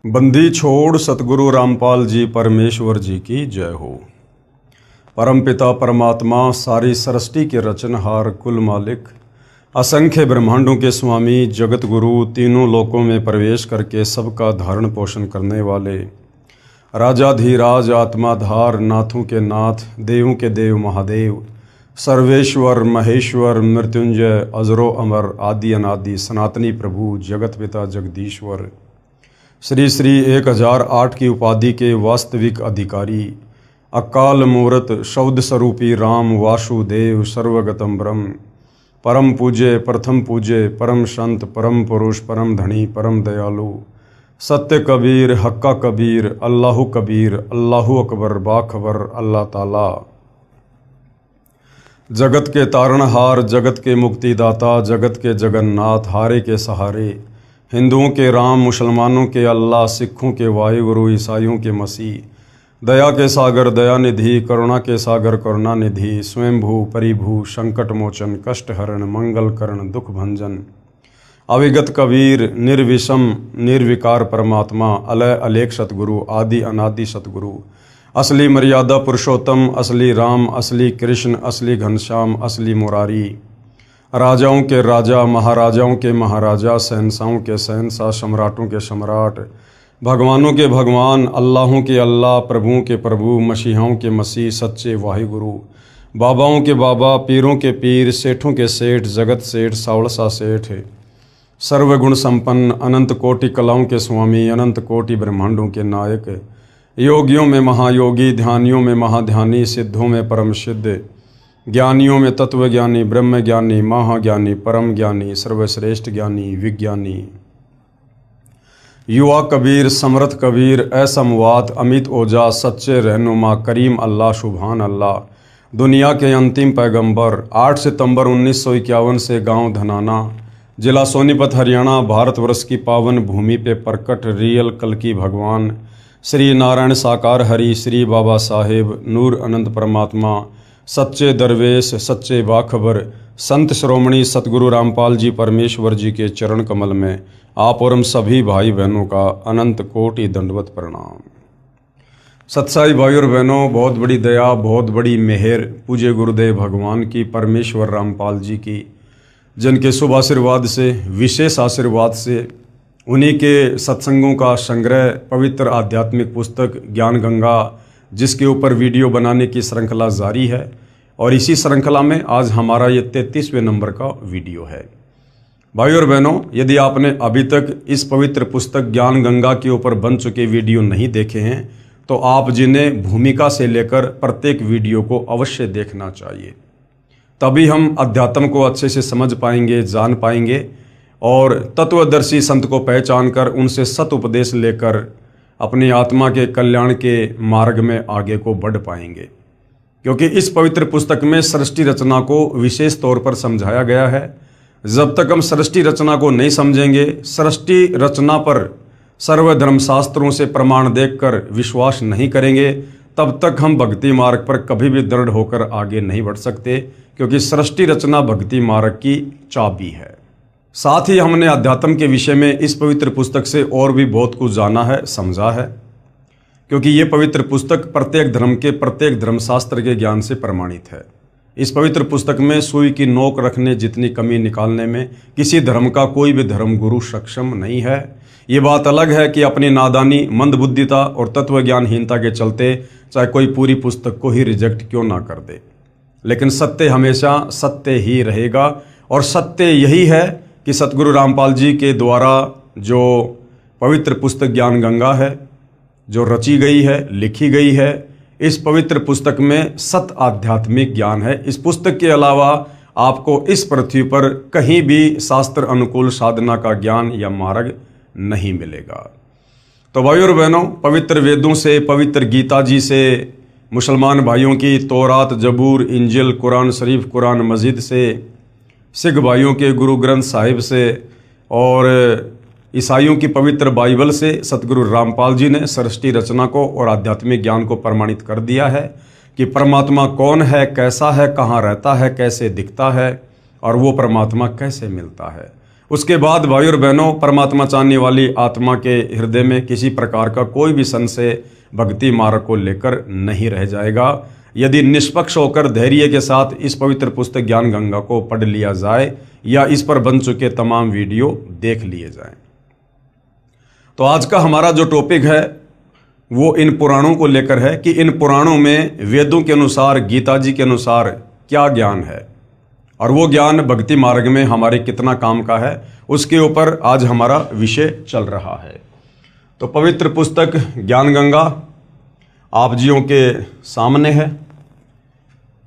बंदी छोड़ सतगुरु रामपाल जी परमेश्वर जी की जय हो। परमपिता परमात्मा सारी सृष्टि के रचनहार कुल मालिक असंख्य ब्रह्मांडों के स्वामी जगत गुरु तीनों लोकों में प्रवेश करके सबका धारण पोषण करने वाले राजाधीराज आत्माधार नाथों के नाथ देवों के देव महादेव सर्वेश्वर महेश्वर मृत्युंजय अजरो अमर आदि अनादि सनातनी प्रभु जगत पिता जगदीश्वर श्री श्री 1008 की उपाधि के वास्तविक अधिकारी अकाल मूर्त शब्द स्वरूपी राम वासुदेव सर्वगतम ब्रह्म परम पूज्य प्रथम पूज्य परम संत परम पुरुष परम धनी परम दयालु सत्य कबीर हक्का कबीर अल्लाहु कबीर अल्लाहु अकबर बाखबर अल्लाह ताला जगत के तारणहार जगत के मुक्तिदाता जगत के जगन्नाथ हारे के सहारे हिंदुओं के राम मुसलमानों के अल्लाह सिखों के वायुगुरु ईसाइयों के मसीह दया के सागर दयानिधि करुणा के सागर करुणानिधि स्वयंभू परिभू संकट मोचन कष्ट हरण मंगल करण दुख भंजन अविगत कबीर निर्विषम निर्विकार परमात्मा अलय अलेख सतगुरु आदि अनादि सतगुरु असली मर्यादा पुरुषोत्तम असली राम असली कृष्ण असली घनश्याम असली मुरारी राजाओं के राजा महाराजाओं के महाराजा शहंशाहों के शहंशाह सम्राटों के सम्राट भगवानों के भगवान अल्लाहों के अल्लाह प्रभुओं के प्रभु मसीहाओं के मसीह सच्चे वाहिगुरु बाबाओं के बाबा पीरों के पीर सेठों के सेठ जगत सेठ सावड़सा सेठ सर्वगुण संपन्न अनंत कोटि कलाओं के स्वामी अनंत कोटि ब्रह्मांडों के नायक योगियों में महायोगी ध्यानियों में महाध्यानी सिद्धों में परम सिद्ध ज्ञानियों में तत्वज्ञानी ब्रह्म ज्ञानी महाज्ञानी परम ज्ञानी सर्वश्रेष्ठ ज्ञानी विज्ञानी युवा कबीर समर्थ कबीर असमवात अमित ओजा सच्चे रहनुमा करीम अल्लाह शुभान अल्लाह दुनिया के अंतिम पैगंबर 8 सितंबर 1951 से गांव धनाना जिला सोनीपत हरियाणा भारतवर्ष की पावन भूमि पे प्रकट रियल कल्कि भगवान श्री नारायण साकार हरि श्री बाबा साहेब नूर अनंत परमात्मा सच्चे दरवेश सच्चे बाखबर संत श्रोमणी सतगुरु रामपाल जी परमेश्वर जी के चरण कमल में आप और हम सभी भाई बहनों का अनंत कोटि दंडवत प्रणाम। सत्साई भाई और बहनों, बहुत बड़ी दया बहुत बड़ी मेहर पूज्य गुरुदेव भगवान की परमेश्वर रामपाल जी की, जिनके शुभ आशीर्वाद से विशेष आशीर्वाद से उन्हीं के सत्संगों का संग्रह पवित्र आध्यात्मिक पुस्तक ज्ञान गंगा जिसके ऊपर वीडियो बनाने की श्रृंखला जारी है और इसी श्रृंखला में आज हमारा ये 33वें नंबर का वीडियो है। भाई और बहनों, यदि आपने अभी तक इस पवित्र पुस्तक ज्ञान गंगा के ऊपर बन चुके वीडियो नहीं देखे हैं तो आप जिन्हें भूमिका से लेकर प्रत्येक वीडियो को अवश्य देखना चाहिए, तभी हम अध्यात्म को अच्छे से समझ पाएंगे जान पाएंगे और तत्वदर्शी संत को पहचान कर उनसे सत उपदेश लेकर अपनी आत्मा के कल्याण के मार्ग में आगे को बढ़ पाएंगे। क्योंकि इस पवित्र पुस्तक में सृष्टि रचना को विशेष तौर पर समझाया गया है। जब तक हम सृष्टि रचना को नहीं समझेंगे, सृष्टि रचना पर सर्वधर्मशास्त्रों से प्रमाण देखकर विश्वास नहीं करेंगे, तब तक हम भक्ति मार्ग पर कभी भी दृढ़ होकर आगे नहीं बढ़ सकते, क्योंकि सृष्टि रचना भक्ति मार्ग की चाबी है। साथ ही हमने अध्यात्म के विषय में इस पवित्र पुस्तक से और भी बहुत कुछ जाना है समझा है, क्योंकि ये पवित्र पुस्तक प्रत्येक धर्म के प्रत्येक धर्मशास्त्र के ज्ञान से प्रमाणित है। इस पवित्र पुस्तक में सुई की नोक रखने जितनी कमी निकालने में किसी धर्म का कोई भी धर्म गुरु सक्षम नहीं है। ये बात अलग है कि अपनी नादानी मंदबुद्धिता और तत्वज्ञानहीनता के चलते चाहे कोई पूरी पुस्तक को ही रिजेक्ट क्यों ना कर दे, लेकिन सत्य हमेशा सत्य ही रहेगा। और सत्य यही है कि सतगुरु रामपाल जी के द्वारा जो पवित्र पुस्तक ज्ञान गंगा है, जो रची गई है लिखी गई है, इस पवित्र पुस्तक में सत आध्यात्मिक ज्ञान है। इस पुस्तक के अलावा आपको इस पृथ्वी पर कहीं भी शास्त्र अनुकूल साधना का ज्ञान या मार्ग नहीं मिलेगा। तो भाइयों और बहनों, पवित्र वेदों से पवित्र गीता जी से मुसलमान भाइयों की तौरात जबूर इंजिल कुरान शरीफ कुरान मजीद से, सिख भाइयों के गुरु ग्रंथ साहिब से और ईसाइयों की पवित्र बाइबल से सतगुरु रामपाल जी ने सृष्टि रचना को और आध्यात्मिक ज्ञान को प्रमाणित कर दिया है कि परमात्मा कौन है, कैसा है, कहाँ रहता है, कैसे दिखता है और वो परमात्मा कैसे मिलता है। उसके बाद भाई और बहनों, परमात्मा चाहने वाली आत्मा के हृदय में किसी प्रकार का कोई भी संशय भक्ति मार्ग को लेकर नहीं रह जाएगा यदि निष्पक्ष होकर धैर्य के साथ इस पवित्र पुस्तक ज्ञान गंगा को पढ़ लिया जाए या इस पर बन चुके तमाम वीडियो देख लिए जाएं। तो आज का हमारा जो टॉपिक है वो इन पुराणों को लेकर है कि इन पुराणों में वेदों के अनुसार, गीता जी के अनुसार क्या ज्ञान है और वो ज्ञान भक्ति मार्ग में हमारे कितना काम का है, उसके ऊपर आज हमारा विषय चल रहा है। तो पवित्र पुस्तक ज्ञान गंगा आप जियों के सामने है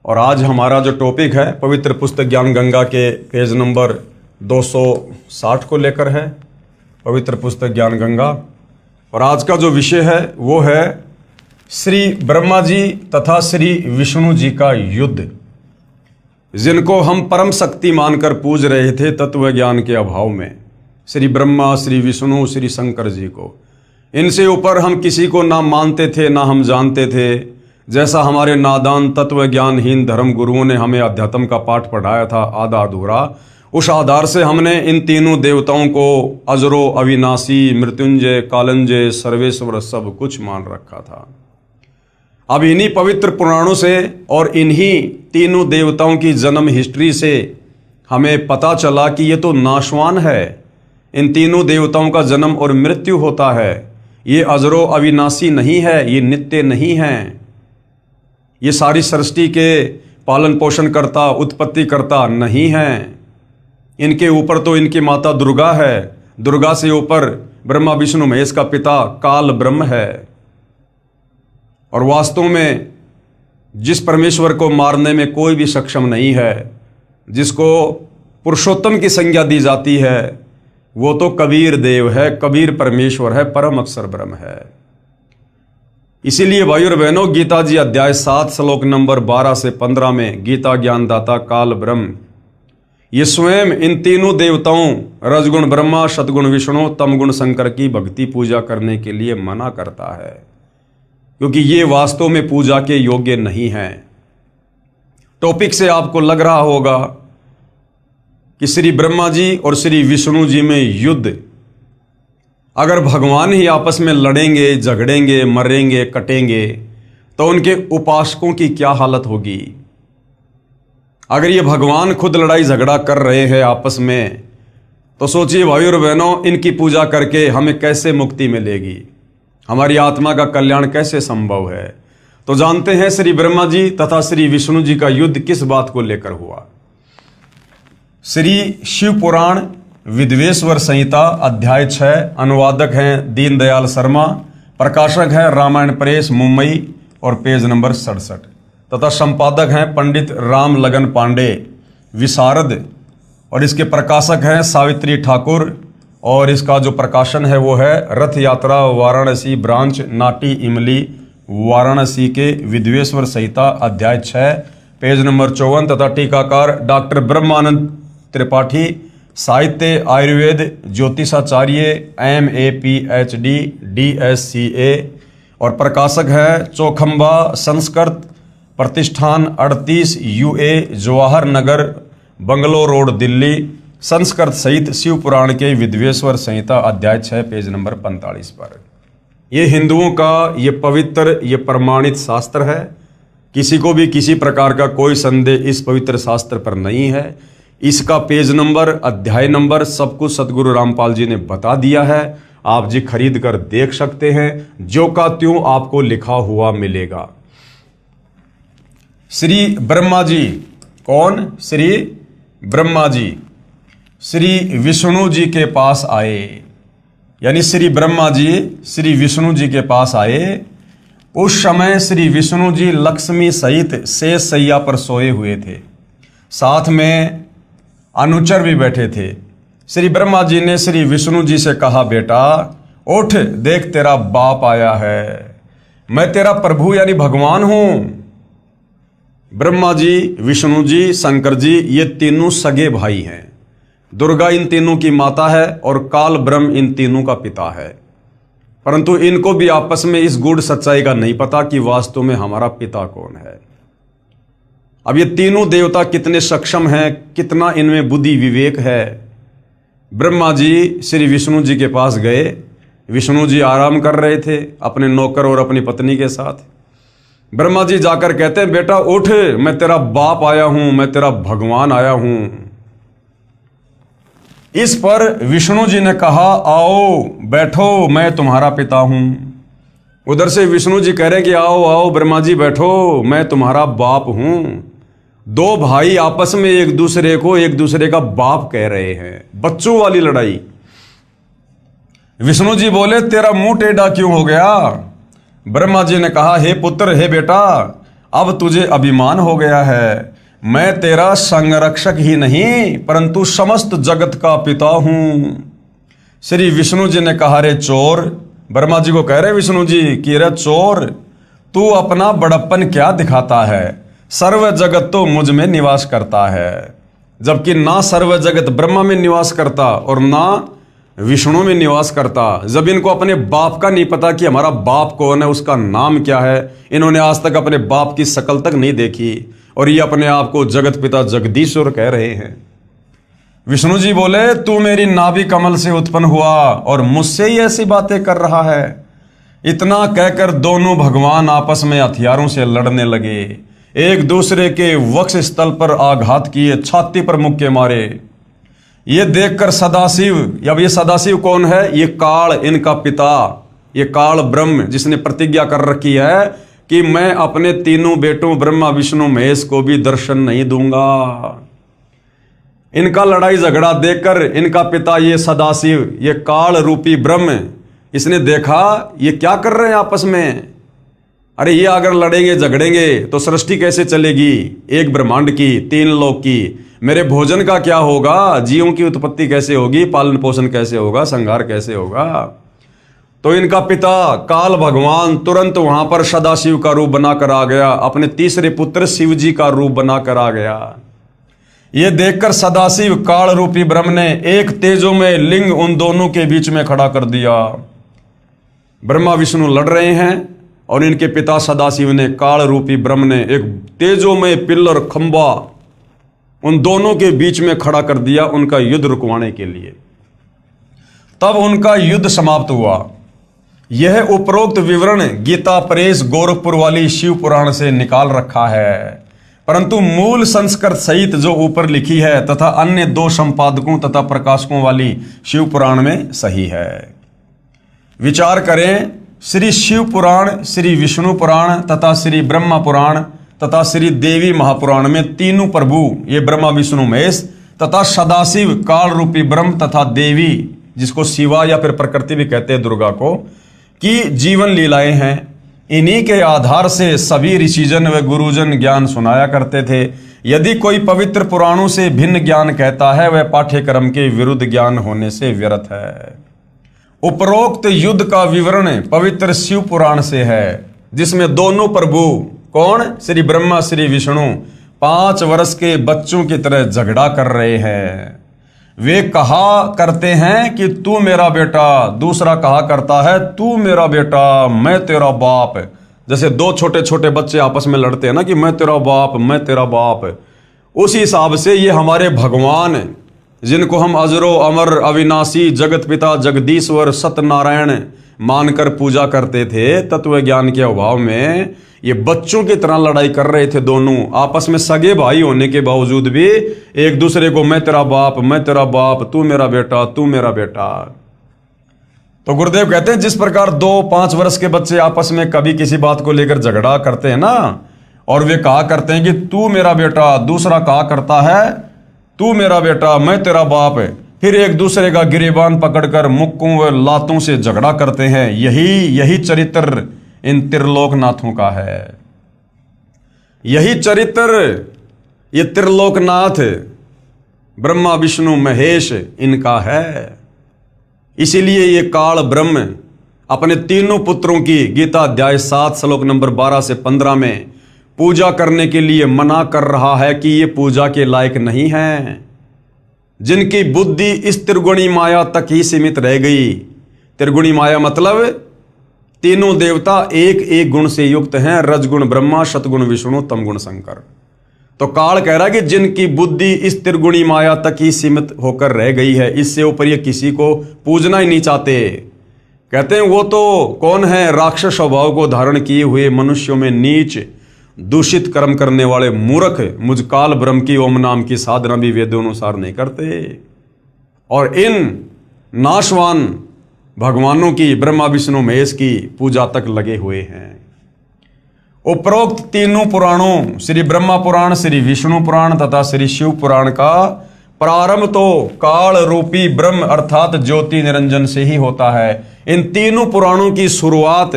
और आज हमारा जो टॉपिक है पवित्र पुस्तक ज्ञान गंगा के पेज नंबर 260 को लेकर है, पवित्र पुस्तक ज्ञान गंगा। और आज का जो विषय है वो है श्री ब्रह्मा जी तथा श्री विष्णु जी का युद्ध, जिनको हम परम शक्ति मानकर पूज रहे थे तत्व ज्ञान के अभाव में। श्री ब्रह्मा, श्री विष्णु, श्री शंकर जी को, इनसे ऊपर हम किसी को ना मानते थे ना हम जानते थे। जैसा हमारे नादान तत्व ज्ञानहीन धर्म गुरुओं ने हमें अध्यात्म का पाठ पढ़ाया था आधा अधूरा, उस आधार से हमने इन तीनों देवताओं को अजरो, अविनाशी, मृत्युंजय, कालंजय, सर्वेश्वर सब कुछ मान रखा था। अब इन्हीं पवित्र पुराणों से और इन्हीं तीनों देवताओं की जन्म हिस्ट्री से हमें पता चला कि ये तो नाशवान है। इन तीनों देवताओं का जन्म और मृत्यु होता है। ये अजरो अविनाशी नहीं है, ये नित्य नहीं है। ये सारी सृष्टि के पालन पोषण करता, उत्पत्ति करता नहीं है। इनके ऊपर तो इनकी माता दुर्गा है, दुर्गा से ऊपर ब्रह्मा विष्णु महेश का पिता काल ब्रह्म है। और वास्तव में जिस परमेश्वर को मारने में कोई भी सक्षम नहीं है, जिसको पुरुषोत्तम की संज्ञा दी जाती है, वो तो कबीर देव है, कबीर परमेश्वर है, परम अक्षर ब्रह्म है। इसीलिए भाई और बहनों, गीता जी अध्याय 7 श्लोक नंबर 12 से 15 में गीता ज्ञानदाता काल ब्रह्म ये स्वयं इन तीनों देवताओं रजगुण ब्रह्मा, सतगुण विष्णु, तमगुण शंकर की भक्ति पूजा करने के लिए मना करता है, क्योंकि ये वास्तव में पूजा के योग्य नहीं है। टॉपिक से आपको लग रहा होगा कि श्री ब्रह्मा जी और श्री विष्णु जी में युद्ध, अगर भगवान ही आपस में लड़ेंगे, झगड़ेंगे, मरेंगे, कटेंगे, तो उनके उपासकों की क्या हालत होगी। अगर ये भगवान खुद लड़ाई झगड़ा कर रहे हैं आपस में, तो सोचिए भाई और बहनों, इनकी पूजा करके हमें कैसे मुक्ति मिलेगी, हमारी आत्मा का कल्याण कैसे संभव है। तो जानते हैं श्री ब्रह्मा जी तथा श्री विष्णु जी का युद्ध किस बात को लेकर हुआ। श्री शिव पुराण विद्वेश्वर संहिता अध्याय 6, अनुवादक हैं दीनदयाल शर्मा, प्रकाशक हैं रामायण प्रेस मुंबई और पेज नंबर 67, तथा संपादक हैं पंडित राम लगन पांडे विशारद, और इसके प्रकाशक हैं सावित्री ठाकुर, और इसका जो प्रकाशन है वो है रथ यात्रा वाराणसी ब्रांच, नाटी इमली वाराणसी के विद्वेश्वर संहिता अध्याय 6 पेज नंबर 54, तथा टीकाकार डॉक्टर ब्रह्मानंद त्रिपाठी, साहित्य आयुर्वेद ज्योतिषाचार्य MA PhD DSCA, और प्रकाशक है चौखंबा संस्कृत प्रतिष्ठान 38 UA Jawahar Nagar bungalow road Delhi, Sanskrit सहित शिव पुराण के विद्वेश्वर संहिता अध्याय 6 पेज नंबर 45 पर। ये हिंदुओं का ये पवित्र, ये प्रमाणित शास्त्र है। किसी को भी किसी प्रकार का कोई संदेह इस पवित्र शास्त्र पर नहीं है। इसका पेज नंबर, अध्याय नंबर सब कुछ सतगुरु रामपाल जी ने बता दिया है। आप जी खरीद कर देख सकते हैं, जो का त्यों आपको लिखा हुआ मिलेगा। श्री ब्रह्मा जी कौन? श्री ब्रह्मा जी श्री विष्णु जी के पास आए, यानी श्री ब्रह्मा जी श्री विष्णु जी के पास आए। उस समय श्री विष्णु जी लक्ष्मी सहित शेष शैया पर सोए हुए थे, साथ में अनुचर भी बैठे थे। श्री ब्रह्मा जी ने श्री विष्णु जी से कहा, बेटा उठ, देख तेरा बाप आया है, मैं तेरा प्रभु यानी भगवान हूं। ब्रह्मा जी, विष्णु जी, शंकर जी ये तीनों सगे भाई हैं। दुर्गा इन तीनों की माता है और काल ब्रह्म इन तीनों का पिता है, परंतु इनको भी आपस में इस गूढ़ सच्चाई का नहीं पता कि वास्तव में हमारा पिता कौन है। अब ये तीनों देवता कितने सक्षम हैं, कितना इनमें बुद्धि विवेक है, ब्रह्मा जी श्री विष्णु जी के पास गए। विष्णु जी आराम कर रहे थे अपने नौकर और अपनी पत्नी के साथ। ब्रह्मा जी जाकर कहते हैं, बेटा उठ, मैं तेरा बाप आया हूं, मैं तेरा भगवान आया हूं। इस पर विष्णु जी ने कहा, आओ बैठो, मैं तुम्हारा पिता हूं। उधर से विष्णु जी कह रहे हैं कि आओ आओ ब्रह्मा जी बैठो, मैं तुम्हारा बाप हूं। दो भाई आपस में एक दूसरे का बाप कह रहे हैं, बच्चों वाली लड़ाई। विष्णु जी बोले, तेरा मुंह टेढ़ा क्यों हो गया? ब्रह्मा जी ने कहा, हे पुत्र, हे बेटा, अब तुझे अभिमान हो गया है। मैं तेरा संरक्षक ही नहीं परंतु समस्त जगत का पिता हूं। श्री विष्णु जी ने कहा, रे चोर, ब्रह्मा जी को कह रहे विष्णु जी कि रे चोर, तू अपना बड़प्पन क्या दिखाता है? सर्व जगत तो मुझ में निवास करता है, जबकि ना सर्व जगत ब्रह्मा में निवास करता और ना विष्णु में निवास करता। जब इनको अपने बाप का नहीं पता कि हमारा बाप कौन है, उसका नाम क्या है, इन्होंने आज तक अपने बाप की शक्ल तक नहीं देखी और ये अपने आप को जगत पिता जगदीश्वर कह रहे हैं। विष्णु जी बोले, तू मेरी नाभि कमल से उत्पन्न हुआ और मुझसे ही ऐसी बातें कर रहा है। इतना कहकर दोनों भगवान आपस में हथियारों से लड़ने लगे। एक दूसरे के वक्ष स्थल पर आघात किए, छाती पर मुक्के मारे। ये देखकर सदाशिव, अब ये सदाशिव कौन है? ये काल, इनका पिता, ये काल ब्रह्म, जिसने प्रतिज्ञा कर रखी है कि मैं अपने तीनों बेटों ब्रह्मा विष्णु महेश को भी दर्शन नहीं दूंगा। इनका लड़ाई झगड़ा देखकर इनका पिता ये सदाशिव, ये काल रूपी ब्रह्म, इसने देखा ये क्या कर रहे हैं आपस में। अरे ये अगर लड़ेंगे झगड़ेंगे तो सृष्टि कैसे चलेगी? एक ब्रह्मांड की, तीन लोक की। मेरे भोजन का क्या होगा? जीवों की उत्पत्ति कैसे होगी? पालन पोषण कैसे होगा? संहार कैसे होगा? तो इनका पिता काल भगवान तुरंत वहां पर सदाशिव का रूप बनाकर आ गया, अपने तीसरे पुत्र शिव जी का रूप बनाकर आ गया। ये देखकर सदाशिव काल रूपी ब्रह्म ने एक तेजो में लिंग उन दोनों के बीच में खड़ा कर दिया। ब्रह्मा विष्णु लड़ रहे हैं और इनके पिता सदाशिव ने, काल रूपी ब्रह्म ने, एक तेजो में पिल्लर खंबा उन दोनों के बीच में खड़ा कर दिया उनका युद्ध रुकवाने के लिए। तब उनका युद्ध समाप्त हुआ। यह उपरोक्त विवरण गीता प्रेस गोरखपुर वाली शिव पुराण से निकाल रखा है, परंतु मूल संस्कृत सहित जो ऊपर लिखी है तथा अन्य दो संपादकों तथा प्रकाशकों वाली शिव पुराण में सही है। विचार करें, श्री शिव पुराण, श्री विष्णु पुराण तथा श्री ब्रह्मा पुराण तथा श्री देवी महापुराण में तीनों प्रभु, ये ब्रह्मा विष्णु महेश तथा सदाशिव काल रूपी ब्रह्म तथा देवी, जिसको शिवा या फिर प्रकृति भी कहते हैं दुर्गा को, की जीवन लीलाएं हैं। इन्हीं के आधार से सभी ऋषिजन व गुरुजन ज्ञान सुनाया करते थे। यदि कोई पवित्र पुराणों से भिन्न ज्ञान कहता है वह पाठ्यक्रम के विरुद्ध ज्ञान होने से व्यर्थ है। उपरोक्त युद्ध का विवरण पवित्र शिव पुराण से है, जिसमें दोनों प्रभु, कौन? श्री ब्रह्मा श्री विष्णु 5 वर्ष के बच्चों की तरह झगड़ा कर रहे हैं। वे कहा करते हैं कि तू मेरा बेटा, दूसरा कहा करता है तू मेरा बेटा, मैं तेरा बाप। जैसे दो छोटे छोटे बच्चे आपस में लड़ते हैं ना कि मैं तेरा बाप, मैं तेरा बाप। उसी हिसाब से ये हमारे भगवान, जिनको हम अजरो अमर अविनाशी जगत पिता जगदीश्वर सत्यनारायण मानकर पूजा करते थे, तत्व ज्ञान के अभाव में ये बच्चों की तरह लड़ाई कर रहे थे। दोनों आपस में सगे भाई होने के बावजूद भी एक दूसरे को मैं तेरा बाप, मैं तेरा बाप, तू मेरा बेटा, तू मेरा बेटा। तो गुरुदेव कहते हैं जिस प्रकार 2-5 वर्ष के बच्चे आपस में कभी किसी बात को लेकर झगड़ा करते हैं ना, और वे कहा करते हैं कि तू मेरा बेटा, दूसरा कहा करता है तू मेरा बेटा, मैं तेरा बाप, फिर एक दूसरे का गिरेबान पकड़कर मुक्कों व लातों से झगड़ा करते हैं। यही चरित्र इन त्रिलोकनाथों का है। यही चरित्र ये त्रिलोकनाथ ब्रह्मा विष्णु महेश इनका है। इसीलिए ये काल ब्रह्म अपने तीनों पुत्रों की गीता अध्याय 7 श्लोक नंबर 12 से 15 में पूजा करने के लिए मना कर रहा है कि ये पूजा के लायक नहीं है। जिनकी बुद्धि इस त्रिगुणी माया तक ही सीमित रह गई। त्रिगुणी माया मतलब तीनों देवता एक एक गुण से युक्त हैं, रजगुण ब्रह्मा, सतगुण विष्णु, तमगुण शंकर। तो काल कह रहा है कि जिनकी बुद्धि इस त्रिगुणी माया तक ही सीमित होकर रह गई है, इससे ऊपर ये किसी को पूजना ही नहीं चाहते। कहते हैं वो तो कौन है, राक्षस स्वभाव को धारण किए हुए मनुष्यों में नीच दूषित कर्म करने वाले मूर्ख मुझ काल ब्रह्म की ओम नाम की साधना भी वेदों अनुसार नहीं करते, और इन नाशवान भगवानों की, ब्रह्मा विष्णु महेश की पूजा तक लगे हुए हैं। उपरोक्त तीनों पुराणों, श्री ब्रह्मा पुराण, श्री विष्णु पुराण तथा श्री शिव पुराण का प्रारंभ तो काल रूपी ब्रह्म अर्थात ज्योति निरंजन से ही होता है। इन तीनों पुराणों की शुरुआत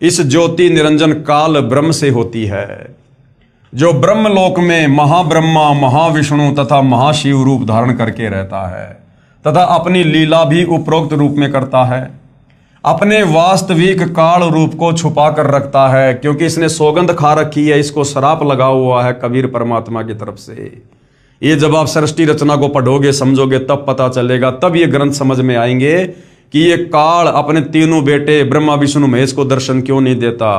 इस ज्योति निरंजन काल ब्रह्म से होती है, जो ब्रह्मलोक में महाब्रह्मा, महाविष्णु तथा महाशिव रूप धारण करके रहता है तथा अपनी लीला भी उपरोक्त रूप में करता है। अपने वास्तविक काल रूप को छुपा कर रखता है, क्योंकि इसने सौगंध खा रखी है, इसको श्राप लगा हुआ है कबीर परमात्मा की तरफ से। ये जब आप सृष्टि रचना को पढ़ोगे, समझोगे, तब पता चलेगा, तब ये ग्रंथ समझ में आएंगे कि ये काल अपने तीनों बेटे ब्रह्मा विष्णु महेश को दर्शन क्यों नहीं देता,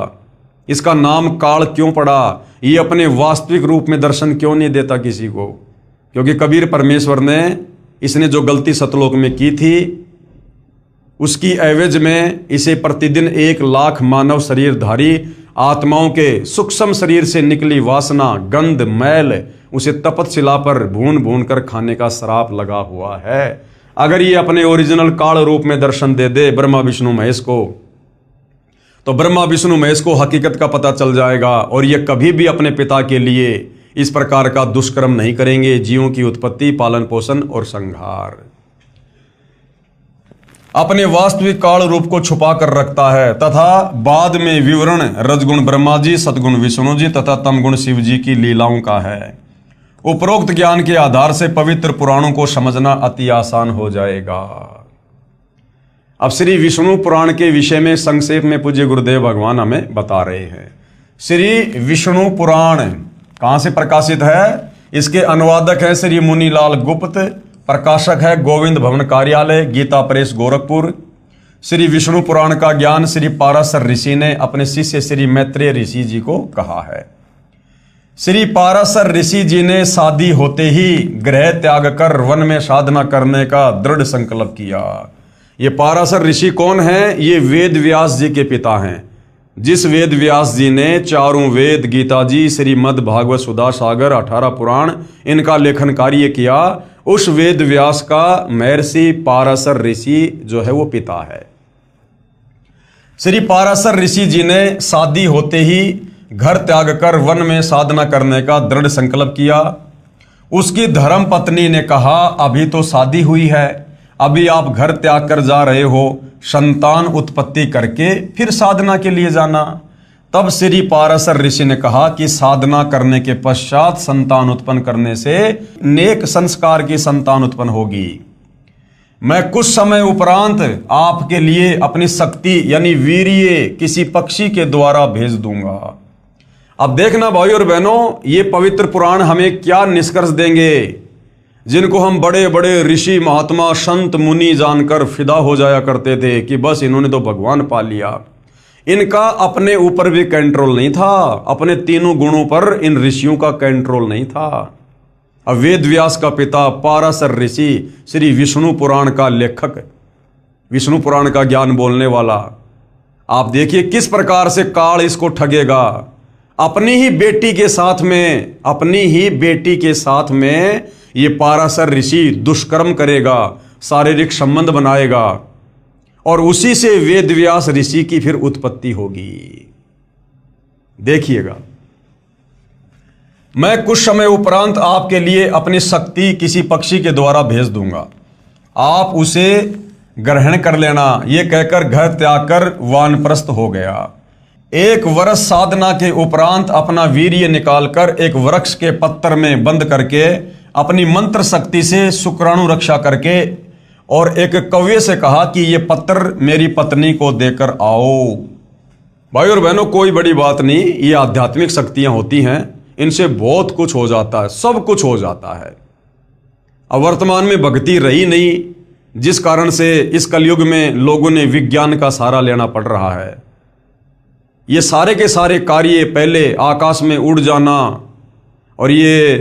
इसका नाम काल क्यों पड़ा, ये अपने वास्तविक रूप में दर्शन क्यों नहीं देता किसी को। क्योंकि कबीर परमेश्वर ने, इसने जो गलती सतलोक में की थी, उसकी एवज में इसे प्रतिदिन 1 लाख मानव शरीरधारी आत्माओं के सूक्ष्म शरीर से निकली वासना, गंध, मैल उसे तपतशिला पर भून भून कर खाने का श्राप लगा हुआ है। अगर ये अपने ओरिजिनल काल रूप में दर्शन दे दे ब्रह्मा विष्णु महेश को, तो ब्रह्मा विष्णु महेश को हकीकत का पता चल जाएगा, और ये कभी भी अपने पिता के लिए इस प्रकार का दुष्कर्म नहीं करेंगे, जीवों की उत्पत्ति, पालन पोषण और संहार। अपने वास्तविक काल रूप को छुपा कर रखता है तथा बाद में विवरण रजगुण ब्रह्मा जी, सतगुण विष्णु जी तथा तमगुण शिव जी की लीलाओं का है। उपरोक्त ज्ञान के आधार से पवित्र पुराणों को समझना अति आसान हो जाएगा। अब श्री विष्णु पुराण के विषय में संक्षेप में पूज्य गुरुदेव भगवान हमें बता रहे हैं। श्री विष्णु पुराण कहां से प्रकाशित है? इसके अनुवादक है श्री मुनीलाल गुप्त, प्रकाशक है गोविंद भवन कार्यालय, गीता प्रेस गोरखपुर। श्री विष्णु पुराण का ज्ञान श्री पाराशर ऋषि ने अपने शिष्य श्री मैत्रेय ऋषि जी को कहा है। श्री पाराशर ऋषि जी ने शादी होते ही गृह त्याग कर वन में साधना करने का दृढ़ संकल्प किया। ये पाराशर ऋषि कौन है? ये वेद व्यास जी के पिता हैं। जिस वेद व्यास जी ने चारों वेद, गीता जी, श्रीमद् भागवत, सुधा सागर, 18 पुराण इनका लेखन कार्य किया, उस वेद व्यास का महर्षि पाराशर ऋषि जो है वो पिता है। श्री पाराशर ऋषि जी ने शादी होते ही घर त्याग कर वन में साधना करने का दृढ़ संकल्प किया। उसकी धर्म पत्नी ने कहा, अभी तो शादी हुई है, अभी आप घर त्याग कर जा रहे हो, संतान उत्पत्ति करके फिर साधना के लिए जाना। तब श्री पाराशर ऋषि ने कहा कि साधना करने के पश्चात संतान उत्पन्न करने से नेक संस्कार की संतान उत्पन्न होगी। मैं कुछ समय उपरांत आपके लिए अपनी शक्ति यानी वीर्य किसी पक्षी के द्वारा भेज दूंगा। अब देखना भाई और बहनों, ये पवित्र पुराण हमें क्या निष्कर्ष देंगे, जिनको हम बड़े बड़े ऋषि, महात्मा, संत, मुनि जानकर फिदा हो जाया करते थे कि बस इन्होंने तो भगवान पा लिया। इनका अपने ऊपर भी कंट्रोल नहीं था, अपने तीनों गुणों पर इन ऋषियों का कंट्रोल नहीं था। अब वेद व्यास का पिता पाराशर ऋषि, श्री विष्णु पुराण का लेखक, विष्णु पुराण का ज्ञान बोलने वाला, आप देखिए किस प्रकार से काल इसको ठगेगा। अपनी ही बेटी के साथ में ये पाराशर ऋषि दुष्कर्म करेगा, शारीरिक संबंध बनाएगा, और उसी से वेद व्यास ऋषि की फिर उत्पत्ति होगी। देखिएगा, मैं कुछ समय उपरांत आपके लिए अपनी शक्ति किसी पक्षी के द्वारा भेज दूंगा, आप उसे ग्रहण कर लेना। यह कहकर घर त्याग कर वानप्रस्थ हो गया। 1 वर्ष साधना के उपरांत अपना वीर्य निकालकर एक वृक्ष के पत्तर में बंद करके अपनी मंत्र शक्ति से शुक्राणु रक्षा करके और एक कौवे से कहा कि ये पत्थर मेरी पत्नी को देकर आओ। भाई और बहनों, कोई बड़ी बात नहीं, ये आध्यात्मिक शक्तियां होती हैं, इनसे बहुत कुछ हो जाता है, सब कुछ हो जाता है। अब वर्तमान में भक्ति रही नहीं, जिस कारण से इस कलयुग में लोगों ने विज्ञान का सहारा लेना पड़ रहा है। ये सारे के सारे कार्य, पहले आकाश में उड़ जाना और ये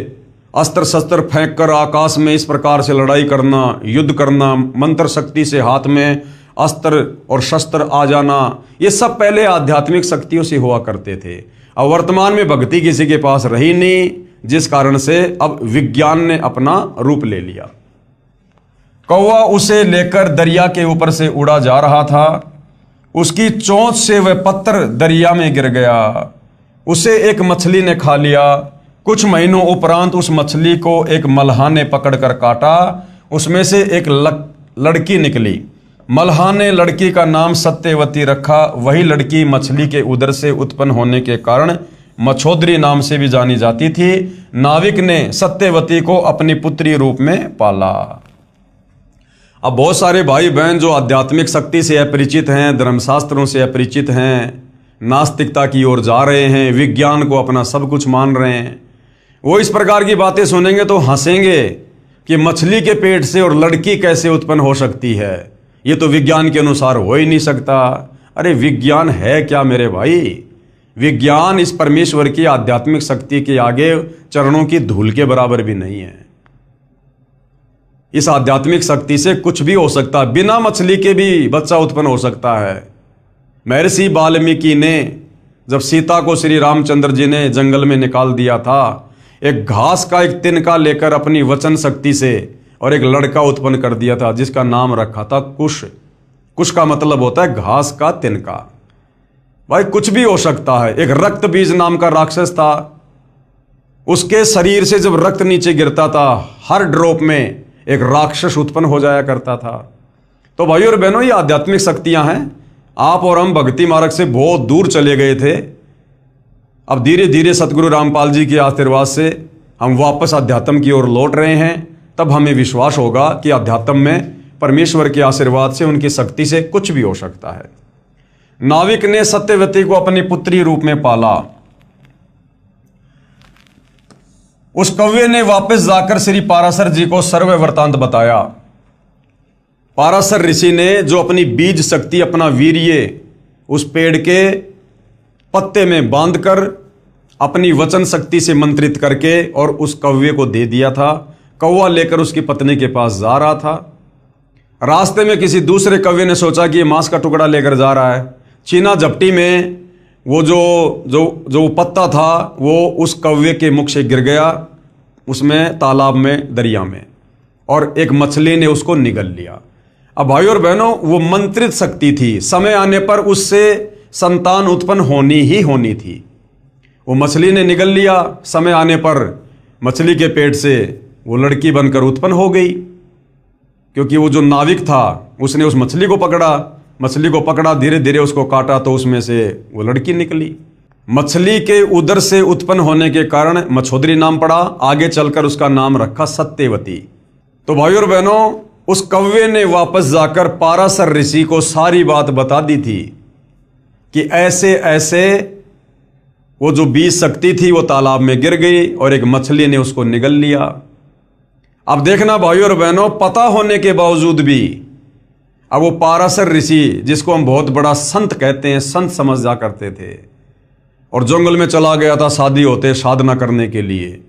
अस्त्र शस्त्र फेंक कर आकाश में इस प्रकार से लड़ाई करना, युद्ध करना, मंत्र शक्ति से हाथ में अस्त्र और शस्त्र आ जाना, ये सब पहले आध्यात्मिक शक्तियों से हुआ करते थे। अब वर्तमान में भक्ति किसी के पास रही नहीं, जिस कारण से अब विज्ञान ने अपना रूप ले लिया। कौवा उसे लेकर दरिया के ऊपर से उड़ा जा रहा था। उसकी चोंच से वह पत्थर दरिया में गिर गया। उसे एक मछली ने खा लिया। कुछ महीनों उपरांत उस मछली को एक मल्हा ने पकड़कर काटा। उसमें से एक लड़की निकली। मल्हा ने लड़की का नाम सत्यवती रखा। वही लड़की मछली के उदर से उत्पन्न होने के कारण मछोदरी नाम से भी जानी जाती थी। नाविक ने सत्यवती को अपनी पुत्री रूप में पाला। अब बहुत सारे भाई बहन जो आध्यात्मिक शक्ति से अपरिचित हैं, धर्मशास्त्रों से अपरिचित हैं, नास्तिकता की ओर जा रहे हैं, विज्ञान को अपना सब कुछ मान रहे हैं, वो इस प्रकार की बातें सुनेंगे तो हंसेंगे कि मछली के पेट से और लड़की कैसे उत्पन्न हो सकती है, ये तो विज्ञान के अनुसार हो ही नहीं सकता। अरे विज्ञान है क्या मेरे भाई? विज्ञान इस परमेश्वर की आध्यात्मिक शक्ति के आगे चरणों की धूल के बराबर भी नहीं है। इस आध्यात्मिक शक्ति से कुछ भी हो सकता है। बिना मछली के भी बच्चा उत्पन्न हो सकता है। महर्षि वाल्मीकि ने जब सीता को श्री रामचंद्र जी ने जंगल में निकाल दिया था, एक घास का एक तिनका लेकर अपनी वचन शक्ति से और एक लड़का उत्पन्न कर दिया था, जिसका नाम रखा था कुश। कुश का मतलब होता है घास का तिनका। भाई कुछ भी हो सकता है। एक रक्त बीज नाम का राक्षस था। उसके शरीर से जब रक्त नीचे गिरता था, हर ड्रॉप में एक राक्षस उत्पन्न हो जाया करता था। तो भाई और बहनों, ये आध्यात्मिक शक्तियां हैं। आप और हम भक्ति मार्ग से बहुत दूर चले गए थे। अब धीरे धीरे सतगुरु रामपाल जी के आशीर्वाद से हम वापस अध्यात्म की ओर लौट रहे हैं। तब हमें विश्वास होगा कि अध्यात्म में परमेश्वर के आशीर्वाद से, उनकी शक्ति से कुछ भी हो सकता है। नाविक ने सत्यवती को अपनी पुत्री रूप में पाला। उस कौवे ने वापस जाकर श्री पाराशर जी को सर्व वृतांत बताया। पाराशर ऋषि ने जो अपनी बीज शक्ति, अपना वीर्य उस पेड़ के पत्ते में बांधकर अपनी वचन शक्ति से मंत्रित करके और उस कौवे को दे दिया था। कौवा लेकर उसकी पत्नी के पास जा रहा था। रास्ते में किसी दूसरे कौवे ने सोचा कि ये मांस का टुकड़ा लेकर जा रहा है। चीना झपटी में वो जो पत्ता था वो उस कौवे के मुख से गिर गया, उसमें तालाब में, दरिया में, और एक मछली ने उसको निगल लिया। अब भाई और बहनों, वो मंत्रित शक्ति थी। समय आने पर उससे संतान उत्पन्न होनी ही होनी थी। वो मछली ने निगल लिया। समय आने पर मछली के पेट से वो लड़की बनकर उत्पन्न हो गई, क्योंकि वो जो नाविक था उसने उस मछली को पकड़ा, धीरे धीरे उसको काटा तो उसमें से वो लड़की निकली। मछली के उदर से उत्पन्न होने के कारण मछोदरी नाम पड़ा। आगे चलकर उसका नाम रखा सत्यवती। तो भाई और बहनों, उस कौवे ने वापस जाकर पाराशर ऋषि को सारी बात बता दी थी कि ऐसे ऐसे वो जो बीज शक्ति थी वो तालाब में गिर गई और एक मछली ने उसको निगल लिया। अब देखना भाई और बहनों, पता होने के बावजूद भी अब वो पाराशर ऋषि, जिसको हम बहुत बड़ा संत कहते हैं, संत समझ जा करते थे, और जंगल में चला गया था शादी होते साधना करने के लिए।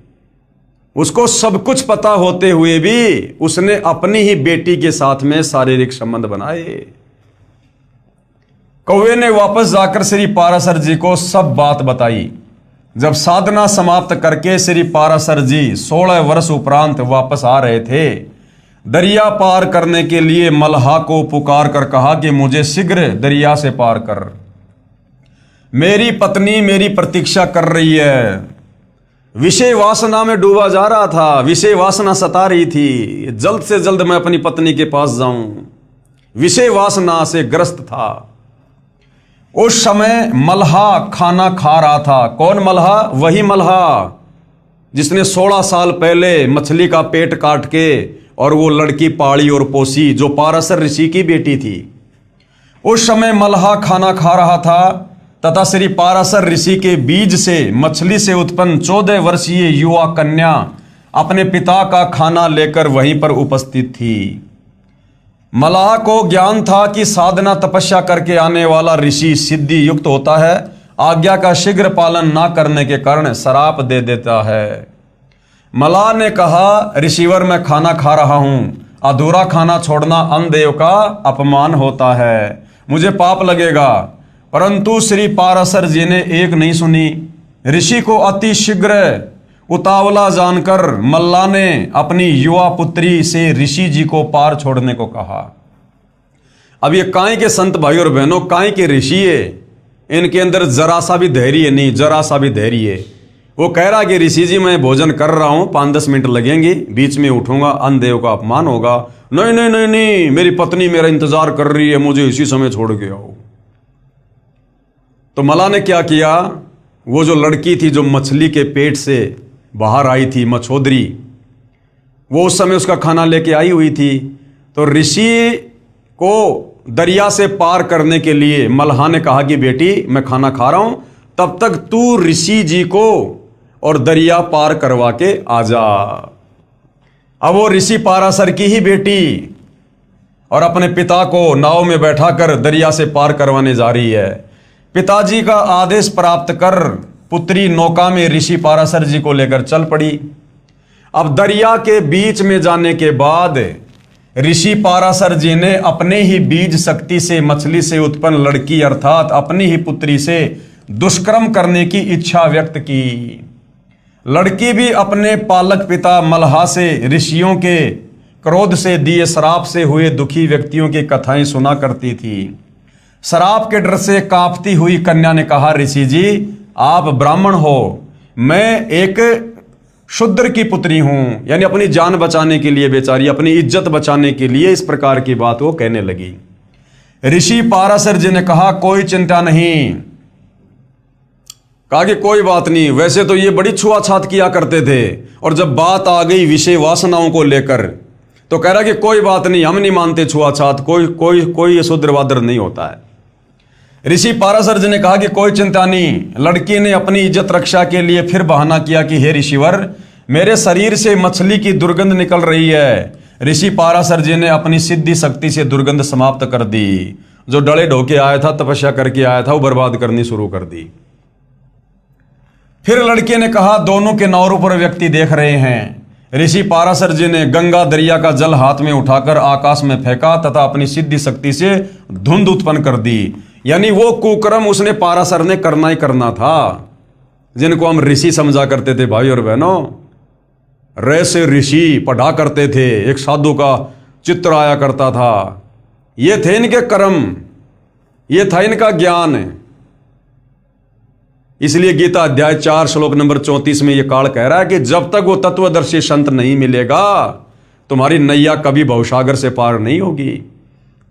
उसको सब कुछ पता होते हुए भी उसने अपनी ही बेटी के साथ में शारीरिक संबंध बनाए। कौवे ने वापस जाकर श्री पाराशर जी को सब बात बताई। जब साधना समाप्त करके श्री पाराशर जी 16 वर्ष उपरांत वापस आ रहे थे, दरिया पार करने के लिए मल्हा को पुकार कर कहा कि मुझे शीघ्र दरिया से पार कर, मेरी पत्नी मेरी प्रतीक्षा कर रही है। विषय वासना में डूबा जा रहा था, विषय वासना सता रही थी। जल्द से जल्द मैं अपनी पत्नी के पास जाऊं, विषय वासना से ग्रस्त था। उस समय मल्हा खाना खा रहा था। कौन मल्हा? वही मल्हा जिसने 16 साल पहले मछली का पेट काट के और वो लड़की पाली और पोसी, जो पाराशर ऋषि की बेटी थी। उस समय मल्हा खाना खा रहा था तथा श्री पाराशर ऋषि के बीज से, मछली से उत्पन्न 14 वर्षीय युवा कन्या अपने पिता का खाना लेकर वहीं पर उपस्थित थी। मल्लाह को ज्ञान था कि साधना तपस्या करके आने वाला ऋषि सिद्धि युक्त होता है, आज्ञा का शीघ्र पालन ना करने के कारण श्राप दे देता है। मल्लाह ने कहा, ऋषिवर मैं खाना खा रहा हूं, अधूरा खाना छोड़ना अन्नदेव का अपमान होता है, मुझे पाप लगेगा। परंतु श्री पाराशर जी ने एक नहीं सुनी। ऋषि को अति शीघ्र उतावला जानकर मल्लाह ने अपनी युवा पुत्री से ऋषि जी को पार छोड़ने को कहा। अब ये काहे के संत भाई और बहनों, काहे के ऋषि है, इनके अंदर जरा सा भी धैर्य नहीं, जरा सा भी धैर्य है। वो कह रहा कि ऋषि जी मैं भोजन कर रहा हूं, 5-10 मिनट लगेंगे, बीच में उठूंगा, अन्नदेव का अपमान होगा। नहीं नहीं नहीं नहीं, मेरी पत्नी मेरा इंतजार कर रही है, मुझे इसी समय छोड़ के आओ। तो मल्लाह ने क्या किया, वो जो लड़की थी जो मछली के पेट से बाहर आई थी, मछोदरी, वो उस समय उसका खाना लेके आई हुई थी। तो ऋषि को दरिया से पार करने के लिए मल्लाह ने कहा कि बेटी मैं खाना खा रहा हूं, तब तक तू ऋषि जी को और दरिया पार करवा के आ जा। अब वो ऋषि पाराशर की ही बेटी और अपने पिता को नाव में बैठाकर दरिया से पार करवाने जा रही है। पिताजी का आदेश प्राप्त कर पुत्री नौका में ऋषि पाराशर जी को लेकर चल पड़ी। अब दरिया के बीच में जाने के बाद ऋषि पाराशर जी ने अपने ही बीज शक्ति से मछली से उत्पन्न लड़की अर्थात अपनी ही पुत्री से दुष्कर्म करने की इच्छा व्यक्त की। लड़की भी अपने पालक पिता मल्लाह से ऋषियों के क्रोध से दिए श्राप से हुए दुखी व्यक्तियों की कथाएं सुना करती थी। श्राप के डर से कांपती हुई कन्या ने कहा, ऋषि जी आप ब्राह्मण हो, मैं एक शूद्र की पुत्री हूं, यानी अपनी जान बचाने के लिए, बेचारी अपनी इज्जत बचाने के लिए इस प्रकार की बात वो कहने लगी। ऋषि पाराशर जी ने कहा, कोई चिंता नहीं। कहा कि कोई बात नहीं, वैसे तो ये बड़ी छुआछात किया करते थे, और जब बात आ गई विषय वासनाओं को लेकर तो कह रहा कि कोई बात नहीं, हम नहीं मानते छुआछात, कोई कोई कोई शूद्रवादर नहीं होता है। ऋषि पाराशर जी ने कहा कि कोई चिंता नहीं। लड़की ने अपनी इज्जत रक्षा के लिए फिर बहाना किया कि हे ऋषिवर, मेरे शरीर से मछली की दुर्गंध निकल रही है। ऋषि पाराशर जी ने अपनी सिद्धि शक्ति से दुर्गंध समाप्त कर दी। जो डले ढोके आया था, तपस्या करके आया था, वो बर्बाद करनी शुरू कर दी। फिर लड़के ने कहा, दोनों के नौरों पर व्यक्ति देख रहे हैं। ऋषि पाराशर जी ने गंगा दरिया का जल हाथ में उठाकर आकाश में फेंका तथा अपनी सिद्धि शक्ति से धुंध उत्पन्न कर दी। यानी वो कुकर्म उसने पाराशर ने करना ही करना था, जिनको हम ऋषि समझा करते थे भाई और बहनों। रे से ऋषि पढ़ा करते थे, एक साधु का चित्र आया करता था। ये थे इनके कर्म, ये था इनका ज्ञान। इसलिए गीता अध्याय 4 श्लोक नंबर 34 में यह काल कह रहा है कि जब तक वो तत्वदर्शी संत नहीं मिलेगा, तुम्हारी नैया कभी भवसागर से पार नहीं होगी।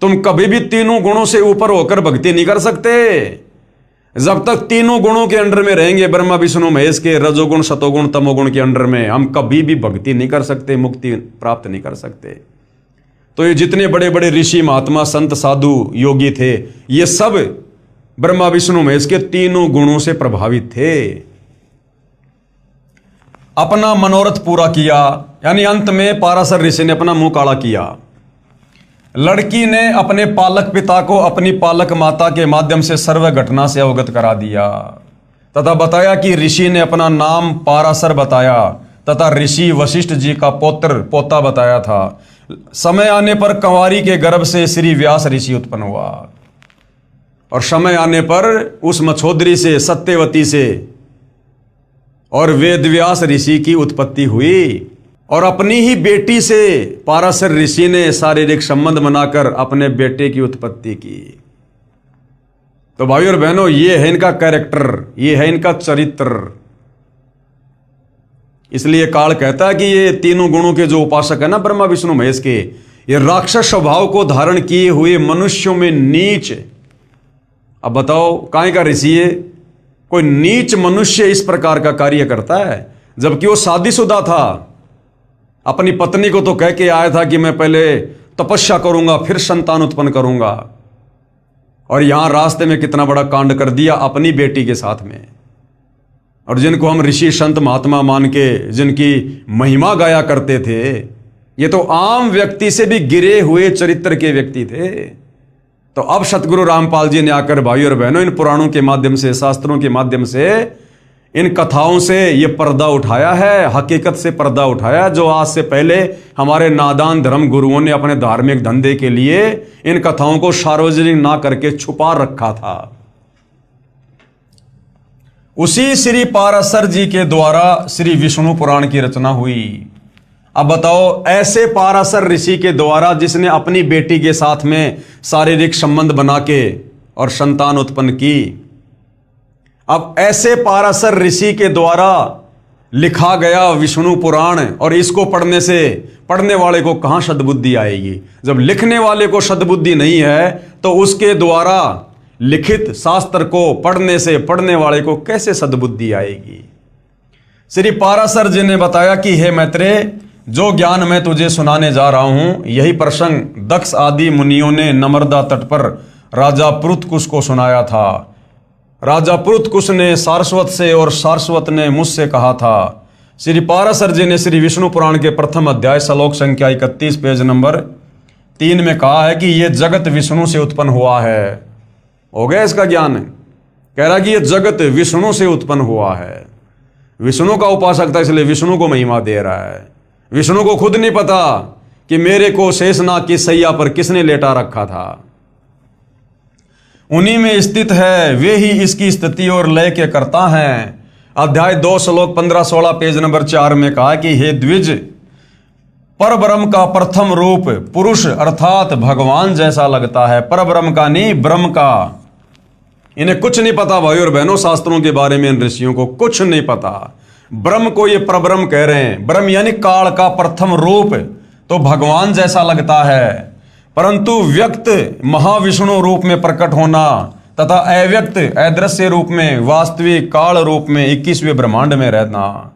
तुम कभी भी तीनों गुणों से ऊपर होकर भक्ति नहीं कर सकते। जब तक तीनों गुणों के अंडर में रहेंगे, ब्रह्मा विष्णु महेश के रजोगुण सतोगुण तमोगुण के अंडर में, हम कभी भी भक्ति नहीं कर सकते, मुक्ति प्राप्त नहीं कर सकते। तो ये जितने बड़े बड़े ऋषि महात्मा संत साधु योगी थे, ये सब ब्रह्मा विष्णु महेश के तीनों गुणों से प्रभावित थे। अपना मनोरथ पूरा किया, यानी अंत में पाराशर ऋषि ने अपना मुंह काला किया। लड़की ने अपने पालक पिता को अपनी पालक माता के माध्यम से सर्व घटना से अवगत करा दिया तथा बताया कि ऋषि ने अपना नाम पाराशर बताया तथा ऋषि वशिष्ठ जी का पोता बताया था। समय आने पर कंवारी के गर्भ से श्री व्यास ऋषि उत्पन्न हुआ और समय आने पर उस मछोदरी से, सत्यवती से और वेदव्यास ऋषि की उत्पत्ति हुई। और अपनी ही बेटी से पाराशर ऋषि ने शारीरिक संबंध बनाकर अपने बेटे की उत्पत्ति की। तो भाई और बहनों, ये है इनका कैरेक्टर, ये है इनका चरित्र। इसलिए काल कहता है कि ये तीनों गुणों के जो उपासक है ना, ब्रह्मा विष्णु महेश के, ये राक्षस स्वभाव को धारण किए हुए मनुष्यों में नीच। अब बताओ काहे का ऋषि है? कोई नीच मनुष्य इस प्रकार का कार्य करता है, जबकि वो शादीशुदा था। अपनी पत्नी को तो कह के आया था कि मैं पहले तपस्या करूंगा फिर संतान उत्पन्न करूंगा, और यहां रास्ते में कितना बड़ा कांड कर दिया अपनी बेटी के साथ में। और जिनको हम ऋषि संत महात्मा मान के जिनकी महिमा गाया करते थे, ये तो आम व्यक्ति से भी गिरे हुए चरित्र के व्यक्ति थे। तो अब सतगुरु रामपाल जी ने आकर भाई और बहनों इन पुराणों के माध्यम से, शास्त्रों के माध्यम से इन कथाओं से ये पर्दा उठाया है, हकीकत से पर्दा उठाया, जो आज से पहले हमारे नादान धर्म गुरुओं ने अपने धार्मिक धंधे के लिए इन कथाओं को सार्वजनिक ना करके छुपा रखा था। उसी श्री पाराशर जी के द्वारा श्री विष्णु पुराण की रचना हुई। अब बताओ, ऐसे पाराशर ऋषि के द्वारा जिसने अपनी बेटी के साथ में शारीरिक संबंध बना के और संतान उत्पन्न की, अब ऐसे पाराशर ऋषि के द्वारा लिखा गया विष्णु पुराण, और इसको पढ़ने से पढ़ने वाले को कहां सद्बुद्धि आएगी? जब लिखने वाले को सद्बुद्धि नहीं है तो उसके द्वारा लिखित शास्त्र को पढ़ने से पढ़ने वाले को कैसे सद्बुद्धि आएगी? श्री पाराशर जी ने बताया कि हे मैत्रेय, जो ज्ञान मैं तुझे सुनाने जा रहा हूं, यही प्रसंग दक्ष आदि मुनियों ने नर्मदा तट पर राजा पृथकुश को सुनाया था। राजा पृथकुश ने सारस्वत से और सारस्वत ने मुझसे कहा था। श्री पाराशर जी ने श्री विष्णु पुराण के प्रथम अध्याय श्लोक संख्या 31 पेज नंबर 3 में कहा है कि यह जगत विष्णु से उत्पन्न हुआ है। हो गया इसका ज्ञान? कह रहा कि यह जगत विष्णु से उत्पन्न हुआ है। विष्णु का उपासक था, इसलिए विष्णु को महिमा दे रहा है। विष्णु को खुद नहीं पता कि मेरे को शेषनाग की सैया पर किसने लेटा रखा था। उन्हीं में स्थित है, वे ही इसकी स्थिति और लय के करता हैं। अध्याय 2 श्लोक 15-16 पेज नंबर 4 में कहा कि हे द्विज, परब्रह्म का प्रथम रूप पुरुष अर्थात भगवान जैसा लगता है। परब्रह्म का नहीं, ब्रह्म का। इन्हें कुछ नहीं पता भाई और बहनों, शास्त्रों के बारे में इन ऋषियों को कुछ नहीं पता। ब्रह्म को ये परब्रह्म कह रहे हैं। ब्रह्म यानी काल का प्रथम रूप तो भगवान जैसा लगता है, परंतु व्यक्त महाविष्णु रूप में प्रकट होना तथा अव्यक्त अदृश्य रूप में वास्तविक काल रूप में 21वें ब्रह्मांड में रहना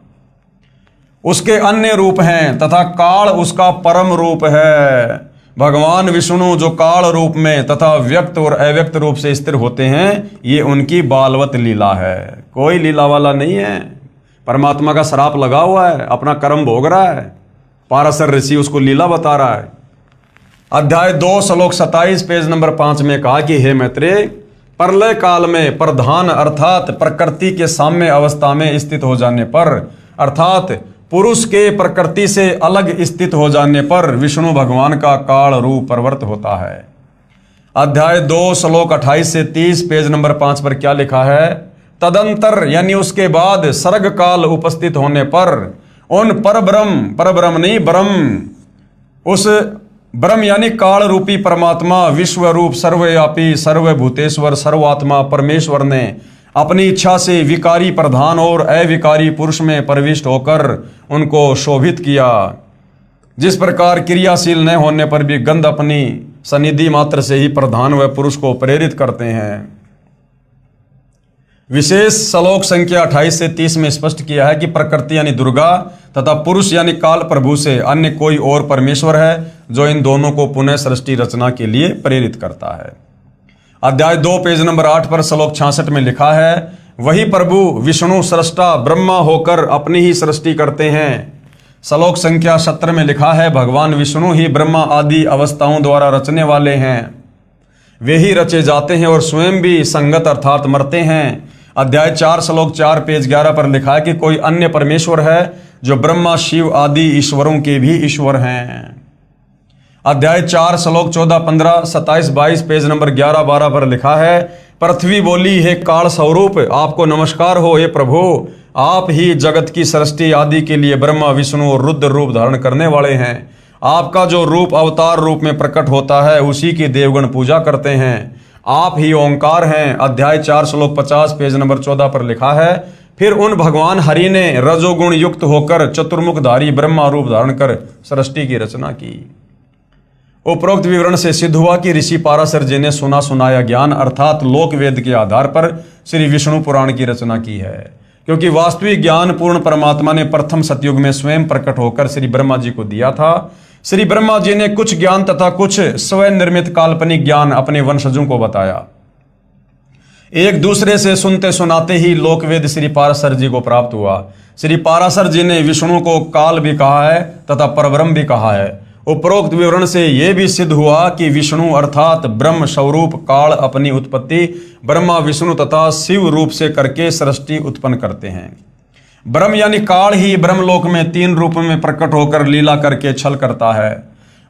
उसके अन्य रूप हैं तथा काल उसका परम रूप है। भगवान विष्णु जो काल रूप में तथा व्यक्त और अव्यक्त रूप से स्थिर होते हैं, ये उनकी बालवत लीला है। कोई लीला वाला नहीं है। परमात्मा का श्राप लगा हुआ है, अपना कर्म भोग रहा है। पाराशर ऋषि उसको लीला बता रहा है। अध्याय 2 श्लोक 27 पेज नंबर 5 में कहा कि हे मैत्रेय, प्रलय काल में प्रधान अर्थात प्रकृति के साम्य अवस्था में स्थित हो जाने पर, अर्थात पुरुष के प्रकृति से अलग स्थित हो जाने पर विष्णु भगवान का काल रूप प्रवृत्त होता है। अध्याय 2 श्लोक 28 से 30 पेज नंबर 5 पर क्या लिखा है? तदंतर यानी उसके बाद सर्ग काल उपस्थित होने पर उन परब्रह्म नहीं ब्रह्म, उस ब्रह्म यानी काल रूपी परमात्मा विश्व रूप सर्वव्यापी सर्वभूतेश्वर सर्वात्मा परमेश्वर ने अपनी इच्छा से विकारी प्रधान और अविकारी पुरुष में प्रविष्ट होकर उनको शोभित किया। जिस प्रकार क्रियाशील न होने पर भी गंध अपनी सनिधि मात्र से ही प्रधान व पुरुष को प्रेरित करते हैं। विशेष श्लोक संख्या 28 से 30 में स्पष्ट किया है कि प्रकृति यानी दुर्गा तथा पुरुष यानी काल प्रभु से अन्य कोई और परमेश्वर है जो इन दोनों को पुनः सृष्टि रचना के लिए प्रेरित करता है। अध्याय 2 पेज नंबर 8 पर श्लोक 66 में लिखा है, वही प्रभु विष्णु सृष्टा ब्रह्मा होकर अपनी ही सृष्टि करते हैं। श्लोक संख्या 17 में लिखा है, भगवान विष्णु ही ब्रह्मा आदि अवस्थाओं द्वारा रचने वाले हैं। वे ही रचे जाते हैं और स्वयं भी संगत अर्थात मरते हैं। अध्याय 4 श्लोक 4 पेज 11 पर लिखा है कि कोई अन्य परमेश्वर है जो ब्रह्मा शिव आदि ईश्वरों के भी ईश्वर हैं। अध्याय 4 श्लोक 14 15 27 22 पेज नंबर 11 12 पर लिखा है, पृथ्वी बोली, हे काल स्वरूप आपको नमस्कार हो। हे प्रभु, आप ही जगत की सृष्टि आदि के लिए ब्रह्मा विष्णु और रुद्र रूप धारण करने वाले हैं। आपका जो रूप अवतार रूप में प्रकट होता है उसी की देवगण पूजा करते हैं। आप ही ओंकार हैं। अध्याय 4 श्लोक 50 पेज नंबर 14 पर लिखा है, फिर उन भगवान हरि ने रजोगुण युक्त होकर चतुर्मुखधारी ब्रह्मा रूप धारण कर सृष्टि की रचना की। उपरोक्त विवरण से सिद्ध हुआ कि ऋषि पाराशर जी ने सुना सुनाया ज्ञान अर्थात लोक वेद के आधार पर श्री विष्णु पुराण की रचना की है, क्योंकि वास्तविक ज्ञान पूर्ण परमात्मा ने प्रथम सतयुग में स्वयं प्रकट होकर श्री ब्रह्मा जी को दिया था। श्री ब्रह्मा जी ने कुछ ज्ञान तथा कुछ स्वयं निर्मित काल्पनिक ज्ञान अपने वंशजों को बताया। एक दूसरे से सुनते सुनाते ही लोकवेद श्री पाराशर जी को प्राप्त हुआ। श्री पाराशर जी ने विष्णु को काल भी कहा है तथा परब्रह्म भी कहा है। उपरोक्त विवरण से यह भी सिद्ध हुआ कि विष्णु अर्थात ब्रह्म स्वरूप काल अपनी उत्पत्ति ब्रह्मा विष्णु तथा शिव रूप से करके सृष्टि उत्पन्न करते हैं। ब्रह्म यानी काल ही ब्रह्मलोक में 3 रूप में प्रकट होकर लीला करके छल करता है,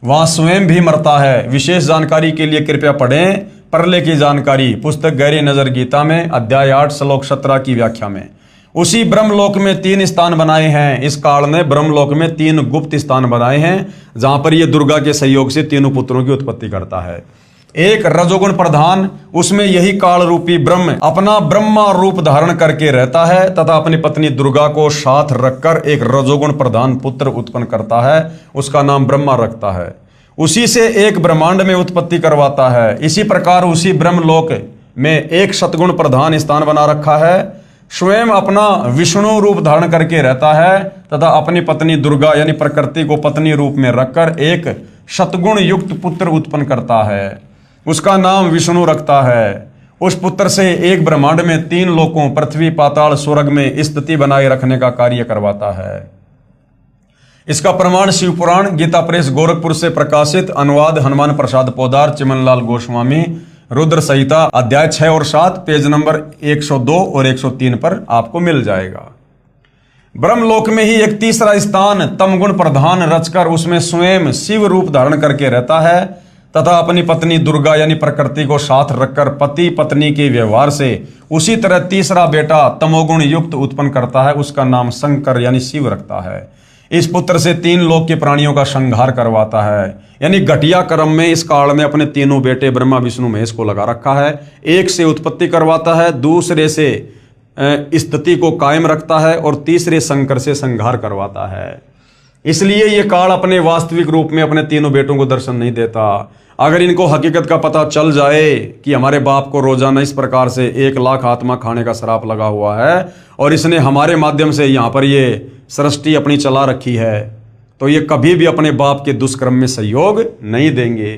वहां स्वयं भी मरता है। विशेष जानकारी के लिए कृपया पढ़ें प्रलय की जानकारी पुस्तक गहरी नजर गीता में अध्याय 8 श्लोक 17 की व्याख्या में। उसी ब्रह्मलोक में 3 स्थान बनाए हैं। इस काल ने ब्रह्मलोक में 3 गुप्त स्थान बनाए हैं जहां पर यह दुर्गा के सहयोग से तीनों पुत्रों की उत्पत्ति करता है। एक रजोगुण प्रधान, उसमें यही काल रूपी ब्रह्म अपना ब्रह्मा रूप धारण करके रहता है तथा अपनी पत्नी दुर्गा को साथ रखकर एक रजोगुण प्रधान पुत्र उत्पन्न करता है, उसका नाम ब्रह्मा रखता है। उसी से एक ब्रह्मांड में उत्पत्ति करवाता है। इसी प्रकार उसी ब्रह्मलोक में एक सतगुण प्रधान स्थान बना रखा है, स्वयं अपना विष्णु रूप धारण करके रहता है तथा अपनी पत्नी दुर्गा यानी प्रकृति को पत्नी रूप में रखकर एक सतगुण युक्त पुत्र उत्पन्न करता है, उसका नाम विष्णु रखता है। उस पुत्र से एक ब्रह्मांड में 3 लोकों पृथ्वी पाताल स्वर्ग में स्थिति बनाए रखने का कार्य करवाता है। इसका प्रमाण शिव पुराण गीता प्रेस गोरखपुर से प्रकाशित अनुवाद हनुमान प्रसाद पोदार चिमनलाल गोस्वामी रुद्र संहिता अध्याय 6 और 7 पेज नंबर 102 और 103 पर आपको मिल जाएगा। ब्रह्मलोक में ही एक तीसरा स्थान तमगुण प्रधान रचकर उसमें स्वयं शिव रूप धारण करके रहता है तथा अपनी पत्नी दुर्गा यानी प्रकृति को साथ रखकर पति पत्नी के व्यवहार से उसी तरह तीसरा बेटा तमोगुण युक्त उत्पन्न करता है, उसका नाम शंकर यानी शिव रखता है। इस पुत्र से 3 लोक के प्राणियों का संहार करवाता है। यानी घटिया कर्म में इस काल ने अपने तीनों बेटे ब्रह्मा विष्णु महेश को लगा रखा है। एक से उत्पत्ति करवाता है, दूसरे से स्थिति को कायम रखता है और तीसरे शंकर से संहार करवाता है। इसलिए ये काल अपने वास्तविक रूप में अपने तीनों बेटों को दर्शन नहीं देता। अगर इनको हकीकत का पता चल जाए कि हमारे बाप को रोजाना इस प्रकार से 1 लाख आत्मा खाने का श्राप लगा हुआ है और इसने हमारे माध्यम से यहाँ पर ये सृष्टि अपनी चला रखी है, तो ये कभी भी अपने बाप के दुष्कर्म में सहयोग नहीं देंगे।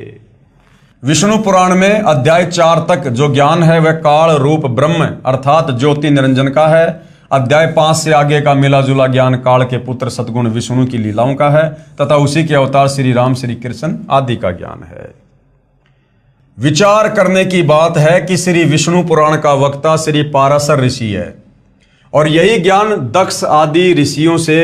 विष्णु पुराण में अध्याय 4 तक जो ज्ञान है वह काल रूप ब्रह्म अर्थात ज्योति निरंजन का है। अध्याय 5 से आगे का मिला जुला ज्ञान काल के पुत्र सद्गुण विष्णु की लीलाओं का है तथा उसी के अवतार श्री राम श्री कृष्ण आदि का ज्ञान है। विचार करने की बात है कि श्री विष्णु पुराण का वक्ता श्री पाराशर ऋषि है और यही ज्ञान दक्ष आदि ऋषियों से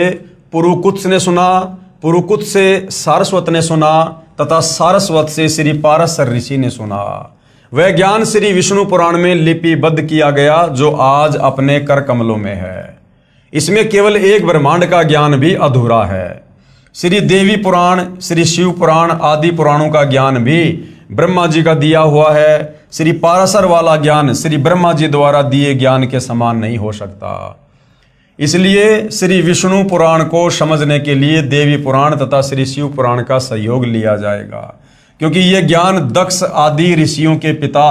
पुरुकुत्स ने सुना, पुरुकुत्स से सारस्वत ने सुना तथा सारस्वत से श्री पाराशर ऋषि ने सुना। वह ज्ञान श्री विष्णु पुराण में लिपिबद्ध किया गया जो आज अपने कर कमलों में है। इसमें केवल एक ब्रह्मांड का ज्ञान भी अधूरा है। श्री देवी पुराण, श्री शिव पुराण आदि पुराणों का ज्ञान भी ब्रह्मा जी का दिया हुआ है। श्री पाराशर वाला ज्ञान श्री ब्रह्मा जी द्वारा दिए ज्ञान के समान नहीं हो सकता। इसलिए श्री विष्णु पुराण को समझने के लिए देवी पुराण तथा श्री शिव पुराण का सहयोग लिया जाएगा, क्योंकि यह ज्ञान दक्ष आदि ऋषियों के पिता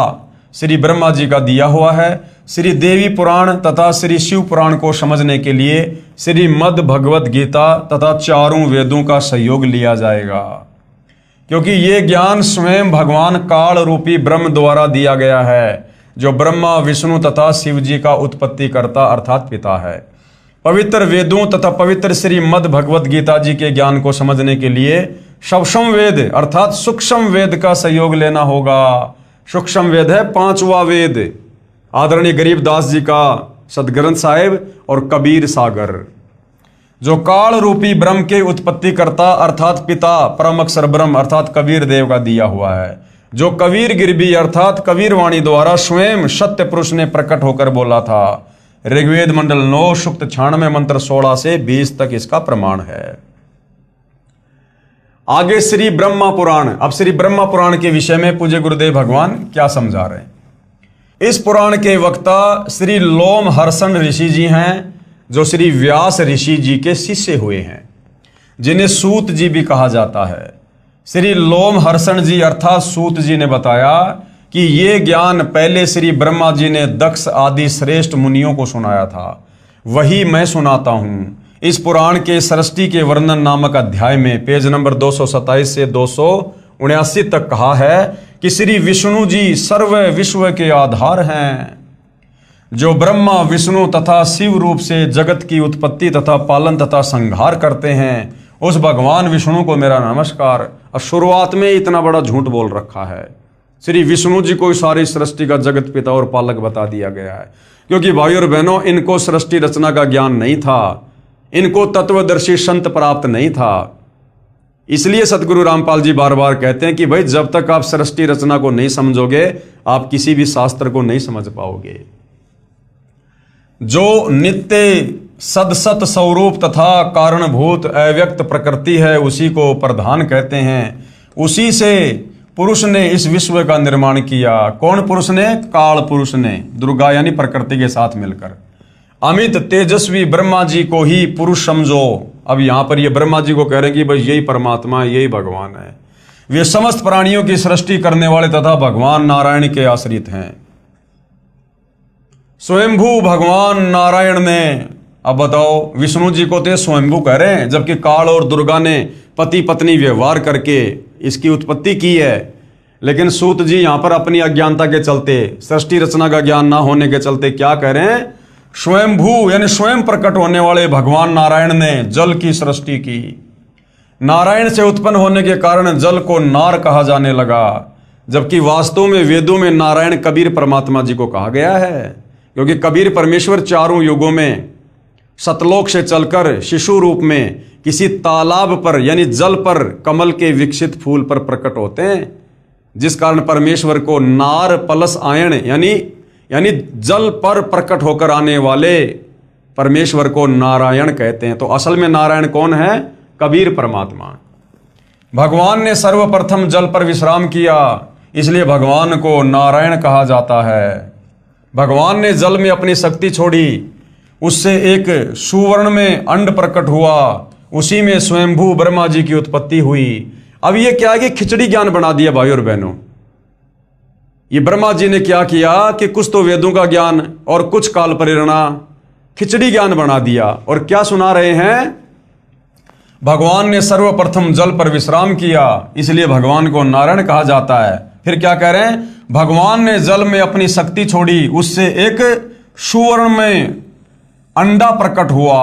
श्री ब्रह्मा जी का दिया हुआ है। श्री देवी पुराण तथा श्री शिव पुराण को समझने के लिए श्री मद् भगवत गीता तथा 4 वेदों का सहयोग लिया जाएगा, क्योंकि ये ज्ञान स्वयं भगवान काल रूपी ब्रह्म द्वारा दिया गया है जो ब्रह्मा विष्णु तथा शिव जी का उत्पत्ति करता अर्थात पिता है। पवित्र वेदों तथा पवित्र श्री मद् भगवत गीता जी के ज्ञान को समझने के लिए सवसम वेद अर्थात सूक्ष्म वेद का सहयोग लेना होगा। सूक्ष्म वेद है 5वां वेद, आदरणीय गरीबदास जी का सदग्रंथ साहिब और कबीर सागर, जो काल रूपी ब्रह्म के उत्पत्ति करता अर्थात पिता परम अक्षर ब्रह्म अर्थात कबीर देव का दिया हुआ है, जो कबीर गिरबी अर्थात कबीर वाणी द्वारा स्वयं सत्य पुरुष ने प्रकट होकर बोला था। ऋग्वेद मंडल 9 सूक्त 96 मंत्र 16 से 20 तक इसका प्रमाण है। आगे श्री ब्रह्मा पुराण। अब श्री ब्रह्मा पुराण के विषय में पूज्य गुरुदेव भगवान क्या समझा रहे हैं। इस पुराण के वक्ता श्री लोम हर्षण ऋषि जी हैं, जो श्री व्यास ऋषि जी के शिष्य हुए हैं, जिन्हें सूत जी भी कहा जाता है। श्री लोम हर्षण जी अर्थात सूत जी ने बताया कि ये ज्ञान पहले श्री ब्रह्मा जी ने दक्ष आदि श्रेष्ठ मुनियों को सुनाया था, वही मैं सुनाता हूं। इस पुराण के सृष्टि के वर्णन नामक अध्याय में पेज नंबर 227 से 279 तक कहा है कि श्री विष्णु जी सर्व विश्व के आधार हैं, जो ब्रह्मा विष्णु तथा शिव रूप से जगत की उत्पत्ति तथा पालन तथा संहार करते हैं। उस भगवान विष्णु को मेरा नमस्कार। और शुरुआत में इतना बड़ा झूठ बोल रखा है, श्री विष्णु जी को सारी सृष्टि का जगत पिता और पालक बता दिया गया है। क्योंकि भाई और बहनों, इनको सृष्टि रचना का ज्ञान नहीं था, इनको तत्वदर्शी संत प्राप्त नहीं था। इसलिए सतगुरु रामपाल जी बार बार कहते हैं कि भाई जब तक आप सृष्टि रचना को नहीं समझोगे, आप किसी भी शास्त्र को नहीं समझ पाओगे। जो नित्य सदसत स्वरूप तथा कारणभूत अव्यक्त प्रकृति है, उसी को प्रधान कहते हैं। उसी से पुरुष ने इस विश्व का निर्माण किया। कौन पुरुष ने? काल पुरुष ने, दुर्गा यानी प्रकृति के साथ मिलकर। अमित तेजस्वी ब्रह्मा जी को ही पुरुष समझो। अब यहां पर ये ब्रह्मा जी को कह रहे हैं कि भाई यही परमात्मा, यही भगवान है। वे समस्त प्राणियों की सृष्टि करने वाले तथा भगवान नारायण के आश्रित हैं। स्वयंभू भगवान नारायण ने, अब बताओ, विष्णु जी को तो स्वयंभू कह रहे हैं, जबकि काल और दुर्गा ने पति पत्नी व्यवहार करके इसकी उत्पत्ति की है। लेकिन सूत जी यहां पर अपनी अज्ञानता के चलते, सृष्टि रचना का ज्ञान ना होने के चलते क्या कह रहे हैं? स्वयंभू यानी स्वयं प्रकट होने वाले भगवान नारायण ने जल की सृष्टि की। नारायण से उत्पन्न होने के कारण जल को नार कहा जाने लगा, जबकि वास्तव में वेदों में नारायण कबीर परमात्मा जी को कहा गया है। क्योंकि कबीर परमेश्वर चारों युगों में सतलोक से चलकर शिशु रूप में किसी तालाब पर यानी जल पर कमल के विकसित फूल पर प्रकट होते हैं, जिस कारण परमेश्वर को नार प्लस आयन यानी जल पर प्रकट होकर आने वाले परमेश्वर को नारायण कहते हैं। तो असल में नारायण कौन है? कबीर परमात्मा। भगवान ने सर्वप्रथम जल पर विश्राम किया, इसलिए भगवान को नारायण कहा जाता है। भगवान ने जल में अपनी शक्ति छोड़ी, उससे एक सुवर्ण में अंड प्रकट हुआ, उसी में स्वयंभू ब्रह्मा जी की उत्पत्ति हुई। अब ये क्या है कि खिचड़ी ज्ञान बना दिया भाई और बहनों। ये ब्रह्मा जी ने क्या किया कि कुछ तो वेदों का ज्ञान और कुछ काल प्रेरणा खिचड़ी ज्ञान बना दिया। और क्या सुना रहे हैं? भगवान ने सर्वप्रथम जल पर विश्राम किया, इसलिए भगवान को नारायण कहा जाता है। फिर क्या कह रहे हैं? भगवान ने जल में अपनी शक्ति छोड़ी, उससे एक सुवर्ण में अंडा प्रकट हुआ।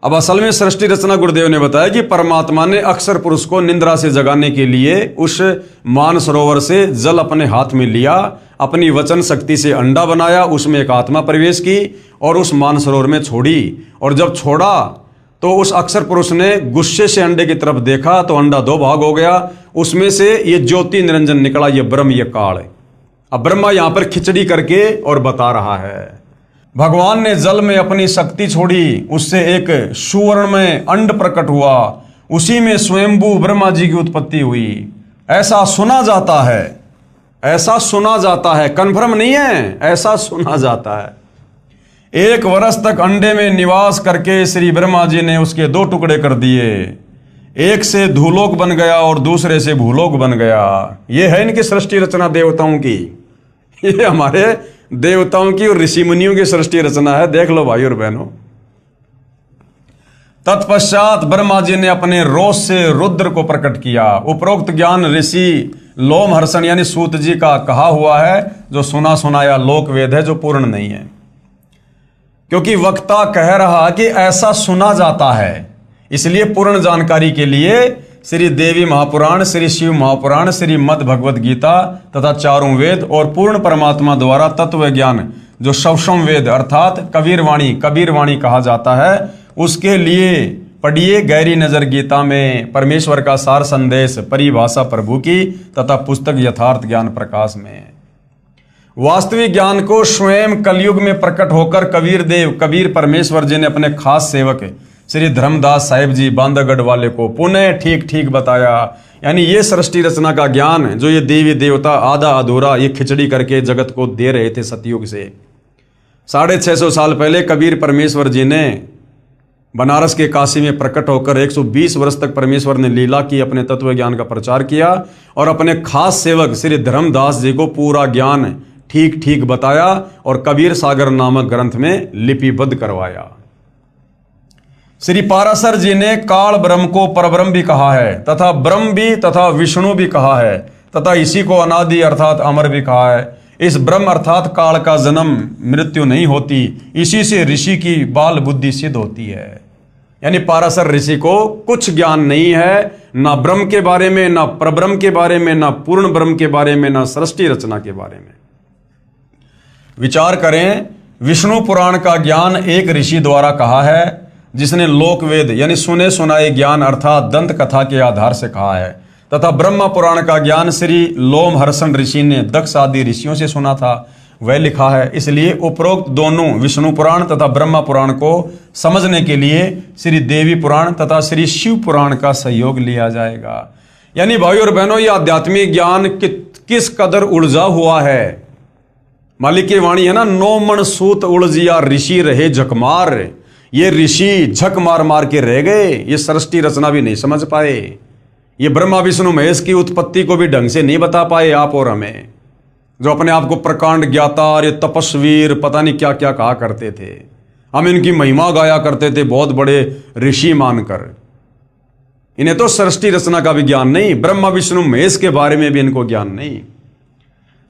अब असल में सृष्टि रचना गुरुदेव ने बताया कि परमात्मा ने अक्षर पुरुष को निंद्रा से जगाने के लिए उस मानसरोवर से जल अपने हाथ में लिया, अपनी वचन शक्ति से अंडा बनाया, उसमें एक आत्मा प्रवेश की और उस मानसरोवर में छोड़ी। और जब छोड़ा तो उस अक्षर पुरुष ने गुस्से से अंडे की तरफ देखा तो अंडा दो भाग हो गया, उसमें से ये ज्योति निरंजन निकला, ये ब्रह्म, ये काल। अब ब्रह्मा यहां पर खिचड़ी करके और बता रहा है। भगवान ने जल में अपनी शक्ति छोड़ी, उससे एक सुवर्ण में अंड प्रकट हुआ, उसी में स्वयंभू ब्रह्मा जी की उत्पत्ति हुई। ऐसा सुना जाता है, ऐसा सुना जाता है, कन्फर्म नहीं है, ऐसा सुना जाता है। 1 वर्ष तक अंडे में निवास करके श्री ब्रह्मा जी ने उसके 2 टुकड़े कर दिए, एक से धूलोक बन गया और दूसरे से भूलोक बन गया। ये है इनकी सृष्टि रचना देवताओं की, ये हमारे देवताओं की और ऋषि मुनियों की सृष्टि रचना है। देख लो भाई और बहनों। तत्पश्चात ब्रह्मा जी ने अपने रोष से रुद्र को प्रकट किया। उपरोक्त ज्ञान ऋषि लोमहर्षण यानी सूत जी का कहा हुआ है, जो सुना सुनाया लोक वेद है, जो पूर्ण नहीं है। क्योंकि वक्ता कह रहा कि ऐसा सुना जाता है, इसलिए पूर्ण जानकारी के लिए श्री देवी महापुराण, श्री शिव महापुराण, श्री मद भगवत गीता तथा चारों वेद और पूर्ण परमात्मा द्वारा तत्व ज्ञान जो शवशम वेद अर्थात कबीर वाणी कहा जाता है, उसके लिए पढ़िए गहरी नजर गीता में परमेश्वर का सार संदेश, परिभाषा प्रभु की तथा पुस्तक यथार्थ ज्ञान प्रकाश में। वास्तविक ज्ञान को स्वयं कलयुग में प्रकट होकर कबीर परमेश्वर जी ने अपने खास सेवक श्री धर्मदास साहिब जी बांधवगढ़ वाले को पुनः ठीक ठीक बताया। यानी ये सृष्टि रचना का ज्ञान जो ये देवी देवता आधा अधूरा ये खिचड़ी करके जगत को दे रहे थे सतयुग से 650 साल पहले कबीर परमेश्वर जी ने बनारस के काशी में प्रकट होकर 120 वर्ष तक परमेश्वर ने लीला की, अपने तत्व ज्ञान का प्रचार किया और अपने खास सेवक श्री धर्मदास जी को पूरा ज्ञान ठीक ठीक बताया और कबीर सागर नामक ग्रंथ में लिपिबद्ध करवाया। श्री पाराशर जी ने काल ब्रह्म को परब्रह्म भी कहा है तथा ब्रह्म भी तथा विष्णु भी कहा है तथा इसी को अनादि अर्थात अमर भी कहा है। इस ब्रह्म अर्थात काल का जन्म मृत्यु नहीं होती, इसी से ऋषि की बाल बुद्धि सिद्ध होती है। यानी पाराशर ऋषि को कुछ ज्ञान नहीं है, ना ब्रह्म के बारे में, ना परब्रह्म के बारे में, ना पूर्ण ब्रह्म के बारे में, ना सृष्टि रचना के बारे में। विचार करें, विष्णु पुराण का ज्ञान एक ऋषि द्वारा कहा है, जिसने लोकवेद यानी सुने सुनाए ज्ञान अर्थात दंत कथा के आधार से कहा है, तथा ब्रह्मा पुराण का ज्ञान श्री लोमहर्षण ऋषि ने दक्ष आदि ऋषियों से सुना था, वह लिखा है। इसलिए उपरोक्त दोनों विष्णु पुराण तथा ब्रह्मा पुराण को समझने के लिए श्री देवी पुराण तथा श्री शिव पुराण का सहयोग लिया जाएगा। यानी भाइयों और बहनों, यह आध्यात्मिक ज्ञान किस कदर उलझा हुआ है। मालिक की वाणी है ना, 9 मन सूत उलझिया ऋषि रहे झकमार। ये ऋषि झक मार मार के रह गए, ये सृष्टि रचना भी नहीं समझ पाए, ये ब्रह्मा विष्णु महेश की उत्पत्ति को भी ढंग से नहीं बता पाए आप और हमें, जो अपने आप को प्रकांड ज्ञाता और ये तपस्वीर पता नहीं क्या क्या कहा करते थे। हम इनकी महिमा गाया करते थे बहुत बड़े ऋषि मानकर। इन्हें तो सृष्टि रचना का भी ज्ञान नहीं, ब्रह्मा विष्णु महेश के बारे में भी इनको ज्ञान नहीं।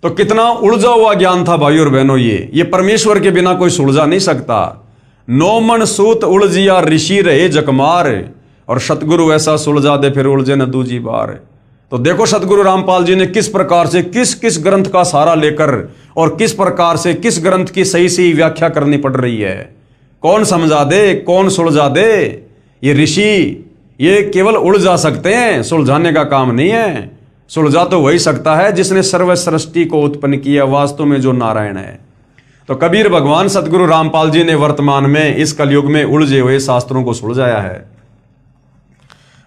तो कितना उलझा हुआ ज्ञान था भाइयों और बहनों। ये परमेश्वर के बिना कोई सुलझा नहीं सकता। 9 मन सूत उलझिया ऋषि रहे जकमार, और सतगुरु ऐसा सुलझा दे फिर उलझे न दूजी बार। तो देखो सतगुरु रामपाल जी ने किस प्रकार से किस ग्रंथ का सहारा लेकर और किस प्रकार से किस ग्रंथ की सही सही व्याख्या करनी पड़ रही है। कौन समझा दे, कौन सुलझा दे। ये ऋषि ये केवल उलझा सकते हैं, सुलझाने का काम नहीं है। सुलझा तो वही सकता है जिसने सर्व सृष्टि को उत्पन्न किया, वास्तव में जो नारायण है। तो कबीर भगवान सतगुरु रामपाल जी ने वर्तमान में इस कलयुग में उलझे हुए शास्त्रों को सुलझाया है,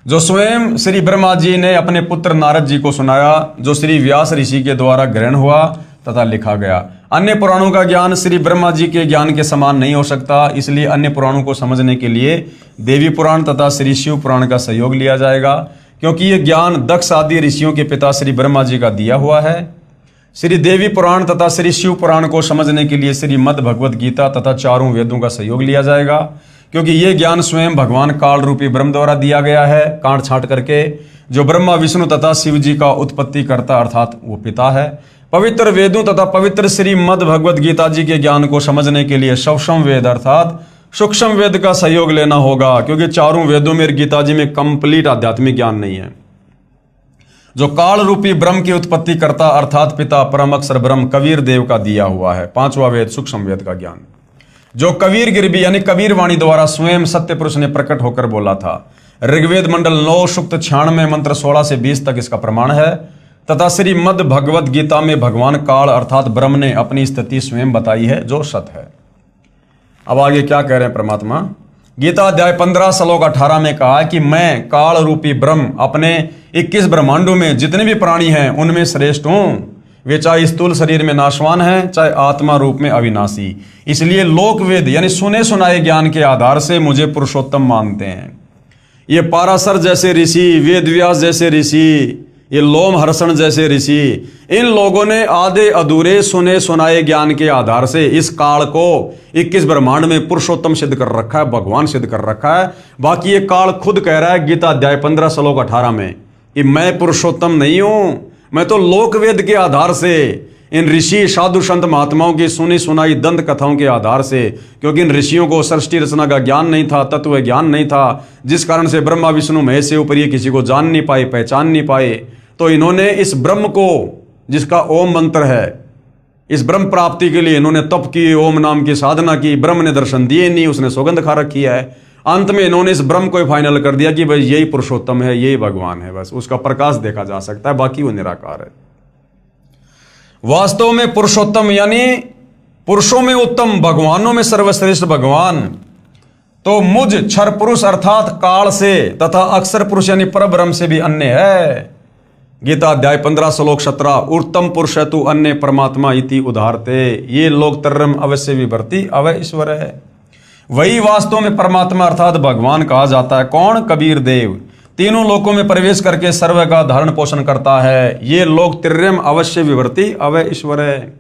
जो स्वयं श्री ब्रह्मा जी ने अपने पुत्र नारद जी को सुनाया, जो श्री व्यास ऋषि के द्वारा ग्रहण हुआ तथा लिखा गया। अन्य पुराणों का ज्ञान श्री ब्रह्मा जी के ज्ञान के समान नहीं हो सकता, इसलिए अन्य पुराणों को समझने के लिए देवी पुराण तथा श्री शिव पुराण का सहयोग लिया जाएगा, क्योंकि यह ज्ञान दक्ष आदि ऋषियों के पिता श्री ब्रह्मा जी का दिया हुआ है। श्री देवी पुराण तथा श्री शिव पुराण को समझने के लिए श्रीमद् भगवद गीता तथा चारों वेदों का सहयोग लिया जाएगा, क्योंकि यह ज्ञान स्वयं भगवान काल रूपी ब्रह्म द्वारा दिया गया है, काट छांट करके, जो ब्रह्मा विष्णु तथा शिव जी का उत्पत्ति करता अर्थात वो पिता है। पवित्र वेदों तथा पवित्र श्रीमद् भगवद गीता जी के ज्ञान को समझने के लिए सूक्ष्म वेद अर्थात सूक्ष्म वेद का सहयोग लेना होगा, क्योंकि चारों वेदों में गीता जी में कंप्लीट आध्यात्मिक ज्ञान नहीं है। जो काल रूपी ब्रह्म की उत्पत्ति करता अर्थात पिता परम अक्षर ब्रह्म कबीर देव का दिया हुआ है। 5वां वेद सूक्ष्म वेद का ज्ञान, जो कबीर गिरबी यानी कबीर वाणी द्वारा स्वयं सत्य पुरुष ने प्रकट होकर बोला था। ऋग्वेद मंडल 9 सूक्त 96 मंत्र 16 से 20 तक इसका प्रमाण है, तथा श्रीमद् भगवद गीता में भगवान काल अर्थात ब्रह्म ने अपनी स्थिति स्वयं बताई है, जो सत्य है। अब आगे क्या कह रहे हैं परमात्मा। गीता अध्याय 15 श्लोक 18 में कहा कि मैं काल रूपी ब्रह्म अपने 21 ब्रह्मांडों में जितने भी प्राणी हैं उनमें श्रेष्ठ हूं। वे चाहे स्थूल शरीर में नाशवान हैं, चाहे आत्मा रूप में अविनाशी। इसलिए लोकवेद यानी सुने सुनाए ज्ञान के आधार से मुझे पुरुषोत्तम मानते हैं। ये पाराशर जैसे ऋषि, वेद व्यास जैसे ऋषि, ये लोमहर्षण जैसे ऋषि, इन लोगों ने आधे अधूरे सुने सुनाए ज्ञान के आधार से इस काल को 21 ब्रह्मांड में पुरुषोत्तम सिद्ध कर रखा है, भगवान सिद्ध कर रखा है। बाकी ये काल खुद कह रहा है गीता अध्याय 15 श्लोक 18 में कि मैं पुरुषोत्तम नहीं हूं, मैं तो लोकवेद के आधार से, इन ऋषि साधु संत महात्माओं की सुनी सुनाई दंत कथाओं के आधार से, क्योंकि इन ऋषियों को सृष्टि रचना का ज्ञान नहीं था, तत्व ज्ञान नहीं था, जिस कारण से ब्रह्मा विष्णु महेश से ऊपर ये किसी को जान नहीं पाए, पहचान नहीं पाए। तो इन्होंने इस ब्रह्म को, जिसका ओम मंत्र है, इस ब्रह्म प्राप्ति के लिए इन्होंने तप की, ओम नाम की साधना की। ब्रह्म ने दर्शन दिए नहीं, उसने सौगंध खा रखी है। अंत में इन्होंने इस ब्रह्म को फाइनल कर दिया कि भाई यही पुरुषोत्तम है, यही भगवान है, बस उसका प्रकाश देखा जा सकता है, बाकी वो निराकार है। वास्तव में पुरुषोत्तम यानी पुरुषों में उत्तम, भगवानों में सर्वश्रेष्ठ भगवान तो मुझ क्षर पुरुष अर्थात काल से तथा अक्षर पुरुष यानी परब्रह्म से भी अन्य है। गीता अध्याय 15 श्लोक 17 उत्तम पुरुष तु अन्य परमात्मा इति उदाहरते ये लोक तरम अवश्य विभर्ति अवय ईश्वर है। वही वास्तव में परमात्मा अर्थात भगवान कहा जाता है। कौन? कबीर देव। तीनों लोकों में प्रवेश करके सर्व का धारण पोषण करता है। ये लोक त्रियम अवश्य विभर्ति अवय ईश्वर है।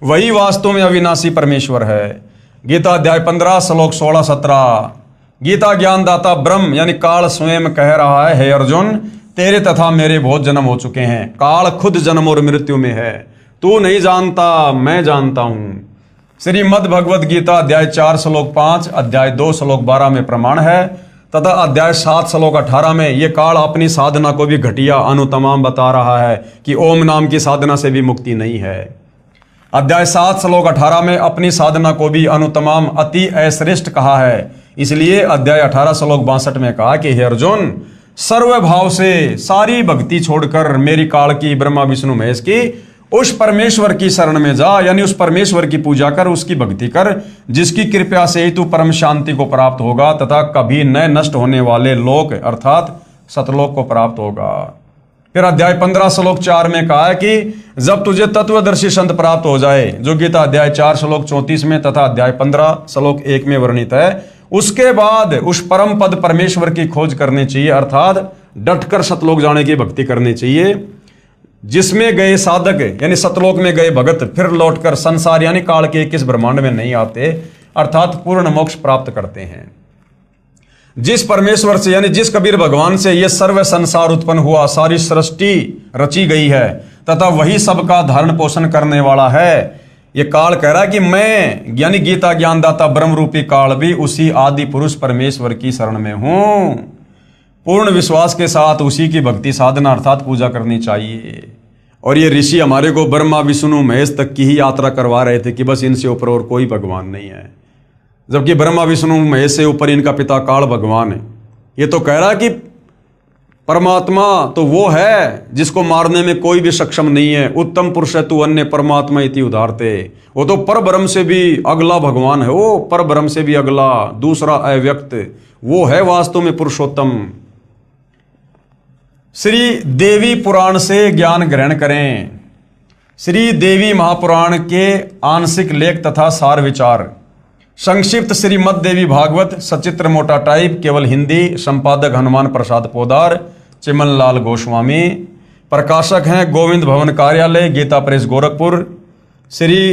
वही वास्तव में अविनाशी परमेश्वर है। गीता अध्याय 15 श्लोक 16-17 गीता ज्ञानदाता ब्रह्म यानी काल स्वयं कह रहा है, हे अर्जुन तेरे तथा मेरे बहुत जन्म हो चुके हैं। काल खुद जन्म और मृत्यु में है, तू नहीं जानता, मैं जानता हूं। श्रीमद् भगवद गीता अध्याय 4 श्लोक 5 अध्याय 2 श्लोक 12 में प्रमाण है तथा अध्याय 7 श्लोक 18 में ये काल अपनी साधना को भी घटिया अनुतमाम बता रहा है कि ओम नाम की साधना से भी मुक्ति नहीं है। अध्याय 7 श्लोक 18 में अपनी साधना को भी अनुतमाम अति अश्रेष्ठ कहा है। इसलिए अध्याय 18 श्लोक 62 में कहा कि हे अर्जुन, सर्व भाव से सारी भक्ति छोड़कर मेरी काल की ब्रह्मा विष्णु महेश की उस परमेश्वर की शरण में जा, यानी उस परमेश्वर की पूजा कर, उसकी भक्ति कर, जिसकी कृपा से ही तू परम शांति को प्राप्त होगा तथा कभी न नष्ट होने वाले लोक अर्थात सतलोक को प्राप्त होगा। फिर अध्याय 15 श्लोक 4 में कहा है कि जब तुझे तत्वदर्शी संत प्राप्त हो जाए, जो गीता अध्याय 4 श्लोक 34 में तथा अध्याय 15 श्लोक 1 में वर्णित है, उसके बाद उस परम पद परमेश्वर की खोज करनी चाहिए, अर्थात डटकर सतलोक जाने की भक्ति करनी चाहिए, जिसमें गए साधक यानी सतलोक में गए भगत फिर लौटकर संसार यानी काल के किस ब्रह्मांड में नहीं आते, अर्थात पूर्ण मोक्ष प्राप्त करते हैं। जिस परमेश्वर से यानी जिस कबीर भगवान से यह सर्व संसार उत्पन्न हुआ, सारी सृष्टि रची गई है तथा वही सबका धारण पोषण करने वाला है, ये काल कह रहा है कि मैं यानी गीता ज्ञानदाता ब्रह्म रूपी काल भी उसी आदि पुरुष परमेश्वर की शरण में हूं। पूर्ण विश्वास के साथ उसी की भक्ति साधना अर्थात पूजा करनी चाहिए। और ये ऋषि हमारे को ब्रह्मा विष्णु महेश तक की ही यात्रा करवा रहे थे कि बस इनसे ऊपर और कोई भगवान नहीं है, जबकि ब्रह्मा विष्णु महेश से ऊपर इनका पिता काल भगवान है। ये तो कह रहा है कि परमात्मा तो वो है जिसको मारने में कोई भी सक्षम नहीं है। उत्तम पुरुष है तू अन्य परमात्मा इति उदारते। वो तो पर ब्रह्म से भी अगला भगवान है, वो पर ब्रह्म से भी अगला दूसरा अव्यक्त, वो है वास्तव में पुरुषोत्तम। श्री देवी पुराण से ज्ञान ग्रहण करें। श्री देवी महापुराण के आंशिक लेख तथा सार विचार। संक्षिप्त श्रीमद देवी भागवत सचित्र मोटा टाइप, केवल हिंदी। संपादक हनुमान प्रसाद पोदार, चिमन लाल गोस्वामी। प्रकाशक हैं गोविंद भवन कार्यालय, गीता प्रेस गोरखपुर। श्री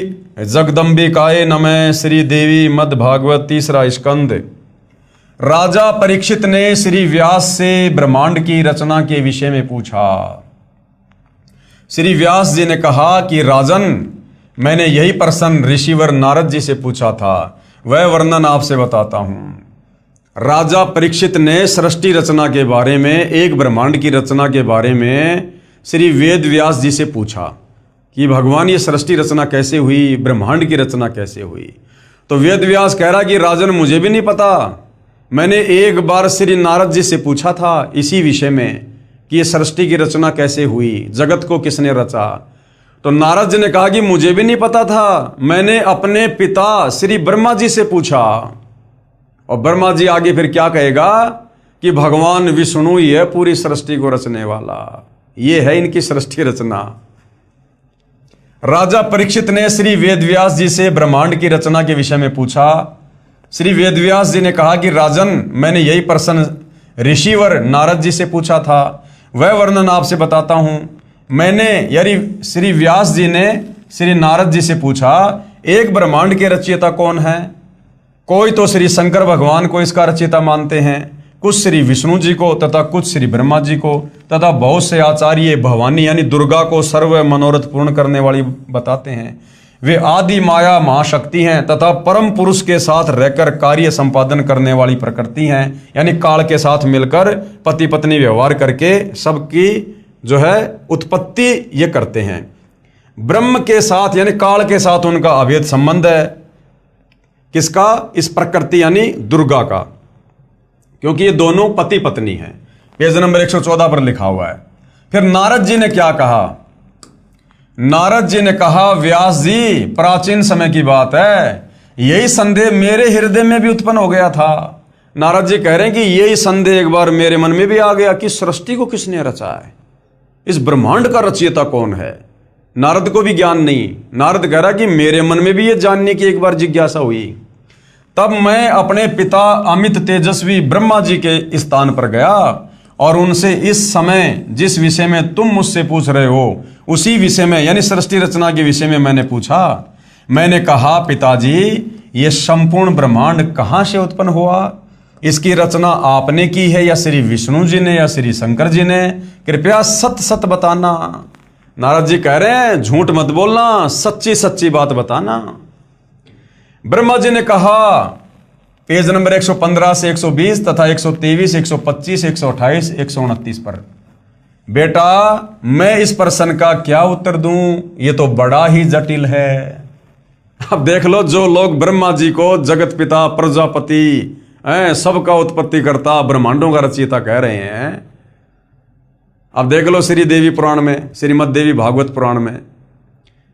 जगदम्बिकाय नमः। श्री देवी मद भागवत तीसरा स्कंद। राजा परीक्षित ने श्री व्यास से ब्रह्मांड की रचना के विषय में पूछा। श्री व्यास जी ने कहा कि राजन, मैंने यही प्रश्न ऋषिवर नारद जी से पूछा था, वह वर्णन आपसे बताता हूं। राजा परीक्षित ने सृष्टि रचना के बारे में, एक ब्रह्मांड की रचना के बारे में श्री वेद व्यास जी से पूछा कि भगवान ये सृष्टि रचना कैसे हुई, ब्रह्मांड की रचना कैसे हुई। तो वेद व्यास कह रहा कि राजन, मुझे भी नहीं पता। मैंने एक बार श्री नारद जी से पूछा था इसी विषय में कि ये सृष्टि की रचना कैसे हुई, जगत को किसने रचा। तो नारद जी ने कहा कि मुझे भी नहीं पता था। मैंने अपने पिता श्री ब्रह्मा जी से पूछा। और ब्रह्मा जी आगे फिर क्या कहेगा कि भगवान विष्णु ही है पूरी सृष्टि को रचने वाला, ये है इनकी सृष्टि रचना। राजा परीक्षित ने श्री वेदव्यास जी से ब्रह्मांड की रचना के विषय में पूछा। श्री वेदव्यास जी ने कहा कि राजन, मैंने यही प्रश्न ऋषिवर नारद जी से पूछा था, वह वर्णन आपसे बताता हूं। मैंने यानी श्री व्यास जी ने श्री नारद जी से पूछा, एक ब्रह्मांड के रचयिता कौन है। कोई तो श्री शंकर भगवान को इसका रचयिता मानते हैं, कुछ श्री विष्णु जी को तथा कुछ श्री ब्रह्मा जी को तथा बहुत से आचार्य भवानी यानी दुर्गा को सर्व मनोरथ पूर्ण करने वाली बताते हैं। वे आदि माया महाशक्ति हैं तथा परम पुरुष के साथ रहकर कार्य संपादन करने वाली प्रकृति हैं, यानी काल के साथ मिलकर पति पत्नी व्यवहार करके सबकी जो है उत्पत्ति ये करते हैं। ब्रह्म के साथ यानी काल के साथ उनका अभेद संबंध है। किसका? इस प्रकृति यानी दुर्गा का, क्योंकि ये दोनों पति पत्नी हैं। पेज नंबर 114 पर लिखा हुआ है। फिर नारद जी ने क्या कहा? नारद जी ने कहा, व्यास जी, प्राचीन समय की बात है, यही संदेह मेरे हृदय में भी उत्पन्न हो गया था। नारद जी कह रहे हैं कि यही संदेह एक बार मेरे मन में भी आ गया कि सृष्टि को किसने रचा है, इस ब्रह्मांड का रचयिता कौन है। नारद को भी ज्ञान नहीं। नारद कह रहा कि मेरे मन में भी ये जानने की एक बार जिज्ञासा हुई। तब मैं अपने पिता अमित तेजस्वी ब्रह्मा जी के स्थान पर गया और उनसे इस समय जिस विषय में तुम मुझसे पूछ रहे हो उसी विषय में यानी सृष्टि रचना के विषय में मैंने पूछा। मैंने कहा, पिताजी, ये संपूर्ण ब्रह्मांड कहाँ से उत्पन्न हुआ? इसकी रचना आपने की है या श्री विष्णु जी ने या श्री शंकर जी ने? कृपया सत सत बताना। नारद जी कह रहे हैं, झूठ मत बोलना, सच्ची सच्ची बात बताना। ब्रह्मा जी ने कहा पेज नंबर 115 से 120 तथा 123, 125, 128, 129 पर। बेटा मैं इस प्रश्न का क्या उत्तर दूं, ये तो बड़ा ही जटिल है। अब देख लो, जो लोग ब्रह्मा जी को जगत पिता, प्रजापति, सबका उत्पत्ति करता, ब्रह्मांडों का रचयिता कह रहे हैं, अब देख लो श्री देवी पुराण में, श्रीमद् देवी भागवत पुराण में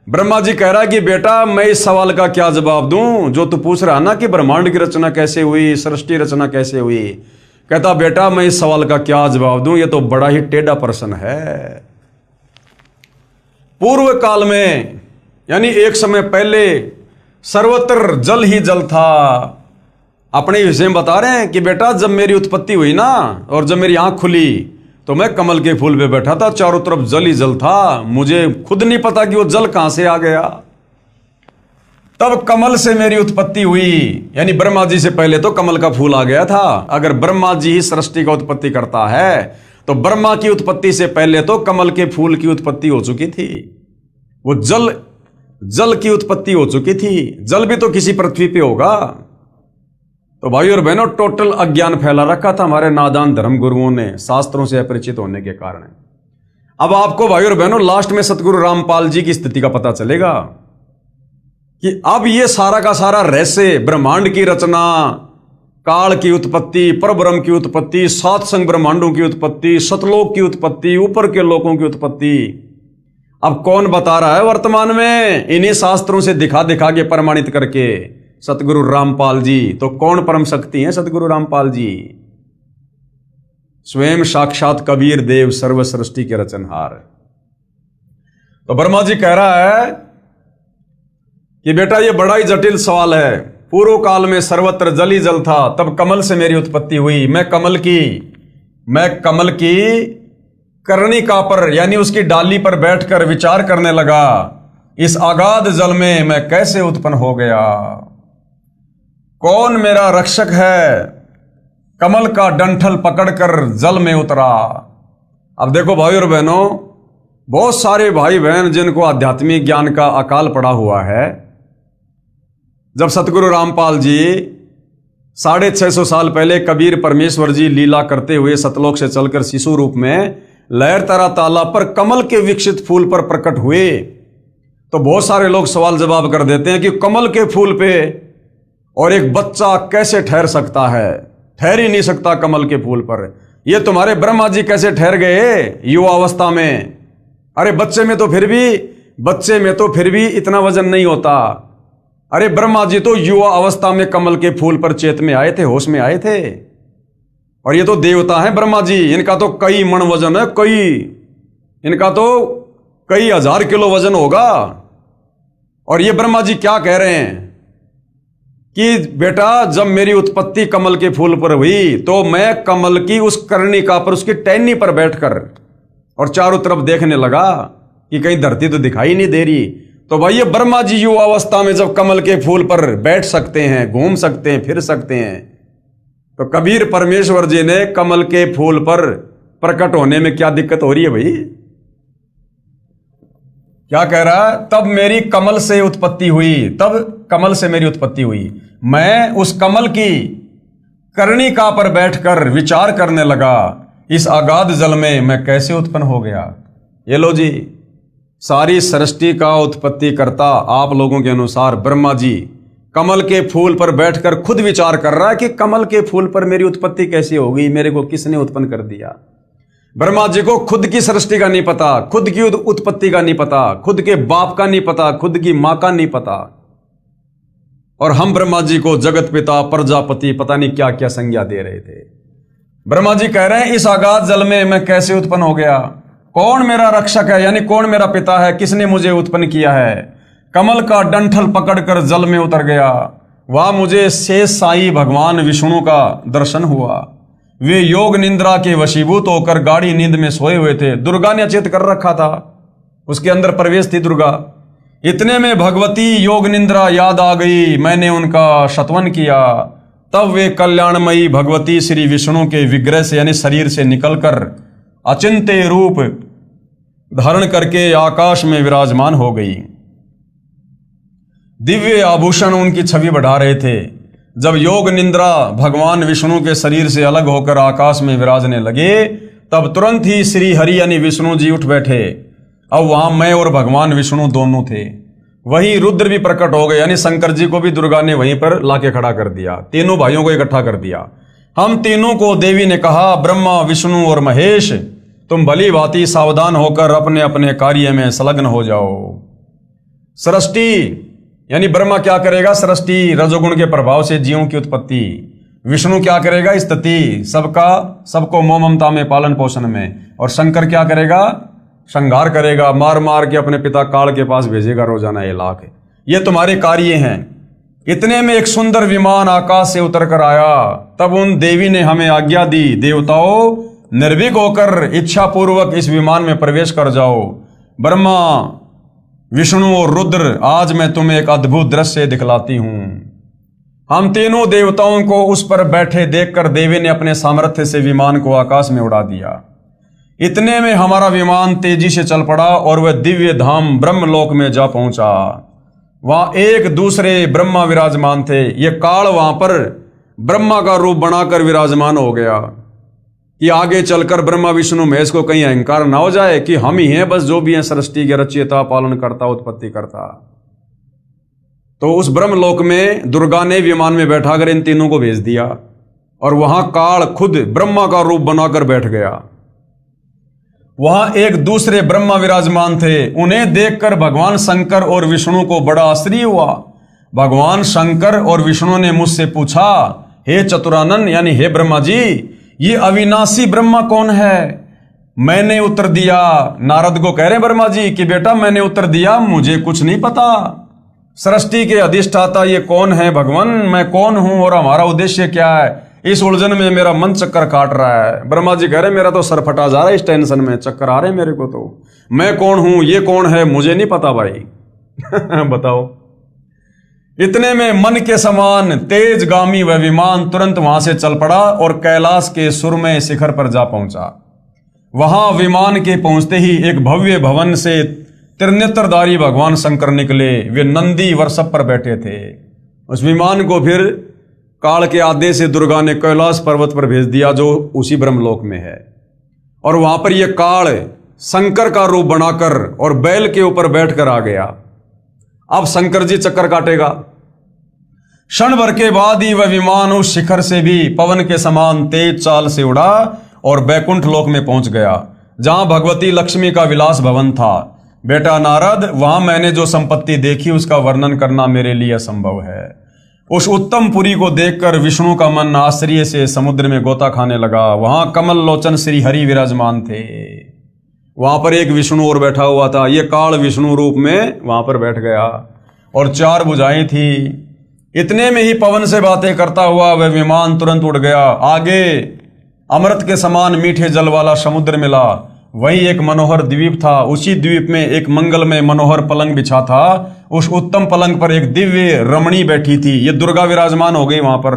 ब्रह्मा जी कह रहा है कि बेटा मैं इस सवाल का क्या जवाब दूं जो तू पूछ रहा ना कि ब्रह्मांड की रचना कैसे हुई, सृष्टि रचना कैसे हुई। कहता बेटा मैं इस सवाल का क्या जवाब दूं, ये तो बड़ा ही टेढ़ा प्रश्न है। पूर्व काल में यानी एक समय पहले सर्वत्र जल ही जल था। अपने विषय में बता रहे हैं कि बेटा जब मेरी उत्पत्ति हुई ना और जब मेरी आंख खुली तो मैं कमल के फूल पे बैठा था, चारों तरफ जल ही जल था, मुझे खुद नहीं पता कि वो जल कहां से आ गया। तब कमल से मेरी उत्पत्ति हुई, यानी ब्रह्मा जी से पहले तो कमल का फूल आ गया था। अगर ब्रह्मा जी ही सृष्टि का उत्पत्ति करता है तो ब्रह्मा की उत्पत्ति से पहले तो कमल के फूल की उत्पत्ति हो चुकी थी। वो जल की उत्पत्ति हो चुकी थी। जल भी तो किसी पृथ्वी पे होगा। तो भाई और बहनों, टोटल अज्ञान फैला रखा था हमारे नादान धर्म गुरुओं ने, शास्त्रों से अपरिचित होने के कारण। अब आपको भाई और बहनों लास्ट में सतगुरु रामपाल जी की स्थिति का पता चलेगा कि अब ये सारा का सारा रहस्य, ब्रह्मांड की रचना, काल की उत्पत्ति, परब्रह्म की उत्पत्ति, सात संग ब्रह्मांडों की उत्पत्ति, सतलोक की उत्पत्ति, ऊपर के लोकों की उत्पत्ति, अब कौन बता रहा है वर्तमान में? इन्हीं शास्त्रों से दिखा दिखा के प्रमाणित करके सतगुरु रामपाल जी। तो कौन परम शक्ति हैं सतगुरु रामपाल जी? स्वयं साक्षात कबीर देव, सर्व सृष्टि के रचनहार। तो ब्रह्मा जी कह रहा है कि बेटा ये बड़ा ही जटिल सवाल है। पूर्व काल में सर्वत्र जल ही जल था, तब कमल से मेरी उत्पत्ति हुई। मैं कमल की कर्णिका पर यानी उसकी डाली पर बैठकर विचार करने लगा, इस अगाध जल में मैं कैसे उत्पन्न हो गया, कौन मेरा रक्षक है। कमल का डंठल पकड़कर जल में उतरा। अब देखो भाई और बहनों, बहुत सारे भाई बहन जिनको आध्यात्मिक ज्ञान का अकाल पड़ा हुआ है, जब सतगुरु रामपाल जी 650 साल पहले कबीर परमेश्वर जी लीला करते हुए सतलोक से चलकर शिशु रूप में लहर तरा तालाब पर कमल के विकसित फूल पर प्रकट हुए, तो बहुत सारे लोग सवाल जवाब कर देते हैं कि कमल के फूल पे और एक बच्चा कैसे ठहर सकता है? ठहर ही नहीं सकता कमल के फूल पर। ये तुम्हारे ब्रह्मा जी कैसे ठहर गए युवा अवस्था में? अरे बच्चे में तो फिर भी इतना वजन नहीं होता। अरे ब्रह्मा जी तो युवा अवस्था में कमल के फूल पर चेत में आए थे, होश में आए थे। और ये तो देवता हैं ब्रह्मा जी, इनका तो कई मण वजन है, इनका तो कई हजार किलो वजन होगा। और ये ब्रह्मा जी क्या कह रहे हैं कि बेटा जब मेरी उत्पत्ति कमल के फूल पर हुई तो मैं कमल की उस कर्णिका पर, उसकी टहनी पर बैठकर और चारों तरफ देखने लगा कि कहीं धरती तो दिखाई नहीं दे रही। तो भाई ये ब्रह्मा जी युवा अवस्था में जब कमल के फूल पर बैठ सकते हैं, घूम सकते हैं, फिर सकते हैं, तो कबीर परमेश्वर जी ने कमल के फूल पर प्रकट होने में क्या दिक्कत हो रही है भाई? क्या कह रहा है? तब मेरी कमल से उत्पत्ति हुई, मैं उस कमल की कर्णिका पर बैठकर विचार करने लगा, इस अगाध जल में मैं कैसे उत्पन्न हो गया। ये लो जी, सारी सृष्टि का उत्पत्ति करता आप लोगों के अनुसार ब्रह्मा जी कमल के फूल पर बैठकर खुद विचार कर रहा है कि कमल के फूल पर मेरी उत्पत्ति कैसे हो गई, मेरे को किसने उत्पन्न कर दिया। ब्रह्मा जी को खुद की सृष्टि का नहीं पता, खुद की उत्पत्ति का नहीं पता, खुद के बाप का नहीं पता, खुद की मां का नहीं पता। और हम ब्रह्मा जी को जगत पिता, प्रजापति, पता नहीं क्या क्या संज्ञा दे रहे थे। ब्रह्मा जी कह रहे हैं इस अगाध जल में मैं कैसे उत्पन्न हो गया, कौन मेरा रक्षक है, यानी कौन मेरा पिता है, किसने मुझे उत्पन्न किया है। कमल का डंठल पकड़कर जल में उतर गया। वहां मुझे शेष साई भगवान विष्णु का दर्शन हुआ। वे योग निंद्रा के वशीभूत होकर गाढ़ी नींद में सोए हुए थे। दुर्गा ने अचेत कर रखा था, उसके अंदर प्रवेश थी दुर्गा। इतने में भगवती योग निंद्रा याद आ गई, मैंने उनका शतवन किया। तब वे कल्याणमयी भगवती श्री विष्णु के विग्रह से यानी शरीर से निकलकर अचिंत्य रूप धारण करके आकाश में विराजमान हो गई। दिव्य आभूषण उनकी छवि बढ़ा रहे थे। जब योग निंद्रा भगवान विष्णु के शरीर से अलग होकर आकाश में विराजने लगे, तब तुरंत ही श्री हरि यानी विष्णु जी उठ बैठे। अब वहां मैं और भगवान विष्णु दोनों थे। वही रुद्र भी प्रकट हो गए, यानी शंकर जी को भी दुर्गा ने वहीं पर लाके खड़ा कर दिया, तीनों भाइयों को इकट्ठा कर दिया। हम तीनों को देवी ने कहा, ब्रह्मा विष्णु और महेश, तुम भली भांति सावधान होकर अपने अपने कार्य में संलग्न हो जाओ। सृष्टि यानी ब्रह्मा क्या करेगा? सृष्टि रजोगुण के प्रभाव से जीवों की उत्पत्ति। विष्णु क्या करेगा? स्थिति, सबको मोह ममता में, पालन पोषण में। और शंकर क्या करेगा? संहार करेगा, मार मार के अपने पिता काल के पास भेजेगा रोजाना 1 लाख। ये तुम्हारे कार्य हैं। इतने में एक सुंदर विमान आकाश से उतर कर आया। तब उन देवी ने हमें आज्ञा दी, देवताओं निर्भीक होकर इच्छा पूर्वक इस विमान में प्रवेश कर जाओ। ब्रह्मा विष्णु और रुद्र, आज मैं तुम्हें एक अद्भुत दृश्य दिखलाती हूं। हम तीनों देवताओं को उस पर बैठे देखकर देवी ने अपने सामर्थ्य से विमान को आकाश में उड़ा दिया। इतने में हमारा विमान तेजी से चल पड़ा और वह दिव्य धाम ब्रह्मलोक में जा पहुंचा। वहां एक दूसरे ब्रह्मा विराजमान थे। ये काल वहां पर ब्रह्मा का रूप बनाकर विराजमान हो गया कि आगे चलकर ब्रह्मा विष्णु महेश को कहीं अहंकार ना हो जाए कि हम ही हैं बस जो भी हैं सृष्टि के रचयिता, पालन करता, उत्पत्ति करता। तो उस ब्रह्मलोक में दुर्गा ने विमान में बैठाकर इन तीनों को भेज दिया और वहां काल खुद ब्रह्मा का रूप बनाकर बैठ गया। वहां एक दूसरे ब्रह्मा विराजमान थे। उन्हें देखकर भगवान शंकर और विष्णु को बड़ा आश्चर्य हुआ। भगवान शंकर और विष्णु ने मुझसे पूछा, हे चतुरानन यानी हे ब्रह्मा जी, ये अविनाशी ब्रह्मा कौन है? मैंने उत्तर दिया, नारद को कह रहे ब्रह्मा जी कि बेटा मैंने उत्तर दिया, मुझे कुछ नहीं पता। सृष्टि के अधिष्ठाता ये कौन है भगवान? मैं कौन हूं और हमारा उद्देश्य क्या है? इस उलझन में मेरा मन चक्कर काट रहा है। ब्रह्मा जी कह रहे मेरा तो सर फटा जा रहा है, इस टेंशन में चक्कर आ रहे हैं मेरे को। तो मैं कौन हूं, ये कौन है, मुझे नहीं पता भाई। बताओ। इतने में मन के समान तेजगामी वह विमान तुरंत वहां से चल पड़ा और कैलाश के सुरमय शिखर पर जा पहुंचा। वहां विमान के पहुंचते ही एक भव्य भवन से त्रिनेत्रधारी भगवान शंकर निकले। वे नंदी वृषभ पर बैठे थे। उस विमान को फिर काल के आदेश से दुर्गा ने कैलाश पर्वत पर भेज दिया जो उसी ब्रह्मलोक में है। और वहां पर यह काल शंकर का रूप बनाकर और बैल के ऊपर बैठकर आ गया। अब शंकर जी चक्कर काटेगा। क्षण भर के बाद ही वह विमान उस शिखर से भी पवन के समान तेज चाल से उड़ा और बैकुंठ लोक में पहुंच गया, जहां भगवती लक्ष्मी का विलास भवन था। बेटा नारद, वहां मैंने जो संपत्ति देखी उसका वर्णन करना मेरे लिए असंभव है। उस उत्तम पुरी को देखकर विष्णु का मन आश्चर्य से समुद्र में गोता खाने लगा। वहां कमल लोचन श्री हरि विराजमान थे। वहां पर एक विष्णु और बैठा हुआ था। ये काल विष्णु रूप में वहां पर बैठ गया और 4 भुजाएं थी। इतने में ही पवन से बातें करता हुआ वह विमान तुरंत उड़ गया। आगे अमृत के समान मीठे जल वाला समुद्र मिला। वही एक मनोहर द्वीप था। उसी द्वीप में एक मंगलमय मनोहर पलंग बिछा था। उस उत्तम पलंग पर एक दिव्य रमणी बैठी थी। ये दुर्गा विराजमान हो गई वहां पर।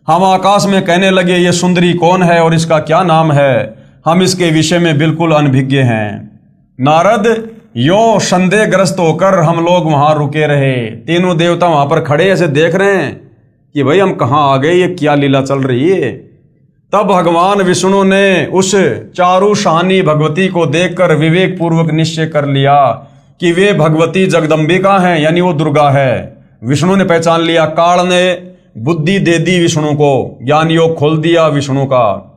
हम आकाश में कहने लगे, ये सुंदरी कौन है और इसका क्या नाम है? हम इसके विषय में बिल्कुल अनभिज्ञ हैं। नारद, यो संदेहग्रस्त होकर हम लोग वहां रुके रहे। तीनों देवता वहां पर खड़े ऐसे देख रहे हैं कि भाई हम कहां आ गए, ये क्या लीला चल रही है। तब भगवान विष्णु ने उस चारु शानी भगवती को देखकर विवेक पूर्वक निश्चय कर लिया कि वे भगवती जगदम्बिका हैं, यानी वो दुर्गा है। विष्णु ने पहचान लिया। काल ने बुद्धि दे दी विष्णु को, ज्ञान योग खोल दिया विष्णु का।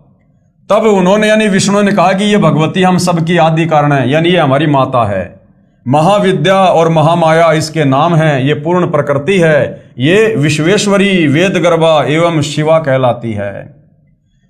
तब उन्होंने यानी विष्णु ने कहा कि ये भगवती हम सबकी आदि कारण है, यानी ये हमारी माता है। महाविद्या और महामाया इसके नाम हैं। ये पूर्ण प्रकृति है। ये विश्वेश्वरी, वेद गर्भा एवं शिवा कहलाती है।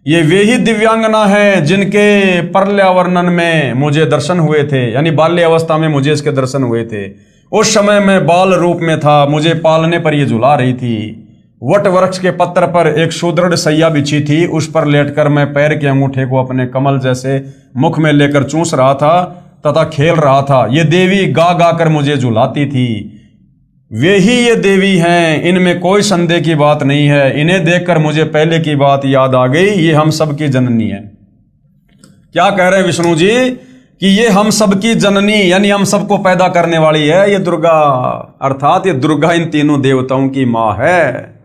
ये वे ही दिव्यांगना हैं जिनके परल्यावर्णन में मुझे दर्शन हुए थे, यानी बाल्य अवस्था में मुझे इसके दर्शन हुए थे। उस समय मैं बाल रूप में था। मुझे पालने पर ये झुला रही थी। वट वृक्ष के पत्र पर एक सुदृढ़ सैया बिछी थी। उस पर लेटकर मैं पैर के अंगूठे को अपने कमल जैसे मुख में लेकर चूस रहा था तथा खेल रहा था। ये देवी गा गा कर मुझे झुलाती थी। वे ही ये देवी हैं, इनमें कोई संदेह की बात नहीं है। इन्हें देखकर मुझे पहले की बात याद आ गई। ये हम सबकी जननी है। क्या कह रहे हैं विष्णु जी कि ये हम सबकी जननी, यानी हम सबको पैदा करने वाली है ये दुर्गा, अर्थात ये दुर्गा इन तीनों देवताओं की मां है।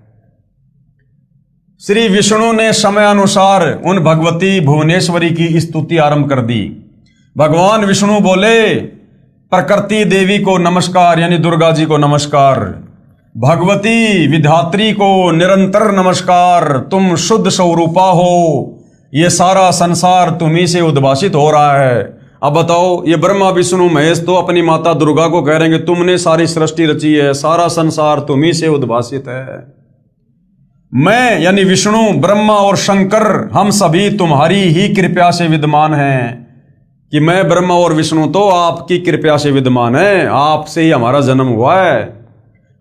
श्री विष्णु ने समय अनुसार उन भगवती भुवनेश्वरी की स्तुति आरंभ कर दी। भगवान विष्णु बोले, प्रकृति देवी को नमस्कार, यानी दुर्गा जी को नमस्कार। भगवती विधात्री को निरंतर नमस्कार, तुम शुद्ध स्वरूपा हो, ये सारा संसार तुम्ही से उद्भासित हो रहा है। अब बताओ, ये ब्रह्मा विष्णु महेश तो अपनी माता दुर्गा को कह रहे हैं कि तुमने सारी सृष्टि रची है, सारा संसार तुम्ही से उद्भासित है। मैं यानी विष्णु, ब्रह्मा और शंकर, हम सभी तुम्हारी ही कृपा से विद्यमान हैं। कि मैं ब्रह्मा और विष्णु तो आपकी कृपा से विद्यमान है, आपसे ही हमारा जन्म हुआ है।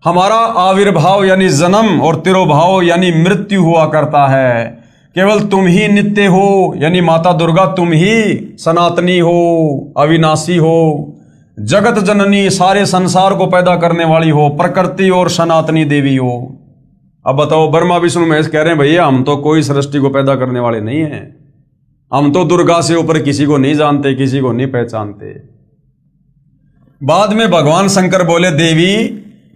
हमारा आविर्भाव यानी जन्म और तिरोभाव यानी मृत्यु हुआ करता है। केवल तुम ही नित्य हो, यानी माता दुर्गा तुम ही सनातनी हो, अविनाशी हो, जगत जननी, सारे संसार को पैदा करने वाली हो, प्रकृति और सनातनी देवी हो। अब बताओ, ब्रह्मा विष्णु महेश कह रहे हैं भैया हम तो कोई सृष्टि को पैदा करने वाले नहीं हैं, हम तो दुर्गा से ऊपर किसी को नहीं जानते, किसी को नहीं पहचानते। बाद में भगवान शंकर बोले, देवी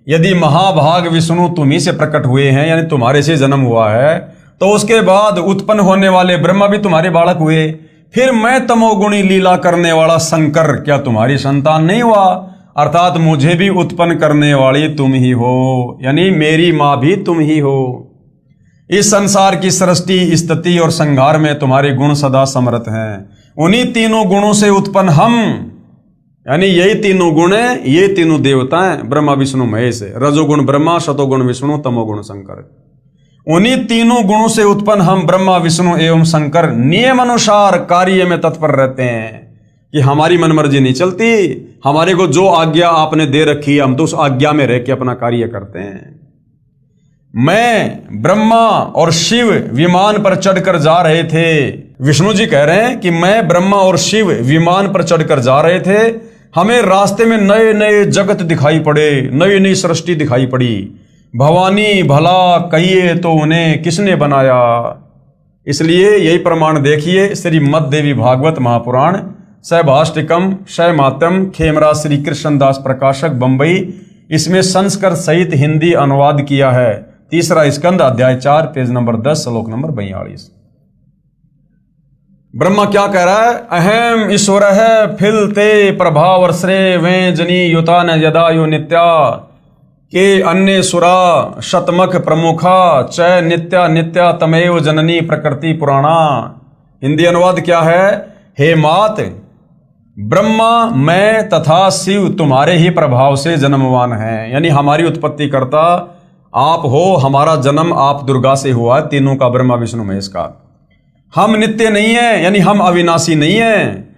यदि महाभाग विष्णु तुम्ही से प्रकट हुए हैं, यानी तुम्हारे से जन्म हुआ है, तो उसके बाद उत्पन्न होने वाले ब्रह्मा भी तुम्हारे बालक हुए। फिर मैं तमोगुणी लीला करने वाला शंकर क्या तुम्हारी संतान नहीं हुआ? अर्थात मुझे भी उत्पन्न करने वाली तुम ही हो, यानी मेरी मां भी तुम ही हो। इस संसार की सृष्टि, स्थिति और संहार में तुम्हारे गुण सदा समर्थ हैं। उन्हीं तीनों गुणों से उत्पन्न हम, यानी यही तीनों गुण है, ये तीनों देवता हैं, ब्रह्मा विष्णु महेश। रजोगुण ब्रह्मा, सतोगुण विष्णु, तमोगुण शंकर। उन्हीं तीनों गुणों से उत्पन्न हम ब्रह्मा विष्णु एवं शंकर नियम अनुसार कार्य में तत्पर रहते हैं। कि हमारी मनमर्जी नहीं चलती, हमारे को जो आज्ञा आपने दे रखी है हम तो उस आज्ञा में रह के अपना कार्य करते हैं। मैं, ब्रह्मा और शिव विमान पर चढ़कर जा रहे थे। विष्णु जी कह रहे हैं कि मैं, ब्रह्मा और शिव विमान पर चढ़कर जा रहे थे। हमें रास्ते में नए नए जगत दिखाई पड़े, नई नई सृष्टि दिखाई पड़ी। भवानी भला कहिए तो उन्हें किसने बनाया। इसलिए यही प्रमाण देखिए, श्रीमद् देवी भागवत महापुराण, सहभाष्टिकम, शैमात्यम, खेमरा श्री कृष्णदास प्रकाशक, बंबई। इसमें संस्कृत सहित हिंदी अनुवाद किया है। तीसरा स्कंद, अध्याय 4, पेज नंबर 10, श्लोक नंबर 42। ब्रह्मा क्या कह रहा है? अहम ईश्वर है फिलते प्रभाव श्रेय वे जनी युता न यदायु नित्या के अन्य सुरा शतमख प्रमुखा च नित्या नित्या तमेव जननी प्रकृति पुराणा। हिंदी अनुवाद क्या है? हे मात, ब्रह्मा, मैं तथा शिव तुम्हारे ही प्रभाव से जन्मवान हैं, यानी हमारी उत्पत्ति करता आप हो। हमारा जन्म आप दुर्गा से हुआ, तीनों का, ब्रह्मा विष्णु महेश का। हम नित्य नहीं है, यानी हम अविनाशी नहीं है,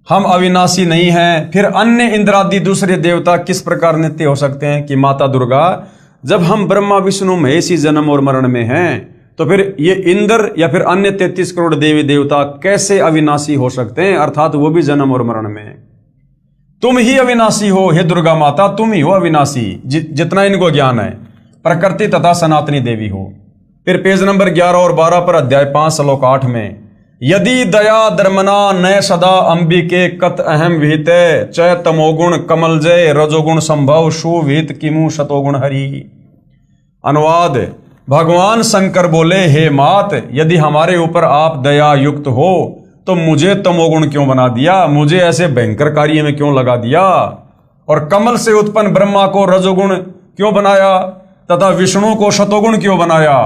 हम अविनाशी नहीं हैं। फिर अन्य इंद्रादि दूसरे देवता किस प्रकार नित्य हो सकते हैं? कि माता दुर्गा, जब हम ब्रह्मा विष्णु महेश ही जन्म और मरण में हैं, तो फिर ये इंद्र या फिर अन्य 33 करोड़ देवी देवता कैसे अविनाशी हो सकते हैं? अर्थात वो भी जन्म और मरण में। तुम ही अविनाशी हो, हे दुर्गा माता, तुम ही हो अविनाशी, जितना इनको ज्ञान है, प्रकृति तथा सनातनी देवी हो। फिर पेज नंबर 11 और 12 पर, अध्याय 5, श्लोक 8 में, यदि दया धर्मना नय सदा अंबिके कत अहम विहिते च तमोगुण कमल जय रजोगुण संभव सुविहित किमु शतोगुण हरि। अनुवाद, भगवान शंकर बोले, हे मात, यदि हमारे ऊपर आप दया युक्त हो तो मुझे तमोगुण क्यों बना दिया? मुझे ऐसे भयंकर कार्य में क्यों लगा दिया? और कमल से उत्पन्न ब्रह्मा को रजोगुण क्यों बनाया तथा विष्णु को शतोगुण क्यों बनाया?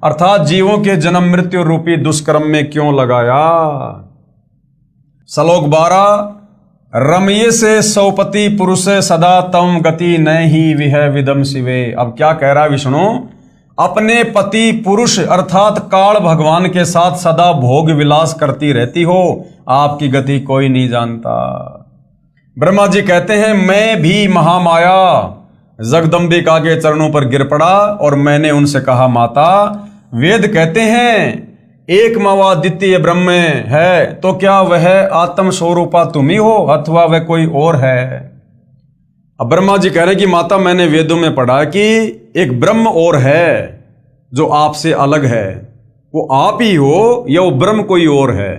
अर्थात जीवों के जन्म मृत्यु रूपी दुष्कर्म में क्यों लगाया? श्लोक 12, रमये से सौपति पुरुष सदा तम गति न ही विह विदम शिवे। अब क्या कह रहा है विष्णु? अपने पति पुरुष अर्थात काल भगवान के साथ सदा भोग विलास करती रहती हो, आपकी गति कोई नहीं जानता। ब्रह्मा जी कहते हैं, मैं भी महामाया जगदम्बिका के चरणों पर गिर पड़ा और मैंने उनसे कहा, माता, वेद कहते हैं एक मावा द्वितीय ब्रह्म है, तो क्या वह आत्म स्वरूपा तुम ही हो अथवा वह कोई और है? अब ब्रह्मा जी कह रहे हैं कि माता, मैंने वेदों में पढ़ा कि एक ब्रह्म और है जो आपसे अलग है, वो आप ही हो या वो ब्रह्म कोई और है?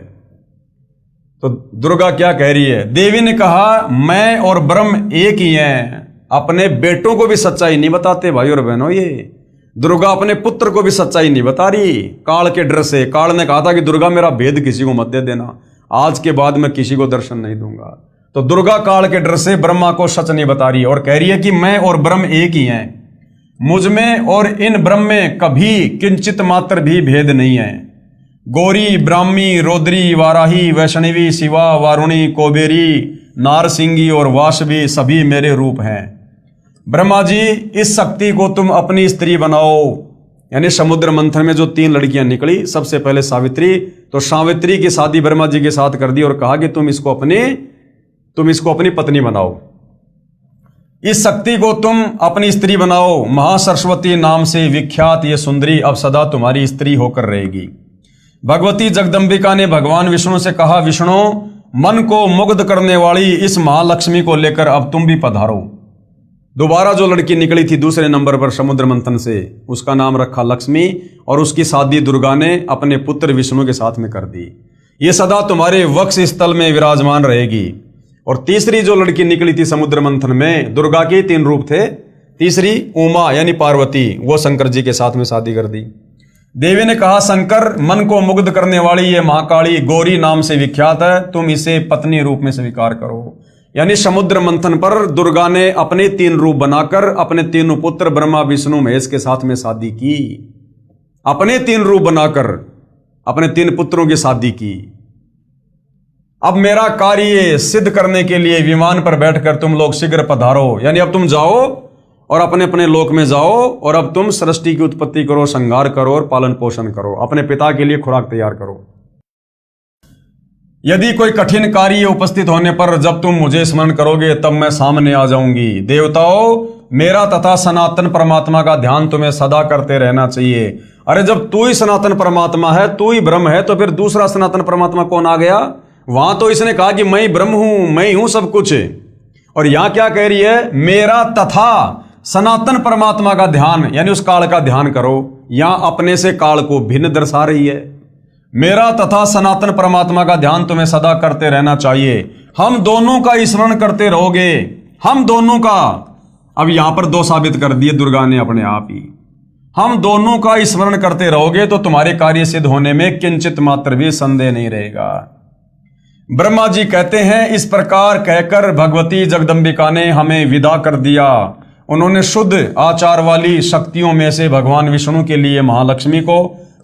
तो दुर्गा क्या कह रही है? देवी ने कहा, मैं और ब्रह्म एक ही हैं। अपने बेटों को भी सच्चाई नहीं बताते भाई और बहनों। ये दुर्गा अपने पुत्र को भी सच्चाई नहीं बता रही काल के डर से। काल ने कहा था कि दुर्गा मेरा भेद किसी को मत दे देना, आज के बाद मैं किसी को दर्शन नहीं दूंगा। तो दुर्गा काल के डर से ब्रह्मा को सच नहीं बता रही और कह रही है कि मैं और ब्रह्म एक ही हैं, मुझ में और इन ब्रह्म में कभी किंचित मात्र भी भेद नहीं है। गौरी, ब्राह्मी, रौद्री, वाराही, वैष्णवी, शिवा, वारुणी, कोबेरी, नारसिंगी और वासवी सभी मेरे रूप हैं। ब्रह्मा जी, इस शक्ति को तुम अपनी स्त्री बनाओ। यानी समुद्र मंथन में जो 3 लड़कियां निकली, सबसे पहले सावित्री, तो सावित्री की शादी ब्रह्मा जी के साथ कर दी और कहा कि तुम इसको अपनी पत्नी बनाओ। इस शक्ति को तुम अपनी स्त्री बनाओ। महासरस्वती नाम से विख्यात ये सुंदरी अब सदा तुम्हारी स्त्री होकर रहेगी। भगवती जगदम्बिका ने भगवान विष्णु से कहा, विष्णु, मन को मुग्ध करने वाली इस महालक्ष्मी को लेकर अब तुम भी पधारो। दोबारा जो लड़की निकली थी दूसरे नंबर पर समुद्र मंथन से, उसका नाम रखा लक्ष्मी और उसकी शादी दुर्गा ने अपने पुत्र विष्णु के साथ में कर दी। ये सदा तुम्हारे वक्ष स्थल में विराजमान रहेगी। और तीसरी जो लड़की निकली थी समुद्र मंथन में, दुर्गा के 3 रूप थे, तीसरी उमा यानी पार्वती, वो शंकर जी के साथ में शादी कर दी। देवी ने कहा, शंकर, मन को मुग्ध करने वाली ये महाकाली गौरी नाम से विख्यात है, तुम इसे पत्नी रूप में स्वीकार करो। यानी समुद्र मंथन पर दुर्गा ने अपने 3 रूप बनाकर अपने 3 पुत्र ब्रह्मा, विष्णु, महेश के साथ में शादी की। अपने 3 रूप बनाकर अपने 3 पुत्रों की शादी की। अब मेरा कार्य सिद्ध करने के लिए विमान पर बैठकर तुम लोग शीघ्र पधारो। यानी अब तुम जाओ और अपने अपने लोक में जाओ और अब तुम सृष्टि की उत्पत्ति करो, संहार करो और पालन पोषण करो, अपने पिता के लिए खुराक तैयार करो। यदि कोई कठिन कार्य उपस्थित होने पर जब तुम मुझे स्मरण करोगे तब मैं सामने आ जाऊंगी। देवताओं, मेरा तथा सनातन परमात्मा का ध्यान तुम्हें सदा करते रहना चाहिए। अरे जब तू ही सनातन परमात्मा है, तू ही ब्रह्म है, तो फिर दूसरा सनातन परमात्मा कौन आ गया? वहां तो इसने कहा कि मैं ही ब्रह्म हूं, मैं ही हूं सब कुछ। और यहां क्या कह रही है? मेरा तथा सनातन परमात्मा का ध्यान, यानी उस काल का ध्यान करो। यहां अपने से काल को भिन्न दर्शा रही है। मेरा तथा सनातन परमात्मा का ध्यान तुम्हें सदा करते रहना चाहिए। हम दोनों का स्मरण करते रहोगे, हम दोनों का। अब यहां पर 2 साबित कर दिए दुर्गा ने अपने आप ही। हम दोनों का स्मरण करते रहोगे तो तुम्हारे कार्य सिद्ध होने में किंचित मात्र भी संदेह नहीं रहेगा। ब्रह्मा जी कहते हैं, इस प्रकार कहकर भगवती जगदम्बिका ने हमें विदा कर दिया। उन्होंने शुद्ध आचार वाली शक्तियों में से भगवान विष्णु के लिए महालक्ष्मी को,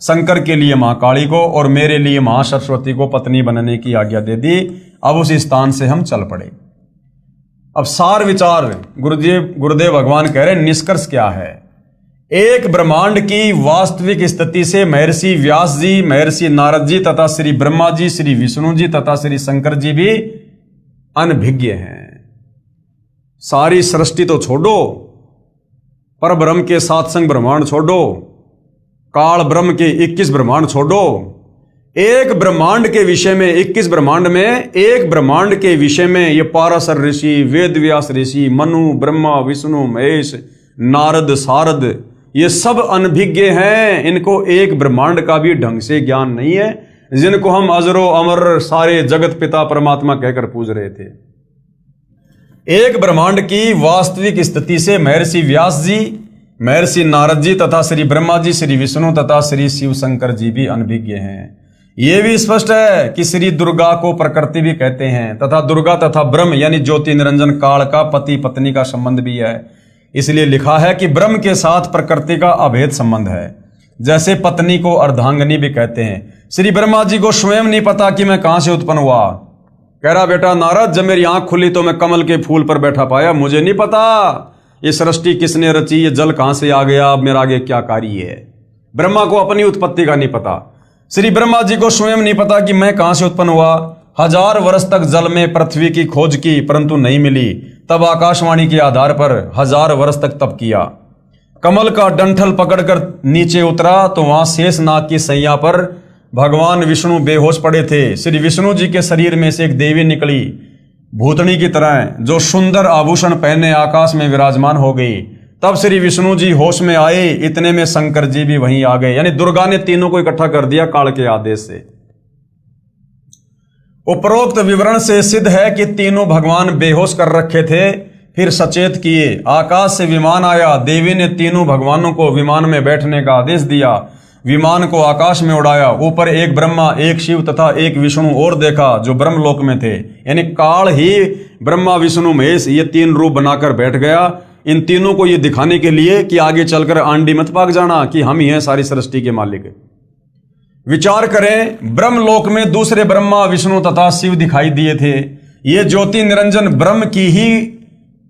शंकर के लिए महाकाली को और मेरे लिए महासरस्वती को पत्नी बनने की आज्ञा दे दी। अब उस स्थान से हम चल पड़े। अब सार विचार गुरुदेव भगवान कह रहे, निष्कर्ष क्या है? एक ब्रह्मांड की वास्तविक स्थिति से महर्षि व्यास जी, महर्षि नारद जी तथा श्री ब्रह्मा जी, श्री विष्णु जी तथा श्री शंकर जी भी अनभिज्ञ हैं। सारी सृष्टि तो छोड़ो, पर ब्रह्म के 7 संग ब्रह्मांड छोड़ो, काल ब्रह्म के 21 ब्रह्मांड छोड़ो, एक ब्रह्मांड के विषय में 21 ब्रह्मांड में एक ब्रह्मांड के विषय में ये पाराशर ऋषि, वेद व्यास ऋषि, मनु, ब्रह्मा, विष्णु, महेश, नारद, सारद, ये सब अनभिज्ञ हैं। इनको एक ब्रह्मांड का भी ढंग से ज्ञान नहीं है, जिनको हम अजरो अमर सारे जगत पिता परमात्मा कहकर पूज रहे थे। एक ब्रह्मांड की वास्तविक स्थिति से महर्षि व्यास जी, महर्षि नारद जी तथा श्री ब्रह्मा जी, श्री विष्णु तथा श्री शिव शंकर जी भी अनभिज्ञ हैं। यह भी स्पष्ट है कि श्री दुर्गा को प्रकृति भी कहते हैं तथा दुर्गा तथा ब्रह्म यानी ज्योति निरंजन काल का पति पत्नी का संबंध भी है। इसलिए लिखा है कि ब्रह्म के साथ प्रकृति का अभेद संबंध है। जैसे पत्नी को अर्धांगिनी भी कहते हैं। श्री ब्रह्मा जी को स्वयं नहीं पता कि मैं कहां से उत्पन्न हुआ। कह रहा, बेटा नारद, जब मेरी आंख खुली तो मैं कमल के फूल पर बैठा पाया, मुझे नहीं पता ये सृष्टि किसने रची, ये जल कहां से आ गया, अब मेरा आगे क्या कार्य है। ब्रह्मा को अपनी उत्पत्ति का नहीं पता। श्री ब्रह्मा जी को स्वयं नहीं पता कि मैं कहां से उत्पन्न हुआ। 1000 वर्ष तक जल में पृथ्वी की खोज की परंतु नहीं मिली। तब आकाशवाणी के आधार पर 1000 वर्ष तक तप किया। कमल का डंठल पकड़कर नीचे उतरा तो वहां शेषनाग की सैया पर भगवान विष्णु बेहोश पड़े थे। श्री विष्णु जी के शरीर में से एक देवी निकली, भूतनी की तरह, जो सुंदर आभूषण पहने आकाश में विराजमान हो गई। तब श्री विष्णु जी होश में आए, इतने में शंकर जी भी वहीं आ गए। यानी दुर्गा ने तीनों को इकट्ठा कर दिया काल के आदेश से। उपरोक्त विवरण से सिद्ध है कि तीनों भगवान बेहोश कर रखे थे, फिर सचेत किए। आकाश से विमान आया, देवी ने तीनों भगवानों को विमान में बैठने का आदेश दिया। विमान को आकाश में उड़ाया। ऊपर एक ब्रह्मा, एक शिव तथा एक विष्णु और देखा जो ब्रह्मलोक में थे। यानी काल ही ब्रह्मा विष्णु महेश ये तीन रूप बनाकर बैठ गया, इन तीनों को ये दिखाने के लिए कि आगे चलकर आंडी मत भाग जाना कि हम ही हैं सारी सृष्टि के मालिक। विचार करें, ब्रह्मलोक में दूसरे ब्रह्मा विष्णु तथा शिव दिखाई दिए थे। ये ज्योति निरंजन ब्रह्म की ही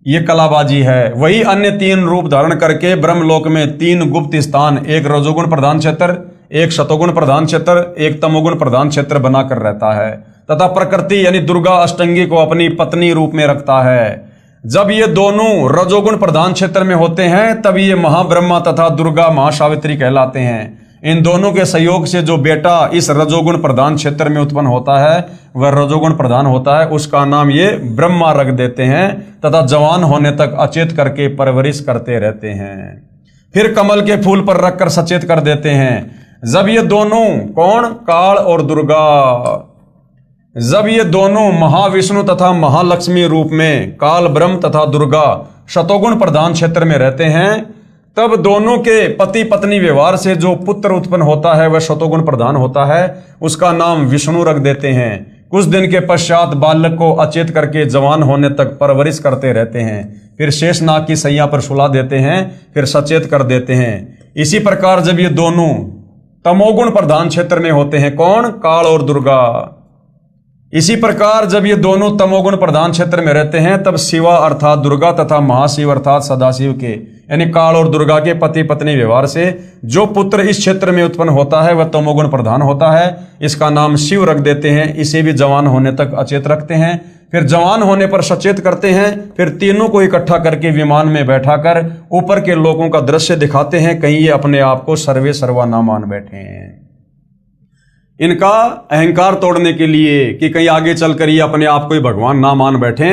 ये कलाबाजी है। वही अन्य तीन रूप धारण करके ब्रह्मलोक में तीन गुप्त स्थान, एक रजोगुण प्रधान क्षेत्र, एक शतोगुण प्रधान क्षेत्र, एक तमोगुण प्रधान क्षेत्र बनाकर रहता है तथा प्रकृति यानी दुर्गा अष्टंगी को अपनी पत्नी रूप में रखता है। जब ये दोनों रजोगुण प्रधान क्षेत्र में होते हैं तब ये महाब्रह्मा तथा दुर्गा महासावित्री कहलाते हैं। इन दोनों के सहयोग से जो बेटा इस रजोगुण प्रधान क्षेत्र में उत्पन्न होता है वह रजोगुण प्रधान होता है, उसका नाम ये ब्रह्मा रख देते हैं तथा जवान होने तक अचेत करके परवरिश करते रहते हैं। फिर कमल के फूल पर रखकर सचेत कर देते हैं। जब ये दोनों कौन, काल और दुर्गा, जब ये दोनों महाविष्णु तथा महालक्ष्मी रूप में काल ब्रह्म तथा दुर्गा शतोगुण प्रधान क्षेत्र में रहते हैं, तब दोनों के पति पत्नी व्यवहार से जो पुत्र उत्पन्न होता है वह शतोगुण प्रधान होता है, उसका नाम विष्णु रख देते हैं। कुछ दिन के पश्चात बालक को अचेत करके जवान होने तक परवरिश करते रहते हैं। फिर शेषनाग की सैया पर सुला देते हैं, फिर सचेत कर देते हैं। इसी प्रकार जब ये दोनों तमोगुण प्रधान क्षेत्र में होते हैं, कौन, काल और दुर्गा, इसी प्रकार जब ये दोनों तमोगुण प्रधान क्षेत्र में रहते हैं तब शिवा अर्थात दुर्गा तथा महाशिव अर्थात सदाशिव के यानी काल और दुर्गा के पति पत्नी व्यवहार से जो पुत्र इस क्षेत्र में उत्पन्न होता है वह तमोगुण प्रधान होता है, इसका नाम शिव रख देते हैं। इसे भी जवान होने तक अचेत रखते हैं, फिर जवान होने पर सचेत करते हैं। फिर तीनों को इकट्ठा करके विमान में बैठाकर ऊपर के लोगों का दृश्य दिखाते हैं, कहीं ये अपने आप को सर्वे सर्वा ना मान बैठे हैं। इनका अहंकार तोड़ने के लिए कि कहीं आगे चलकर ये अपने आप को ही भगवान ना मान बैठे,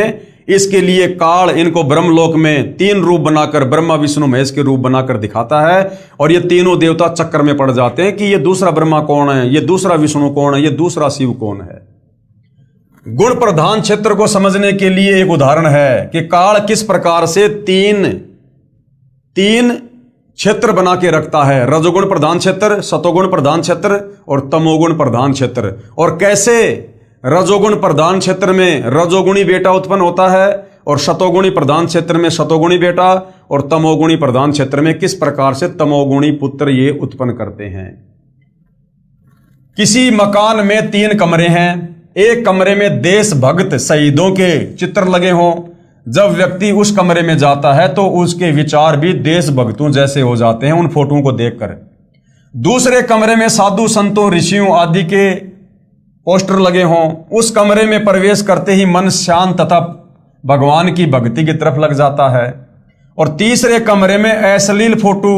इसके लिए काल इनको ब्रह्मलोक में तीन रूप बनाकर ब्रह्मा विष्णु महेश के रूप बनाकर दिखाता है और ये तीनों देवता चक्कर में पड़ जाते हैं कि ये दूसरा ब्रह्मा कौन है, ये दूसरा विष्णु कौन है, ये दूसरा शिव कौन है। गुण प्रधान क्षेत्र को समझने के लिए एक उदाहरण है कि काल किस प्रकार से तीन क्षेत्र बना के रखता है, रजोगुण प्रधान क्षेत्र, शतोगुण प्रधान क्षेत्र और तमोगुण प्रधान क्षेत्र, और कैसे रजोगुण प्रधान क्षेत्र में रजोगुणी बेटा उत्पन्न होता है और शतोगुणी प्रधान क्षेत्र में शतोगुणी बेटा और तमोगुणी प्रधान क्षेत्र में किस प्रकार से तमोगुणी पुत्र ये उत्पन्न करते हैं। किसी मकान में 3 कमरे हैं, एक कमरे में देशभक्त शहीदों के चित्र लगे हों। जब व्यक्ति उस कमरे में जाता है तो उसके विचार भी देशभक्तों जैसे हो जाते हैं उन फोटोओं को देखकर। दूसरे कमरे में साधु संतों ऋषियों आदि के पोस्टर लगे हों, उस कमरे में प्रवेश करते ही मन शांत तथा भगवान की भक्ति की तरफ लग जाता है। और तीसरे कमरे में अश्लील फोटो,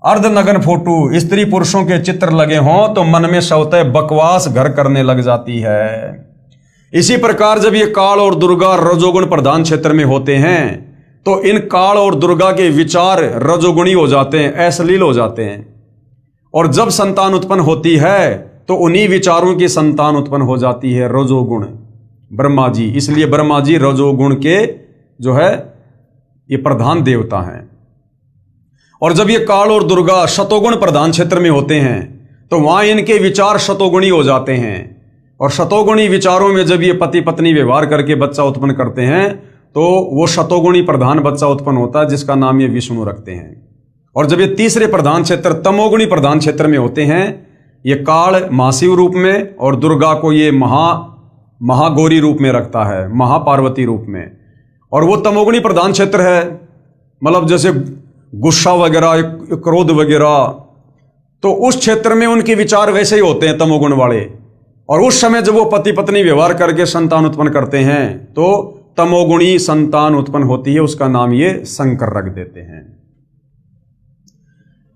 अर्धनग्न फोटो, स्त्री पुरुषों के चित्र लगे हों तो मन में स्वतः बकवास घर करने लग जाती है। इसी प्रकार जब ये काल और दुर्गा रजोगुण प्रधान क्षेत्र में होते हैं तो इन काल और दुर्गा के विचार रजोगुणी हो जाते हैं, अश्लील हो जाते हैं, और जब संतान उत्पन्न होती है तो उन्हीं विचारों की संतान उत्पन्न हो जाती है रजोगुण, ब्रह्मा जी। इसलिए ब्रह्मा जी रजोगुण के जो है ये प्रधान देवता हैं। और जब ये काल और दुर्गा शतोगुण प्रधान क्षेत्र में होते हैं तो वहां इनके विचार शतोगुणी हो जाते हैं, और शतोगुणी विचारों में जब ये पति पत्नी व्यवहार करके बच्चा उत्पन्न करते हैं तो वो शतोगुणी प्रधान बच्चा उत्पन्न होता है जिसका नाम ये विष्णु रखते हैं। और जब ये तीसरे प्रधान क्षेत्र तमोगुणी प्रधान क्षेत्र में होते हैं, ये काल महाशिव रूप में और दुर्गा को ये महागौरी रूप में रखता है, महापार्वती रूप में। और वो तमोगुणी प्रधान क्षेत्र है, मतलब जैसे गुस्सा वगैरह, क्रोध वगैरह, तो उस क्षेत्र में उनके विचार वैसे ही होते हैं तमोगुण वाले। और उस समय जब वो पति पत्नी व्यवहार करके संतान उत्पन्न करते हैं तो तमोगुणी संतान उत्पन्न होती है, उसका नाम ये शंकर रख देते हैं।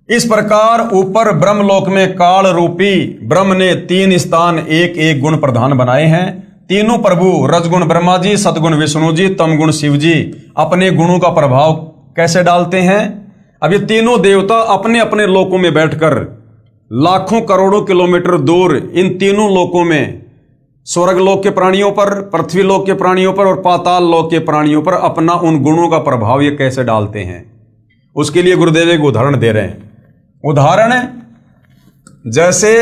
इस प्रकार ऊपर ब्रह्मलोक में काल रूपी ब्रह्म ने 3 स्थान एक एक गुण प्रधान बनाए हैं। तीनों प्रभु रजगुण ब्रह्मा जी, सतगुण विष्णु जी, तमगुण शिव जी अपने गुणों का प्रभाव कैसे डालते हैं। अब ये तीनों देवता अपने अपने लोकों में बैठकर लाखों करोड़ों किलोमीटर दूर इन तीनों लोकों में स्वर्ग लोक के प्राणियों पर, पृथ्वी लोक के प्राणियों पर और पाताल लोक के प्राणियों पर अपना उन गुणों का प्रभाव ये कैसे डालते हैं, उसके लिए गुरुदेव एक उदाहरण दे रहे हैं। उदाहरण जैसे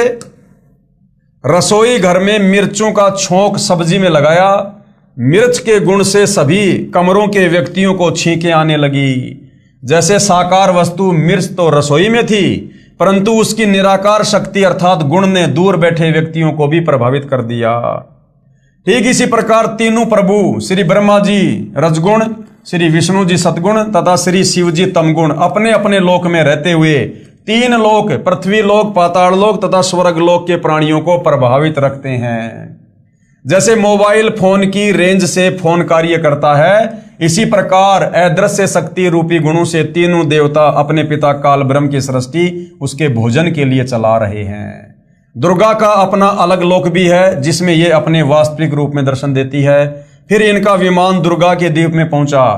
रसोई घर में मिर्चों का छोंक सब्जी में लगाया, मिर्च के गुण से सभी कमरों के व्यक्तियों को छींकें आने लगी। जैसे साकार वस्तु मिर्च तो रसोई में थी, परंतु उसकी निराकार शक्ति अर्थात गुण ने दूर बैठे व्यक्तियों को भी प्रभावित कर दिया। ठीक इसी प्रकार तीनों प्रभु श्री ब्रह्मा जी रजगुण, श्री विष्णु जी सतगुण तथा श्री शिव जी तमगुण अपने अपने लोक में रहते हुए तीन लोक, पृथ्वी लोक, पाताल लोक तथा स्वर्ग लोक के प्राणियों को प्रभावित रखते हैं। जैसे मोबाइल फोन की रेंज से फोन कार्य करता है, इसी प्रकार अदृश्य शक्ति रूपी गुणों से तीनों देवता अपने पिता काल ब्रह्म की सृष्टि उसके भोजन के लिए चला रहे हैं। दुर्गा का अपना अलग लोक भी है जिसमें ये अपने वास्तविक रूप में दर्शन देती है। फिर इनका विमान दुर्गा के द्वीप में पहुंचा,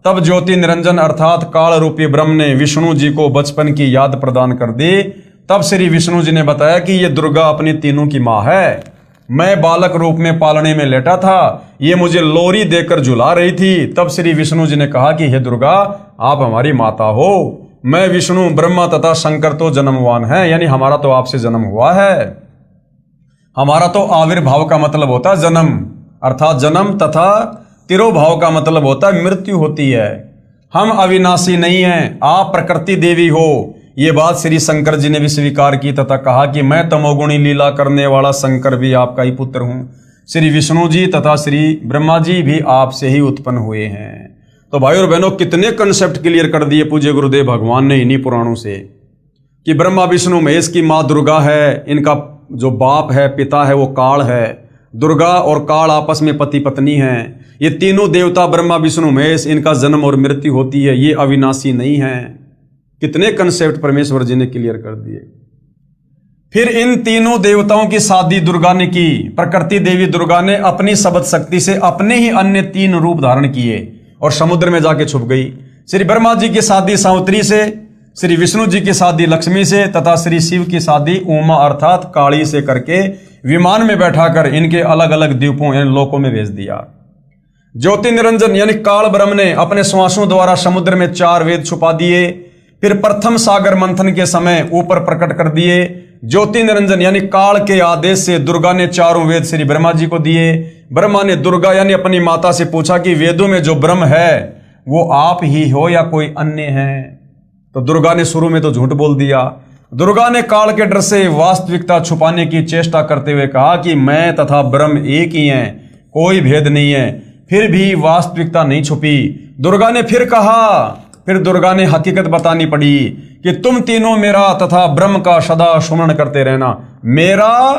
तब ज्योति निरंजन अर्थात काल रूपी ब्रह्म ने विष्णु जी को बचपन की याद प्रदान कर दी। तब श्री विष्णु जी ने बताया कि ये दुर्गा अपनी तीनों की मां है। मैं बालक रूप में पालने में लेटा था, ये मुझे लोरी देकर झुला रही थी। तब श्री विष्णु जी ने कहा कि हे दुर्गा, आप हमारी माता हो। मैं विष्णु, ब्रह्मा तथा शंकर तो जन्मवान है, यानी हमारा तो आपसे जन्म हुआ है। हमारा तो आविर्भाव का मतलब होता है जन्म, अर्थात जन्म, तथा तिरोभाव का मतलब होता है मृत्यु होती है। हम अविनाशी नहीं हैं, आप प्रकृति देवी हो। ये बात श्री शंकर जी ने भी स्वीकार की तथा कहा कि मैं तमोगुणी लीला करने वाला शंकर भी आपका ही पुत्र हूं। श्री विष्णु जी तथा श्री ब्रह्मा जी भी आपसे ही उत्पन्न हुए हैं। तो भाई और बहनों, कितने कंसेप्ट क्लियर कर दिए पूज्य गुरुदेव भगवान ने इन्हीं पुराणों से कि ब्रह्मा विष्णु महेश की माँ दुर्गा है, इनका जो बाप है, पिता है, वो काल है। दुर्गा और काल आपस में पति पत्नी हैं। ये तीनों देवता ब्रह्मा विष्णु महेश, इनका जन्म और मृत्यु होती है, ये अविनाशी नहीं है। कितने कंसेप्ट परमेश्वर जी ने क्लियर कर दिए। फिर इन तीनों देवताओं की शादी दुर्गा ने की। प्रकृति देवी दुर्गा ने अपनी शब्द शक्ति से अपने ही अन्य तीन रूप धारण किए और समुद्र में जाके छुप गई। श्री ब्रह्मा जी की शादी सावित्री से, श्री विष्णु जी की शादी लक्ष्मी से तथा श्री शिव की शादी उमा अर्थात काली से करके विमान में बैठाकर इनके अलग अलग द्वीपों यानी लोकों में भेज दिया। ज्योति निरंजन यानी काल ब्रह्म ने अपने श्वासों द्वारा समुद्र में 4 वेद छुपा दिए। फिर प्रथम सागर मंथन के समय ऊपर प्रकट कर दिए। ज्योति निरंजन यानी काल के आदेश से दुर्गा ने 4 वेद श्री ब्रह्मा जी को दिए। ब्रह्मा ने दुर्गा यानी अपनी माता से पूछा कि वेदों में जो ब्रह्म है वो आप ही हो या कोई अन्य है। तो दुर्गा ने शुरू में तो झूठ बोल दिया। दुर्गा ने काल के डर से वास्तविकता छुपाने की चेष्टा करते हुए कहा कि मैं तथा ब्रह्म एक ही हैं, कोई भेद नहीं है। फिर भी वास्तविकता नहीं छुपी। दुर्गा ने फिर दुर्गा ने हकीकत बतानी पड़ी कि तुम तीनों मेरा तथा ब्रह्म का सदा स्मरण करते रहना, मेरा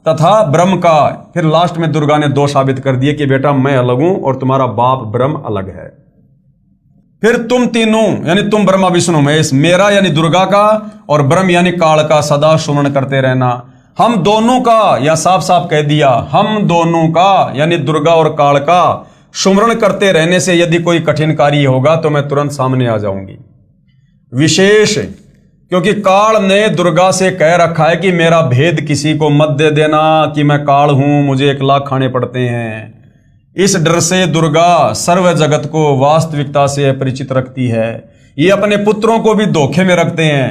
तथा ब्रह्म का। फिर लास्ट में दुर्गा ने 2 साबित कर दिए कि बेटा मैं अलग हूं और तुम्हारा बाप ब्रह्म अलग है। फिर तुम तीनों यानी तुम ब्रह्मा विष्णु महेश, मेरा यानी दुर्गा का और ब्रह्म यानी काल का सदा स्मरण करते रहना। हम दोनों का, या साफ साफ कह दिया, हम दोनों का यानी दुर्गा और काल का सुमरण करते रहने से यदि कोई कठिन कार्य होगा तो मैं तुरंत सामने आ जाऊंगी। विशेष क्योंकि काल ने दुर्गा से कह रखा है कि मेरा भेद किसी को मत दे देना कि मैं काल हूं, मुझे 1 लाख खाने पड़ते हैं। इस डर से दुर्गा सर्व जगत को वास्तविकता से अपरिचित रखती है। ये अपने पुत्रों को भी धोखे में रखते हैं।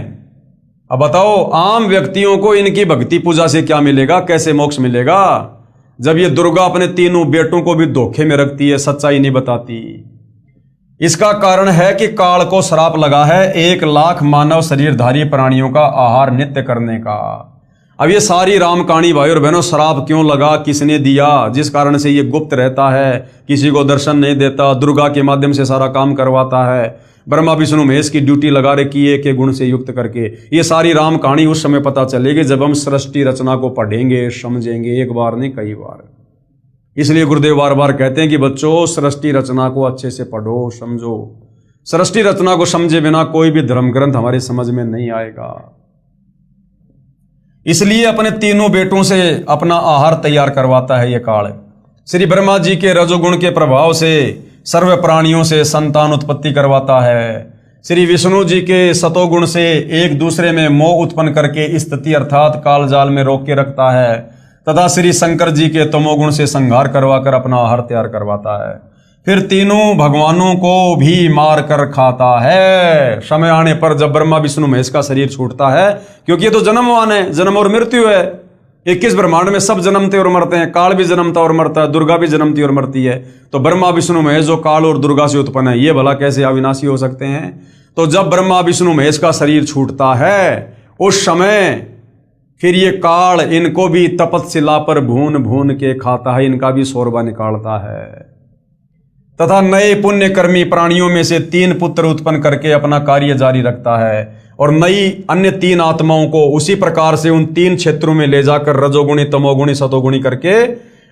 अब बताओ, आम व्यक्तियों को इनकी भक्ति पूजा से क्या मिलेगा, कैसे मोक्ष मिलेगा, जब ये दुर्गा अपने तीनों बेटों को भी धोखे में रखती है, सच्चाई नहीं बताती। इसका कारण है कि काल को श्राप लगा है 1 लाख मानव शरीरधारी प्राणियों का आहार नित्य करने का। अब ये सारी राम कहानी भाई और बहनों, श्राप क्यों लगा, किसने दिया, जिस कारण से ये गुप्त रहता है, किसी को दर्शन नहीं देता, दुर्गा के माध्यम से सारा काम करवाता है। ब्रह्मा विष्णु महेश की ड्यूटी लगा रखी है के गुण से युक्त करके। ये सारी राम कहानी उस समय पता चलेगी जब हम सृष्टि रचना को पढ़ेंगे, समझेंगे, एक बार नहीं कई बार। इसलिए गुरुदेव बार बार कहते हैं कि बच्चों सृष्टि रचना को अच्छे से पढ़ो, समझो। सृष्टि रचना को समझे बिना कोई भी धर्म ग्रंथ हमारी समझ में नहीं आएगा। इसलिए अपने तीनों बेटों से अपना आहार तैयार करवाता है ये काल। श्री ब्रह्मा जी के रजोगुण के प्रभाव से सर्व प्राणियों से संतान उत्पत्ति करवाता है। श्री विष्णु जी के सतोगुण से एक दूसरे में मोह उत्पन्न करके स्थिति अर्थात काल जाल में रोक के रखता है। तथा श्री शंकर जी के तमोगुण से संहार करवाकर अपना आहार तैयार करवाता है। फिर तीनों भगवानों को भी मार कर खाता है। समय आने पर जब ब्रह्मा विष्णु महेश का शरीर छूटता है, क्योंकि ये तो जन्मवान है, जन्म और मृत्यु है, 21 ब्रह्मांड में सब जन्मते और मरते हैं। काल भी जन्मता और मरता है, दुर्गा भी जन्मती और मरती है। तो ब्रह्मा विष्णु महेश जो काल और दुर्गा से उत्पन्न है, ये भला कैसे अविनाशी हो सकते हैं? तो जब ब्रह्मा विष्णु महेश का शरीर छूटता है, उस समय फिर ये काल इनको भी तपतशिला पर भून भून के खाता है, इनका भी शोरबा निकालता है, तथा नए पुण्यकर्मी प्राणियों में से 3 पुत्र उत्पन्न करके अपना कार्य जारी रखता है, और नई अन्य 3 आत्माओं को उसी प्रकार से उन 3 क्षेत्रों में ले जाकर रजोगुणी, तमोगुणी, सतोगुणी करके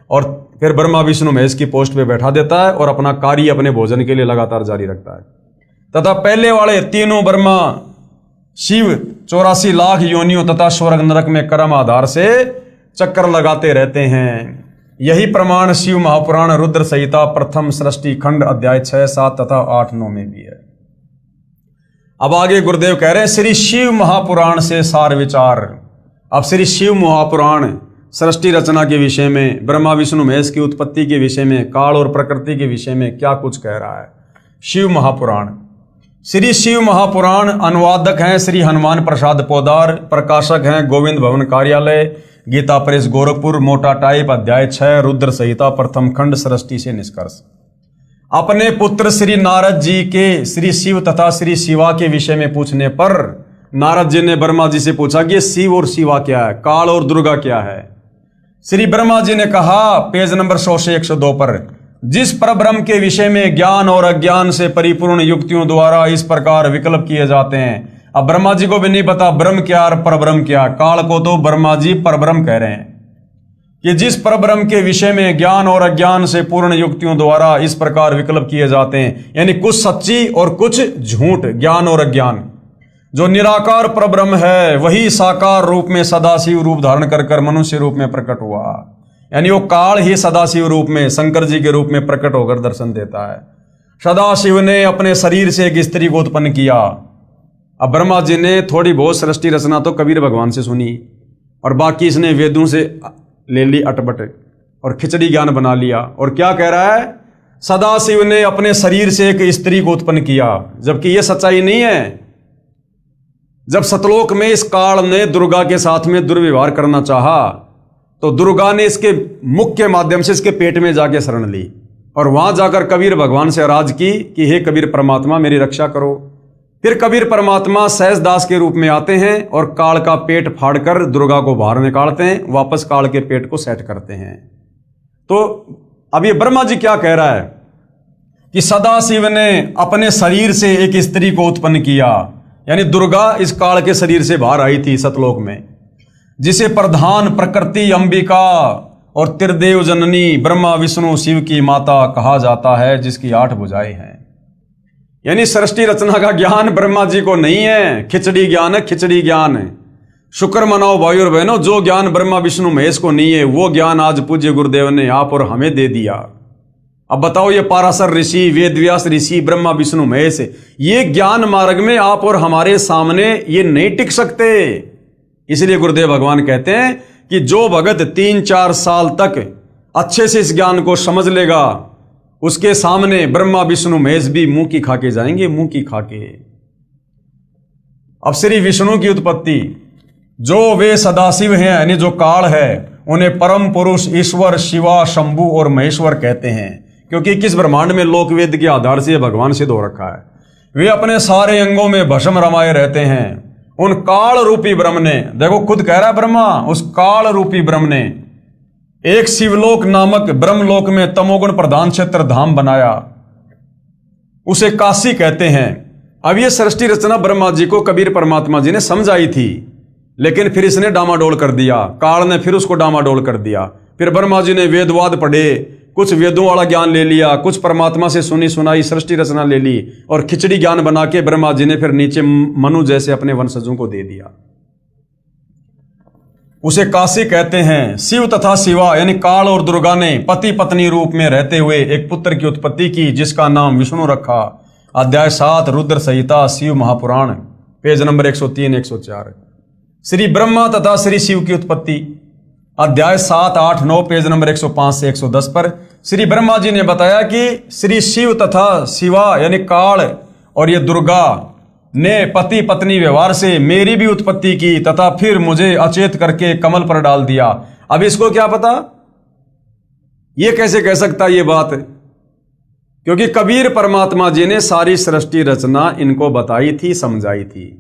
और फिर ब्रह्मा विष्णु महेश की पोस्ट पे बैठा देता है और अपना कार्य अपने भोजन के लिए लगातार जारी रखता है। तथा पहले वाले तीनों ब्रह्मा शिव 84 लाख योनियों तथा स्वर्ग नरक में कर्म आधार से चक्कर लगाते रहते हैं। यही प्रमाण शिव महापुराण रुद्र संहिता प्रथम सृष्टि खंड अध्याय 6, 7 तथा 8, 9 में भी है। अब आगे गुरुदेव कह रहे हैं श्री शिव महापुराण से सार विचार। अब श्री शिव महापुराण सृष्टि रचना के विषय में, ब्रह्मा विष्णु महेश की उत्पत्ति के विषय में, काल और प्रकृति के विषय में क्या कुछ कह रहा है। शिव महापुराण, श्री शिव महापुराण अनुवादक हैं श्री हनुमान प्रसाद पोदार, प्रकाशक हैं गोविंद भवन कार्यालय, गीता प्रेस गोरखपुर, मोटा टाइप, अध्याय 6, रुद्र संहिता प्रथम खंड, सृष्टि से निष्कर्ष। अपने पुत्र श्री नारद जी के श्री शिव तथा श्री शिवा के विषय में पूछने पर नारद जी ने ब्रह्मा जी से पूछा कि शिव और शिवा क्या है, काल और दुर्गा क्या है। श्री ब्रह्मा जी ने कहा पेज नंबर 100 से 102 पर, जिस परब्रह्म के विषय में ज्ञान और अज्ञान से परिपूर्ण युक्तियों द्वारा इस प्रकार विकल्प किए जाते हैं। अब ब्रह्मा जी को भी नहीं पता ब्रह्म क्या और परब्रह्म क्या, काल को तो ब्रह्मा जी परब्रह्म कह रहे हैं कि जिस परब्रह्म के विषय में ज्ञान और अज्ञान से पूर्ण युक्तियों द्वारा इस प्रकार विकल्प किए जाते हैं, यानी कुछ सच्ची और कुछ झूठ, ज्ञान और अज्ञान। जो निराकार परब्रह्म है वही साकार रूप में सदाशिव रूप धारण कर मनुष्य रूप में प्रकट हुआ, यानी वो काल ही सदाशिव रूप में शंकर जी के रूप में प्रकट होकर दर्शन देता है। सदाशिव ने अपने शरीर से एक स्त्री को उत्पन्न किया। अब ब्रह्मा जी ने थोड़ी बहुत सृष्टि रचना तो कबीर भगवान से सुनी और बाकी इसने वेदों से ले ली अटपट और खिचड़ी ज्ञान बना लिया। और क्या कह रहा है, सदाशिव ने अपने शरीर से एक स्त्री को उत्पन्न किया, जबकि यह सच्चाई नहीं है। जब सतलोक में इस काल ने दुर्गा के साथ में दुर्व्यवहार करना चाहा तो दुर्गा ने इसके मुख के माध्यम से इसके पेट में जाके शरण ली और वहां जाकर कबीर भगवान से अराज की कि हे कबीर परमात्मा मेरी रक्षा करो। फिर कबीर परमात्मा सहजदास के रूप में आते हैं और काल का पेट फाड़कर दुर्गा को बाहर निकालते हैं, वापस काल के पेट को सेट करते हैं। तो अब ये ब्रह्मा जी क्या कह रहा है कि सदाशिव ने अपने शरीर से एक स्त्री को उत्पन्न किया, यानी दुर्गा इस काल के शरीर से बाहर आई थी सतलोक में, जिसे प्रधान प्रकृति अंबिका और त्रिदेव जननी ब्रह्मा विष्णु शिव की माता कहा जाता है, जिसकी 8 भुजाएं हैं। यानी सृष्टि रचना का ज्ञान ब्रह्मा जी को नहीं है, खिचड़ी ज्ञान है, खिचड़ी ज्ञान है। शुक्र मनाओ भाई और बहनों, जो ज्ञान ब्रह्मा विष्णु महेश को नहीं है वो ज्ञान आज पूज्य गुरुदेव ने आप और हमें दे दिया। अब बताओ ये पाराशर ऋषि, वेदव्यास ऋषि, ब्रह्मा विष्णु महेश, ये ज्ञान मार्ग में आप और हमारे सामने ये नहीं टिक सकते। इसलिए गुरुदेव भगवान कहते हैं कि जो भगत 3-4 साल तक अच्छे से इस ज्ञान को समझ लेगा उसके सामने ब्रह्मा विष्णु महेश भी मुंह की खाके जाएंगे, मुंह की खाके। अब श्री विष्णु की उत्पत्ति, जो वे सदाशिव हैं यानी जो काल है, उन्हें परम पुरुष ईश्वर शिवा शंभु और महेश्वर कहते हैं, क्योंकि किस ब्रह्मांड में लोक वेद के आधार से भगवान सिद्ध हो रखा है। वे अपने सारे अंगों में भस्म रमाए रहते हैं। उन काल रूपी ब्रह्म ने, देखो खुद कह रहा है ब्रह्मा, उस काल रूपी ब्रह्म ने एक शिवलोक नामक ब्रह्मलोक में तमोगुण प्रधान क्षेत्र धाम बनाया, उसे काशी कहते हैं। अब ये सृष्टि रचना ब्रह्मा जी को कबीर परमात्मा जी ने समझाई थी, लेकिन फिर इसने डामाडोल कर दिया, काल ने फिर उसको डामाडोल कर दिया। फिर ब्रह्मा जी ने वेदवाद पढ़े, कुछ वेदों वाला ज्ञान ले लिया, कुछ परमात्मा से सुनी सुनाई सृष्टि रचना ले ली और खिचड़ी ज्ञान बना के ब्रह्मा जी ने फिर नीचे मनु जैसे अपने वंशजों को दे दिया। उसे काशी कहते हैं। शिव तथा शिवा यानी काल और दुर्गा ने पति पत्नी रूप में रहते हुए एक पुत्र की उत्पत्ति की, जिसका नाम विष्णु रखा। अध्याय 7 रुद्र संहिता शिव महापुराण, पेज नंबर 103-104। श्री ब्रह्मा तथा श्री शिव की उत्पत्ति। अध्याय 7, 8, 9 पेज नंबर 105 से 110 पर श्री ब्रह्मा जी ने बताया कि श्री शिव तथा शिवा यानी काल और ये दुर्गा ने पति पत्नी व्यवहार से मेरी भी उत्पत्ति की तथा फिर मुझे अचेत करके कमल पर डाल दिया। अब इसको क्या पता, ये कैसे कह सकता ये बात, क्योंकि कबीर परमात्मा जी ने सारी सृष्टि रचना इनको बताई थी, समझाई थी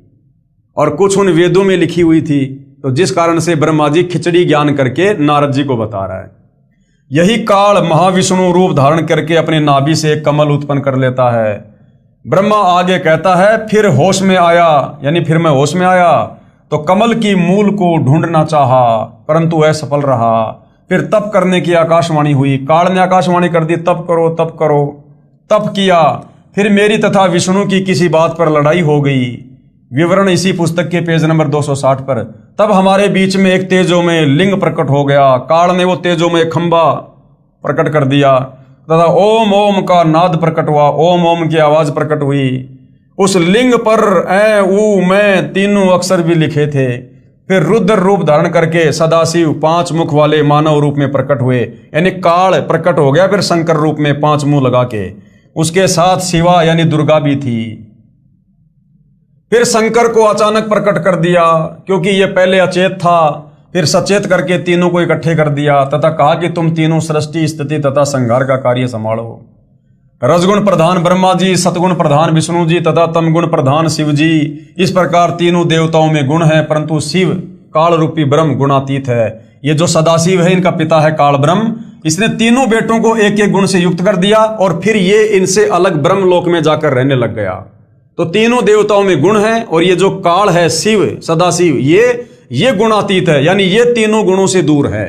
और कुछ उन वेदों में लिखी हुई थी, तो जिस कारण से ब्रह्मा जी खिचड़ी ज्ञान करके नारद जी को बता रहा है। यही काल महाविष्णु रूप धारण करके अपने नाभि से एक कमल उत्पन्न कर लेता है। ब्रह्मा आगे कहता है फिर होश में आया, यानी फिर मैं होश में आया तो कमल की मूल को ढूंढना चाहा परंतु असफल रहा। फिर तप करने की आकाशवाणी हुई, काल ने आकाशवाणी कर दी तप करो तप करो, तप किया। फिर मेरी तथा विष्णु की किसी बात पर लड़ाई हो गई, विवरण इसी पुस्तक के पेज नंबर 260 पर। तब हमारे बीच में एक तेजो में लिंग प्रकट हो गया, काल ने वो तेजो में खंबा प्रकट कर दिया तथा ओम ओम का नाद प्रकट हुआ, ओम ओम की आवाज प्रकट हुई। उस लिंग पर ऐ ऊ मैं तीनों अक्षर भी लिखे थे। फिर रुद्र रूप धारण करके सदाशिव 5 मुख वाले मानव रूप में प्रकट हुए, यानी काल प्रकट हो गया फिर शंकर रूप में 5 मुंह लगा के। उसके साथ शिवा यानी दुर्गा भी थी। फिर शंकर को अचानक प्रकट कर दिया, क्योंकि ये पहले अचेत था, फिर सचेत करके तीनों को इकट्ठे कर दिया तथा कहा कि तुम तीनों सृष्टि स्थिति तथा संहार का कार्य संभालो। रजगुण प्रधान ब्रह्मा जी, सतगुण प्रधान विष्णु जी तथा तमगुण प्रधान शिव जी, इस प्रकार तीनों देवताओं में गुण है, परंतु शिव काल रूपी ब्रह्म गुणातीत है। ये जो सदाशिव है इनका पिता है काल ब्रह्म, इसने तीनों बेटों को एक एक गुण से युक्त कर दिया और फिर ये इनसे अलग ब्रह्म लोक में जाकर रहने लग गया। तो तीनों देवताओं में गुण है और ये जो काल है शिव सदाशिव ये गुणातीत है, यानी ये तीनों गुणों से दूर है।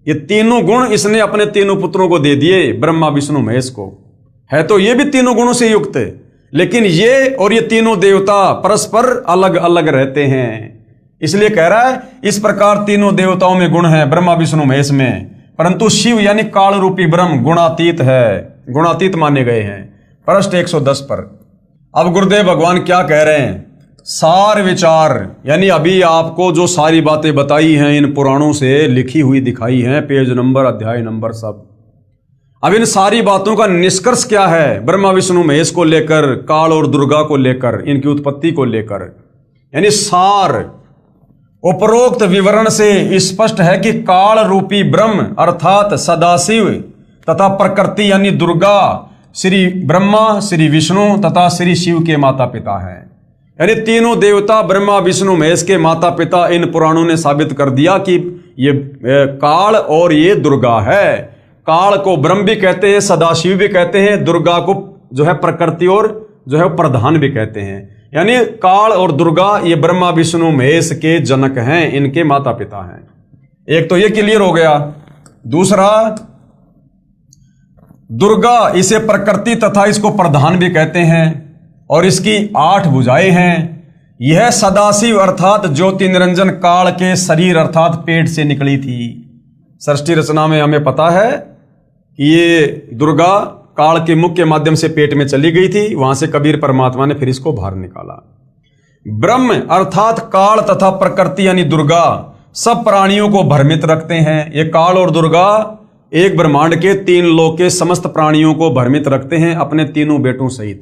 ये तीनों गुण इसने अपने तीनों पुत्रों को दे दिए, ब्रह्मा विष्णु महेश को। है तो ये भी तीनों गुणों से युक्त है, लेकिन ये और ये तीनों देवता परस्पर अलग अलग रहते हैं। इसलिए कह रहा है इस प्रकार तीनों देवताओं में गुण है ब्रह्मा विष्णु महेश में, परंतु शिव यानी काल रूपी ब्रह्म गुणातीत है, गुणातीत माने गए हैं। पृष्ठ 110 पर अब गुरुदेव भगवान क्या कह रहे हैं, सार विचार, यानी अभी आपको जो सारी बातें बताई हैं इन पुराणों से लिखी हुई दिखाई हैं, पेज नंबर अध्याय नंबर सब। अब इन सारी बातों का निष्कर्ष क्या है ब्रह्मा विष्णु महेश को लेकर, काल और दुर्गा को लेकर, इनकी उत्पत्ति को लेकर, यानी सार उपरोक्त विवरण से स्पष्ट है कि काल रूपी ब्रह्म अर्थात सदाशिव तथा प्रकृति यानी दुर्गा श्री ब्रह्मा श्री विष्णु तथा श्री शिव के माता पिता हैं। यानी तीनों देवता ब्रह्मा विष्णु महेश के माता पिता इन पुराणों ने साबित कर दिया कि ये काल और ये दुर्गा है। काल को ब्रह्म भी कहते हैं, सदाशिव भी कहते हैं, दुर्गा को जो है प्रकृति और जो है प्रधान भी कहते हैं। यानी काल और दुर्गा ये ब्रह्मा विष्णु महेश के जनक हैं, इनके माता पिता हैं। एक तो ये क्लियर हो गया। दूसरा, दुर्गा इसे प्रकृति तथा इसको प्रधान भी कहते हैं और इसकी 8 भुजाएं हैं। यह सदाशिव अर्थात ज्योति निरंजन काल के शरीर अर्थात पेट से निकली थी। सृष्टि रचना में हमें पता है कि ये दुर्गा काल के मुख के माध्यम से पेट में चली गई थी, वहां से कबीर परमात्मा ने फिर इसको बाहर निकाला। ब्रह्म अर्थात काल तथा प्रकृति यानी दुर्गा सब प्राणियों को भ्रमित रखते हैं। ये काल और दुर्गा एक ब्रह्मांड के 3 लोक के समस्त प्राणियों को भ्रमित रखते हैं, अपने तीनों बेटों सहित।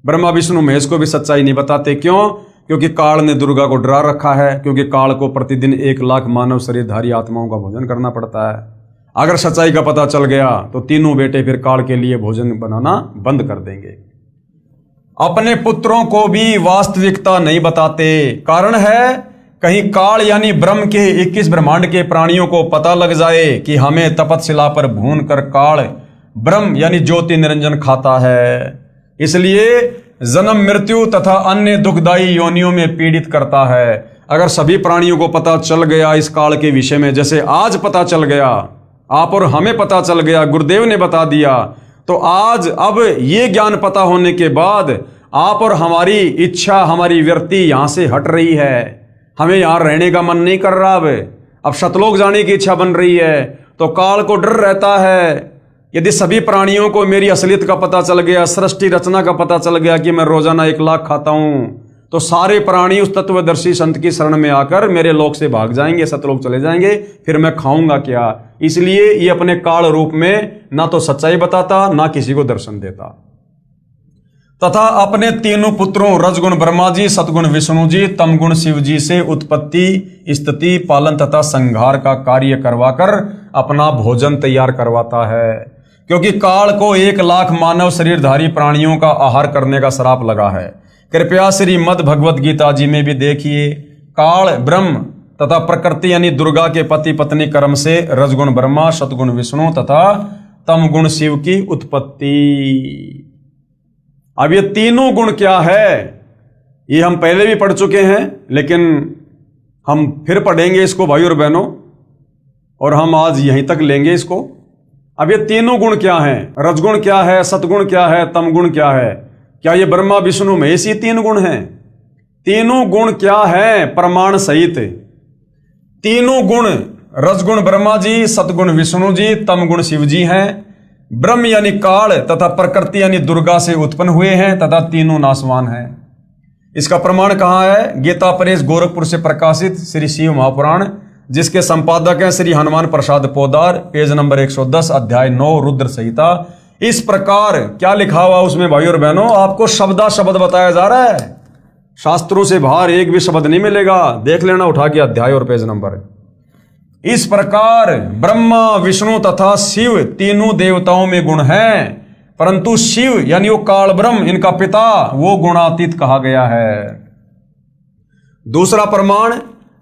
ब्रह्मा विष्णु महेश को भी सच्चाई नहीं बताते। क्यों? क्योंकि काल ने दुर्गा को डरा रखा है, क्योंकि काल को प्रतिदिन 1 लाख मानव शरीरधारी आत्माओं का भोजन करना पड़ता है। अगर सच्चाई का पता चल गया तो तीनों बेटे फिर काल के लिए भोजन बनाना बंद कर देंगे। अपने पुत्रों को भी वास्तविकता नहीं बताते। कारण है कहीं काल यानी ब्रह्म के 21 ब्रह्मांड के प्राणियों को पता लग जाए कि हमें तपतशिला पर भून कर काल ब्रह्म यानी ज्योति निरंजन खाता है, इसलिए जन्म मृत्यु तथा अन्य दुखदायी योनियों में पीड़ित करता है। अगर सभी प्राणियों को पता चल गया इस काल के विषय में, जैसे आज पता चल गया, आप और हमें पता चल गया, गुरुदेव ने बता दिया, तो आज अब ये ज्ञान पता होने के बाद आप और हमारी इच्छा हमारी वृत्ति यहां से हट रही है। हमें यहां रहने का मन नहीं कर रहा। अब शतलोक जाने की इच्छा बन रही है। तो काल को डर रहता है यदि सभी प्राणियों को मेरी असलियत का पता चल गया, सृष्टि रचना का पता चल गया कि मैं रोजाना 1 लाख खाता हूं, तो सारे प्राणी उस तत्वदर्शी संत की शरण में आकर मेरे लोक से भाग जाएंगे, सतलोक चले जाएंगे, फिर मैं खाऊंगा क्या। इसलिए ये अपने काल रूप में ना तो सच्चाई बताता, ना किसी को दर्शन देता, तथा अपने तीनों पुत्रों रजगुण ब्रह्मा जी, सतगुण विष्णु जी, तमगुण शिव जी से उत्पत्ति, स्थिति, पालन तथा संहार का कार्य करवाकर अपना भोजन तैयार करवाता है। क्योंकि काल को 1 लाख मानव शरीरधारी प्राणियों का आहार करने का श्राप लगा है। कृपया श्रीमद् भगवत गीता जी में भी देखिए, काल ब्रह्म तथा प्रकृति यानी दुर्गा के पति पत्नी कर्म से रजगुण ब्रह्मा, सतगुण विष्णु तथा तमगुण शिव की उत्पत्ति। अब ये तीनों गुण क्या है, ये हम पहले भी पढ़ चुके हैं, लेकिन हम फिर पढ़ेंगे इसको भाई और बहनों, और हम आज यहीं तक लेंगे इसको। अब ये तीनों गुण क्या हैं, रजगुण क्या है, सतगुण क्या है, तमगुण क्या है, क्या ये ब्रह्मा विष्णु महेश ये 3 गुण हैं? तीनों गुण क्या है प्रमाण सहित? तीनों गुण रजगुण ब्रह्मा जी, सतगुण विष्णु जी, तमगुण शिव जी हैं। ब्रह्म यानी काल तथा प्रकृति यानी दुर्गा से उत्पन्न हुए हैं तथा तीनों नासवान हैं। इसका प्रमाण कहाँ है? गीता प्रेस गोरखपुर से प्रकाशित श्री शिव महापुराण, जिसके संपादक हैं श्री हनुमान प्रसाद पोदार, पेज नंबर 110, अध्याय 9 रुद्र संहिता। इस प्रकार क्या लिखा हुआ उसमें भाई और बहनों, आपको शब्दा शब्द बताया जा रहा है, शास्त्रों से बाहर एक भी शब्द नहीं मिलेगा। देख लेना उठा के अध्याय और पेज नंबर। इस प्रकार ब्रह्मा विष्णु तथा शिव तीनों देवताओं में गुण हैं, परंतु शिव यानी वो काल ब्रह्म इनका पिता वो गुणातीत कहा गया है। दूसरा प्रमाण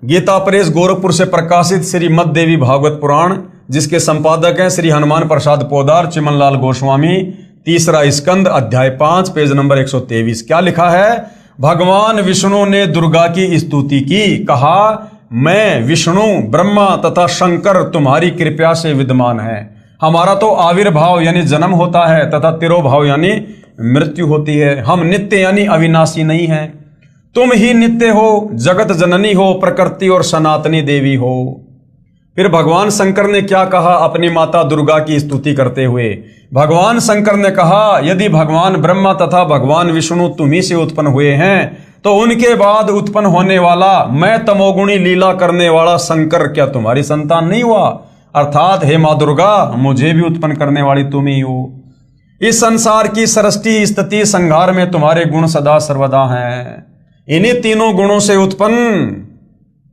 गीता प्रेस गोरखपुर से प्रकाशित श्री मद देवी भागवत पुराण, जिसके संपादक हैं श्री हनुमान प्रसाद पोदार, चिमनलाल गोस्वामी, 3रा स्कंद, अध्याय 5, पेज नंबर 123। क्या लिखा है? भगवान विष्णु ने दुर्गा की स्तुति की, कहा मैं विष्णु ब्रह्मा तथा शंकर तुम्हारी कृपा से विद्यमान है। हमारा तो आविर्भाव यानी जन्म होता है तथा तिरोभाव यानी मृत्यु होती है। हम नित्य यानी अविनाशी नहीं हैं। तुम ही नित्य हो, जगत जननी हो, प्रकृति और सनातनी देवी हो। फिर भगवान शंकर ने क्या कहा अपनी माता दुर्गा की स्तुति करते हुए? भगवान शंकर ने कहा, यदि भगवान ब्रह्मा तथा भगवान विष्णु तुम्ही से उत्पन्न हुए हैं, तो उनके बाद उत्पन्न होने वाला मैं तमोगुणी लीला करने वाला शंकर क्या तुम्हारी संतान नहीं हुआ? अर्थात हे मां दुर्गा, मुझे भी उत्पन्न करने वाली तुम ही हो। इस संसार की सृष्टि, स्थिति, संहार में तुम्हारे गुण सदा सर्वदा हैं। इन्हीं तीनों गुणों से उत्पन्न,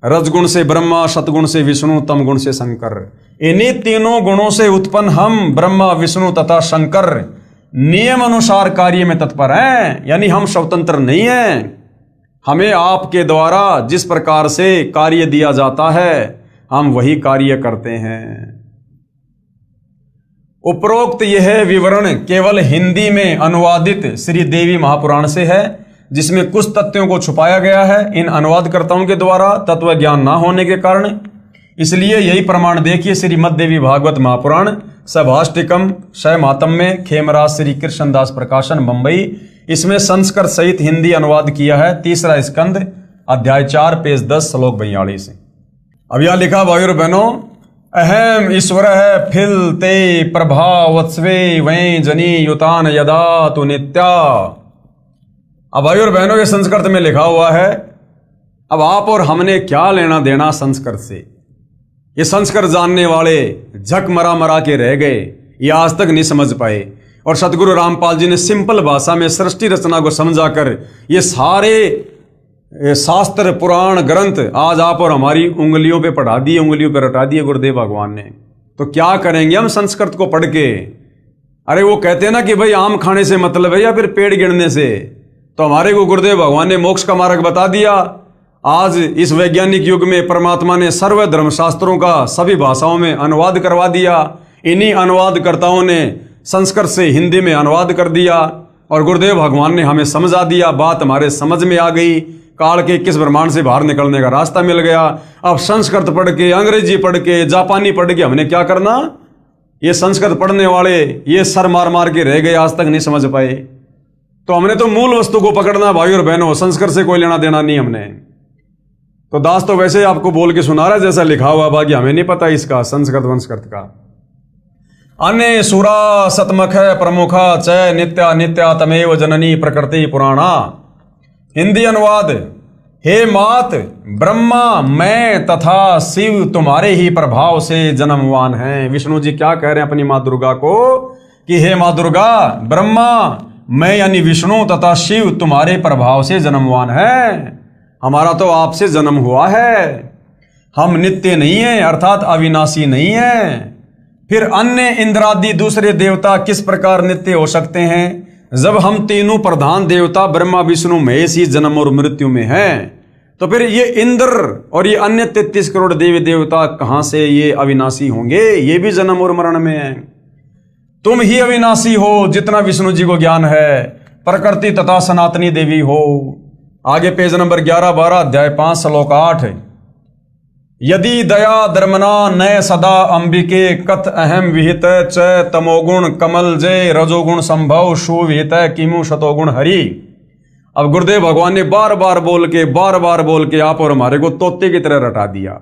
रजगुण से ब्रह्मा, सतगुण से विष्णु, तमगुण से शंकर, इन्हीं तीनों गुणों से उत्पन्न हम ब्रह्मा विष्णु तथा शंकर नियम अनुसार कार्य में तत्पर हैं। यानी हम स्वतंत्र नहीं हैं। हमें आपके द्वारा जिस प्रकार से कार्य दिया जाता है हम वही कार्य करते हैं। उपरोक्त यह विवरण केवल हिंदी में अनुवादित श्री देवी महापुराण से है, जिसमें कुछ तथ्यों को छुपाया गया है इन अनुवादकर्ताओं के द्वारा तत्व ज्ञान ना होने के कारण। इसलिए यही प्रमाण देखिए श्रीमद् देवी भागवत महापुराण, सभाष्टिकम, शय मातम्य, खेमराज श्री कृष्णदास प्रकाशन, मुंबई। इसमें संस्कृत सहित हिंदी अनुवाद किया है। 3रा स्कंद, अध्याय 4, पेज 10, श्लोक 42। अब यहां लिखा भाई और बहनों, अहम ईश्वर है फिल ते प्रभावत्स्वे वै जनी युतान यदा तु नित्या। अब भाई और बहनों ये संस्कृत में लिखा हुआ है। अब आप और हमने क्या लेना देना संस्कृत से? ये संस्कृत जानने वाले झक मरा मरा के रह गए, ये आज तक नहीं समझ पाए। और सतगुरु रामपाल जी ने सिंपल भाषा में सृष्टि रचना को समझाकर ये सारे शास्त्र पुराण ग्रंथ आज आप और हमारी उंगलियों पे पढ़ा दिए, उंगलियों पे रटा दिए गुरुदेव भगवान ने। तो क्या करेंगे हम संस्कृत को पढ़ के? अरे वो कहते हैं ना कि भाई आम खाने से मतलब है या फिर पेड़ गिरने से। तो हमारे को गुरुदेव भगवान ने मोक्ष का मार्ग बता दिया। आज इस वैज्ञानिक युग में परमात्मा ने सर्व धर्म शास्त्रों का सभी भाषाओं में अनुवाद करवा दिया। इन्हीं अनुवादकर्ताओं ने संस्कृत से हिंदी में अनुवाद कर दिया और गुरुदेव भगवान ने हमें समझा दिया। बात हमारे समझ में आ गई, काल के किस ब्रह्मांड से बाहर निकलने का रास्ता मिल गया। अब संस्कृत पढ़ के, अंग्रेजी पढ़ के, जापानी पढ़ के हमने क्या करना? ये संस्कृत पढ़ने वाले ये सर मार मार के रह गए, आज तक नहीं समझ पाए। तो हमने तो मूल वस्तु को पकड़ना भाई और बहनों, संस्कृत से कोई लेना देना नहीं हमने। तो दास तो वैसे आपको बोल के सुना रहा है जैसा लिखा हुआ, बाकी हमें नहीं पता इसका संस्कृत वंस्कृत का। अन्य सुरा सतमख प्रमुखा च नित्या नित्या तमेव जननी प्रकृति पुराणा। हिंदी अनुवाद। हे मात, ब्रह्मा मैं तथा शिव तुम्हारे ही प्रभाव से जन्मवान हैं। विष्णु जी क्या कह रहे हैं अपनी माँ दुर्गा को कि हे माँ दुर्गा, ब्रह्मा मैं यानी विष्णु तथा शिव तुम्हारे प्रभाव से जन्मवान है। हमारा तो आपसे जन्म हुआ है। हम नित्य नहीं हैं, अर्थात अविनाशी नहीं हैं। फिर अन्य इंद्रादि दूसरे देवता किस प्रकार नित्य हो सकते हैं जब हम तीनों प्रधान देवता ब्रह्मा विष्णु महेश ही जन्म और मृत्यु में हैं? तो फिर ये इंद्र और ये अन्य 33 करोड़ देवी देवता कहां से ये अविनाशी होंगे? ये भी जन्म और मरण में हैं। तुम ही अविनाशी हो जितना विष्णु जी को ज्ञान है, प्रकृति तथा सनातनी देवी हो। आगे पेज नंबर 11-12 अध्याय 5 श्लोक 8। यदि दया धर्मना नय सदा अंबिके कथ अहम विहित च तमोगुण कमल जय रजोगुण संभव सुविहित किमु शतोगुण हरि। अब गुरुदेव भगवान ने बार बार बोल के आप और हमारे को तोते की तरह रटा दिया।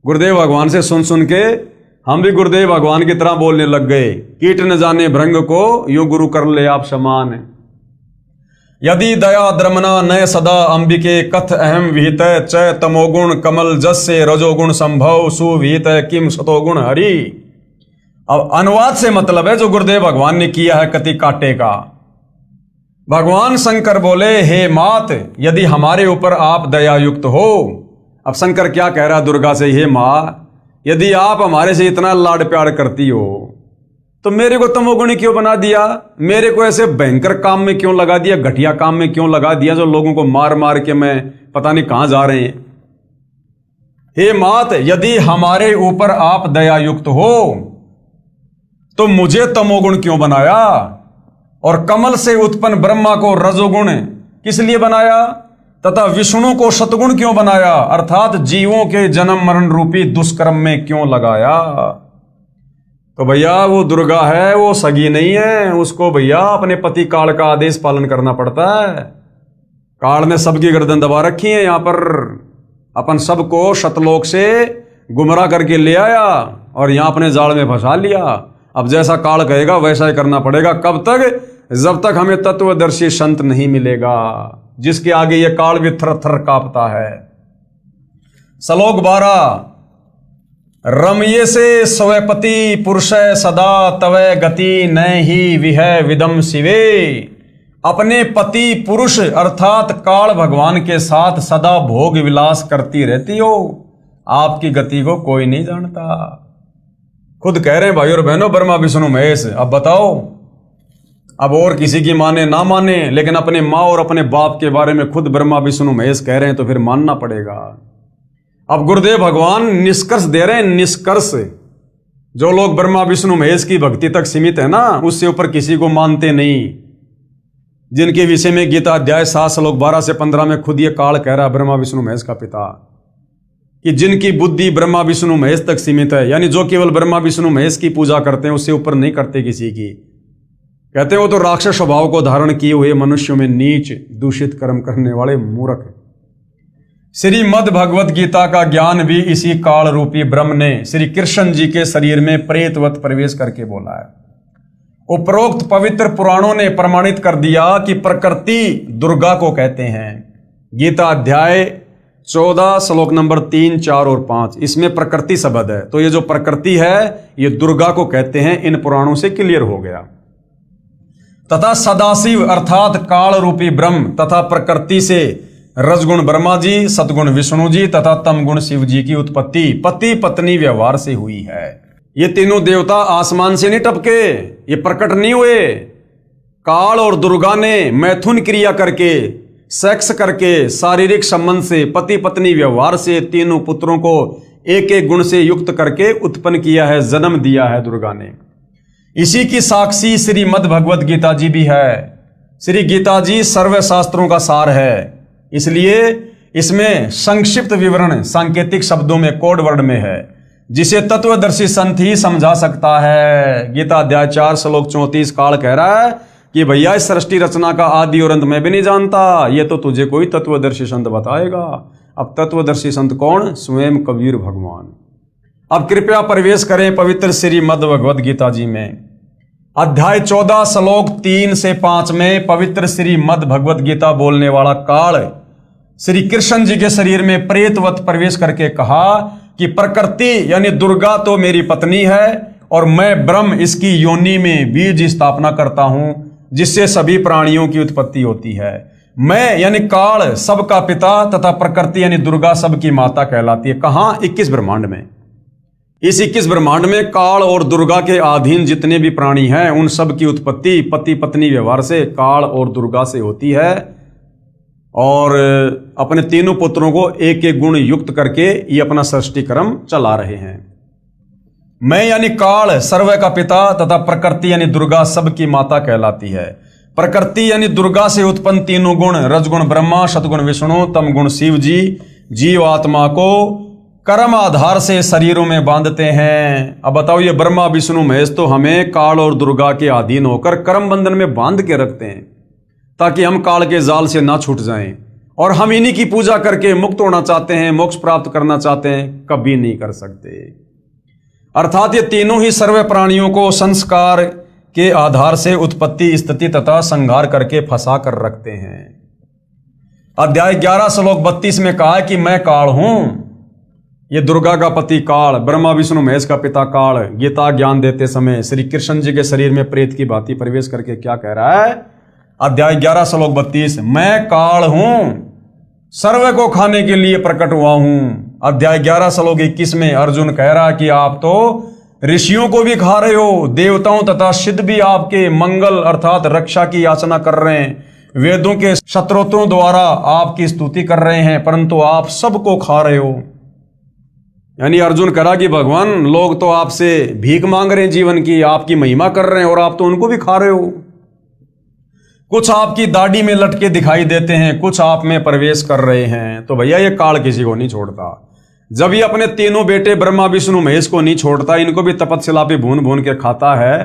गुरुदेव भगवान से सुन सुन के हम भी गुरुदेव भगवान की तरह बोलने लग गए। कीट न जाने भृंग को यो गुरु कर ले आप समान। यदि दया द्रमना नय सदा अंबिके कथ अहम विहित च तमोगुण कमल जस्य रजोगुण संभव सुविहित किम शतोगुण हरि। अब अनुवाद से मतलब है जो गुरुदेव भगवान ने किया है कति काटे का। भगवान शंकर बोले हे मात, यदि हमारे ऊपर आप दया युक्त हो। अब शंकर क्या कह रहा दुर्गा से, हे मां यदि आप हमारे से इतना लाड प्यार करती हो तो मेरे को तमोगुणी क्यों बना दिया? मेरे को ऐसे भयंकर काम में क्यों लगा दिया, घटिया काम में क्यों लगा दिया जो लोगों को मार मार के मैं पता नहीं कहां जा रहे हैं। हे मात, यदि हमारे ऊपर आप दया युक्त हो तो मुझे तमोगुण क्यों बनाया? और कमल से उत्पन्न ब्रह्मा को रजोगुण किस लिए बनाया? तथा विष्णु को शतगुण क्यों बनाया? अर्थात जीवों के जन्म मरण रूपी दुष्कर्म में क्यों लगाया? तो भैया वो दुर्गा है, वो सगी नहीं है। उसको भैया अपने पति काल का आदेश पालन करना पड़ता है। काल ने सबकी गर्दन दबा रखी है। यहां पर अपन सबको शतलोक से गुमराह करके ले आया और यहां अपने जाल में फंसा लिया। अब जैसा काल कहेगा वैसा ही करना पड़ेगा। कब तक? जब तक हमें तत्वदर्शी संत नहीं मिलेगा जिसके आगे ये काल भी थर थर कांपता है। श्लोक 12। रमये से स्वपति पुरुष सदा तवै गति न ही विह विदम शिवे। अपने पति पुरुष अर्थात काल भगवान के साथ सदा भोग विलास करती रहती हो। आपकी गति को कोई नहीं जानता। खुद कह रहे हैं भाई और बहनों ब्रह्मा विष्णु महेश। अब बताओ, अब और किसी की माने ना माने, लेकिन अपने माँ और अपने बाप के बारे में खुद ब्रह्मा विष्णु महेश कह रहे हैं तो फिर मानना पड़ेगा। अब गुरुदेव भगवान निष्कर्ष दे रहे हैं। निष्कर्ष जो लोग ब्रह्मा विष्णु महेश की भक्ति तक सीमित है ना, उससे ऊपर किसी को मानते नहीं। जिनके विषय में गीता अध्याय 7 श्लोक 12 से 15 में खुद ये काल कह रहा है ब्रह्मा विष्णु महेश का पिता कि जिनकी बुद्धि ब्रह्मा विष्णु महेश तक सीमित है, यानी जो केवल ब्रह्मा विष्णु महेश की पूजा करते हैं, उससे ऊपर नहीं करते किसी की। कहते हैं वो तो राक्षस स्वभाव को धारण किए हुए मनुष्यों में नीच दूषित कर्म करने वाले मूर्ख। श्रीमद् भगवत गीता का ज्ञान भी इसी काल रूपी ब्रह्म ने श्री कृष्ण जी के शरीर में प्रेतवत प्रवेश करके बोला है। उपरोक्त पवित्र पुराणों ने प्रमाणित कर दिया कि प्रकृति दुर्गा को कहते हैं। गीता अध्याय 14 श्लोक नंबर 3, 4 और 5 इसमें प्रकृति शब्द है। तो ये जो प्रकृति है ये दुर्गा को कहते हैं। इन पुराणों से क्लियर हो गया। तथा सदाशिव अर्थात काल रूपी ब्रह्म तथा प्रकृति से रजगुण ब्रह्मा जी, सतगुण विष्णु जी तथा तमगुण शिव जी की उत्पत्ति पति पत्नी व्यवहार से हुई है। ये तीनों देवता आसमान से नहीं टपके, ये प्रकट नहीं हुए। काल और दुर्गा ने मैथुन क्रिया करके, सेक्स करके, शारीरिक संबंध से, पति पत्नी व्यवहार से तीनों पुत्रों को एक एक गुण से युक्त करके उत्पन्न किया है, जन्म दिया है दुर्गा ने। इसी की साक्षी श्रीमद् भगवत गीता जी भी है। श्री गीता जी सर्व शास्त्रों का सार है, इसलिए इसमें संक्षिप्त विवरण सांकेतिक शब्दों में कोड वर्ड में है, जिसे तत्वदर्शी संत ही समझा सकता है। गीता अध्याय 4 श्लोक 34 काल कह रहा है कि भैया इस सृष्टि रचना का आदि और अंत मैं भी नहीं जानता, ये तो तुझे कोई तत्वदर्शी संत बताएगा। अब तत्वदर्शी संत कौन? स्वयं कबीर भगवान। अब कृपया प्रवेश करें पवित्र श्रीमद् भगवद गीता जी में। अध्याय 14 श्लोक 3 से 5 में पवित्र श्रीमद् भगवत गीता बोलने वाला काल श्री कृष्ण जी के शरीर में प्रेतवत प्रवेश करके कहा कि प्रकृति यानी दुर्गा तो मेरी पत्नी है और मैं ब्रह्म इसकी योनि में बीज स्थापना करता हूं जिससे सभी प्राणियों की उत्पत्ति होती है। मैं यानी काल सबका पिता तथा प्रकृति यानी दुर्गा सबकी माता कहलाती है। कहां? 21 ब्रह्मांड में। इस 21 ब्रह्मांड में काल और दुर्गा के अधीन जितने भी प्राणी हैं उन सब की उत्पत्ति पति पत्नी व्यवहार से काल और दुर्गा से होती है और अपने तीनों पुत्रों को एक एक गुण युक्त करके ये अपना सृष्टि क्रम चला रहे हैं। मैं यानी काल सर्व का पिता तथा प्रकृति यानी दुर्गा सबकी माता कहलाती है। प्रकृति यानी दुर्गा से उत्पन्न तीनों गुण रजगुण ब्रह्मा, सतगुण विष्णु, तम गुण शिव जी जीव आत्मा को कर्म आधार से शरीरों में बांधते हैं। अब बताओ ये ब्रह्मा विष्णु महेश तो हमें काल और दुर्गा के अधीन होकर कर्म बंधन में बांध के रखते हैं ताकि हम काल के जाल से ना छूट जाएं और हम इन्हीं की पूजा करके मुक्त होना चाहते हैं, मोक्ष प्राप्त करना चाहते हैं, कभी नहीं कर सकते। अर्थात ये तीनों ही सर्व प्राणियों को संस्कार के आधार से उत्पत्ति स्थिति तथा संहार करके फंसा कर रखते हैं। अध्याय 11 श्लोक 32 में कहा है कि मैं काल हूं। ये दुर्गा का पति काल, ब्रह्मा विष्णु महेश का पिता काल गीता ज्ञान देते समय श्री कृष्ण जी के शरीर में प्रेत की भांति प्रवेश करके क्या कह रहा है? अध्याय 11 श्लोक 32 मैं काल हूं, सर्व को खाने के लिए प्रकट हुआ हूं। अध्याय 11 श्लोक 21 में अर्जुन कह रहा है कि आप तो ऋषियों को भी खा रहे हो, देवताओं तथा सिद्ध भी आपके मंगल अर्थात रक्षा की याचना कर रहे हैं, वेदों के शत्रुओं द्वारा आपकी स्तुति कर रहे हैं, परंतु आप सबको खा रहे हो। यानी अर्जुन करा कि भगवान लोग तो आपसे भीख मांग रहे हैं जीवन की, आपकी महिमा कर रहे हैं और आप तो उनको भी खा रहे हो। कुछ आपकी दाढ़ी में लटके दिखाई देते हैं, कुछ आप में प्रवेश कर रहे हैं। तो भैया ये काल किसी को नहीं छोड़ता। जब ये अपने तीनों बेटे ब्रह्मा विष्णु महेश को नहीं छोड़ता, इनको भी तपस्या पे भून भून के खाता है।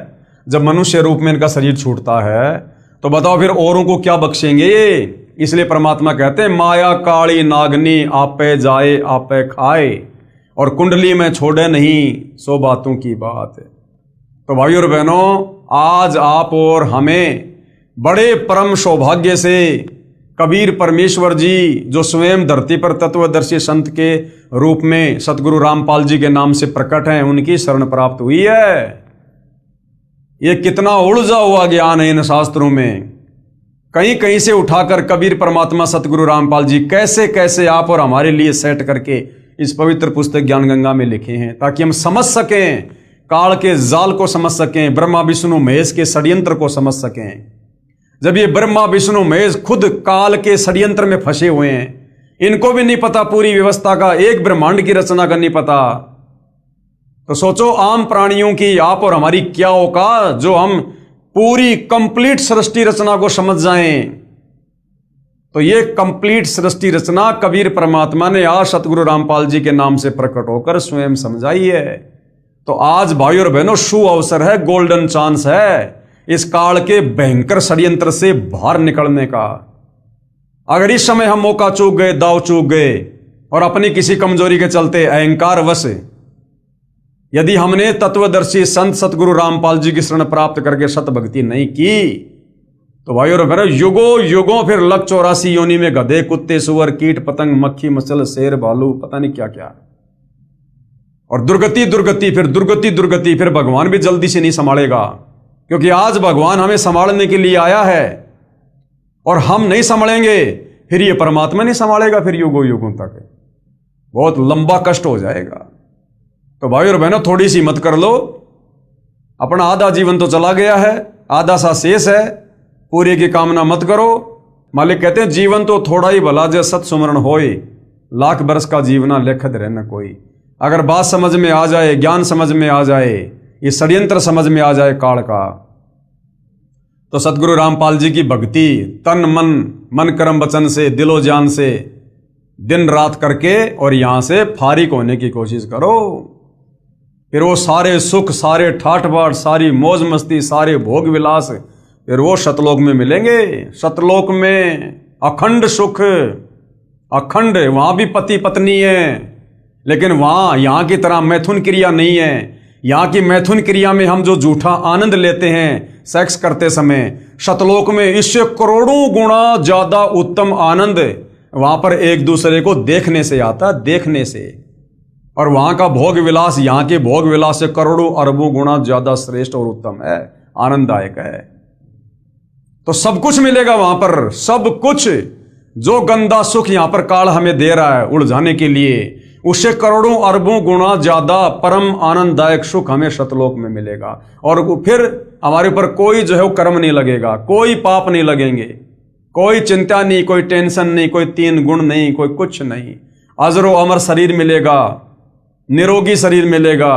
जब मनुष्य रूप में इनका शरीर छूटता है तो बताओ फिर औरों को क्या बख्शेंगे ये? इसलिए परमात्मा कहते हैं माया काली नागनी आपे जाए आपे खाए और कुंडली में छोड़े नहीं सो बातों की बात। तो भाइयों और बहनों, आज आप और हमें बड़े परम सौभाग्य से कबीर परमेश्वर जी जो स्वयं धरती पर तत्वदर्शी संत के रूप में सतगुरु रामपाल जी के नाम से प्रकट हैं, उनकी शरण प्राप्त हुई है। ये कितना उलझा हुआ ज्ञान है इन शास्त्रों में, कहीं कहीं से उठाकर कबीर परमात्मा सतगुरु रामपाल जी कैसे कैसे आप और हमारे लिए सेट करके इस पवित्र पुस्तक ज्ञान गंगा में लिखे हैं, ताकि हम समझ सकें, काल के जाल को समझ सकें, ब्रह्मा विष्णु महेश के षड्यंत्र को समझ सकें। जब ये ब्रह्मा विष्णु महेश खुद काल के षड्यंत्र में फंसे हुए हैं, इनको भी नहीं पता पूरी व्यवस्था का, एक ब्रह्मांड की रचना का नहीं पता, तो सोचो आम प्राणियों की आप और हमारी क्या औकात जो हम पूरी कंप्लीट सृष्टि रचना को समझ जाएं। तो ये कंप्लीट सृष्टि रचना कबीर परमात्मा ने आज सतगुरु रामपाल जी के नाम से प्रकट होकर स्वयं समझाई है। तो आज भाइयों और बहनों शुभ अवसर है, गोल्डन चांस है इस काल के भयंकर षड्यंत्र से बाहर निकलने का। अगर इस समय हम मौका चूक गए, दाव चूक गए और अपनी किसी कमजोरी के चलते अहंकार वश यदि हमने तत्वदर्शी संत सतगुरु रामपाल जी की शरण प्राप्त करके सत भक्ति नहीं की, तो भाई और बहनों युगों युगों फिर लग 84 योनि में गधे कुत्ते सुअर कीट पतंग मक्खी मसल शेर भालू पता नहीं क्या क्या, और दुर्गति दुर्गति फिर दुर्गति दुर्गति, फिर भगवान भी जल्दी से नहीं संभालेगा, क्योंकि आज भगवान हमें संभालने के लिए आया है और हम नहीं संभालेंगे फिर ये परमात्मा नहीं संभालेगा, फिर युगों युगों तक बहुत लंबा कष्ट हो जाएगा। तो भाई और बहनों थोड़ी सी मत कर लो, अपना आधा जीवन तो चला गया है, आधा सा शेष है, पूरी की कामना मत करो। मालिक कहते हैं जीवन तो थोड़ा ही भला जय सत सुमरण होए, लाख बरस का जीवना लेखत रहना कोई। अगर बात समझ में आ जाए, ज्ञान समझ में आ जाए, ये षड्यंत्र समझ में आ जाए काल का, तो सतगुरु रामपाल जी की भक्ति तन मन कर्म वचन से दिलो जान से दिन रात करके और यहां से फारिग होने की कोशिश करो। फिर वो सारे सुख, सारे ठाठ बाट, सारी मौज मस्ती, सारे भोग विलास फिर वो सतलोक में मिलेंगे। सतलोक में अखंड सुख, अखंड, वहां भी पति पत्नी है, लेकिन वहां यहां की तरह मैथुन क्रिया नहीं है। यहाँ की मैथुन क्रिया में हम जो झूठा आनंद लेते हैं सेक्स करते समय, शतलोक में इससे करोड़ों गुना ज्यादा उत्तम आनंद वहां पर एक दूसरे को देखने से आता, देखने से। और वहां का भोग विलास यहाँ के भोग विलास से करोड़ों अरबों गुना ज्यादा श्रेष्ठ और उत्तम है, आनंददायक है। तो सब कुछ मिलेगा वहां पर, सब कुछ। जो गंदा सुख यहां पर काल हमें दे रहा है उलझाने के लिए, उससे करोड़ों अरबों गुना ज्यादा परम आनंददायक सुख हमें शतलोक में मिलेगा। और फिर हमारे ऊपर कोई जो है वो कर्म नहीं लगेगा, कोई पाप नहीं लगेंगे, कोई चिंता नहीं, कोई टेंशन नहीं, कोई 3 गुण नहीं, कोई कुछ नहीं। अजरो अमर शरीर मिलेगा, निरोगी शरीर मिलेगा,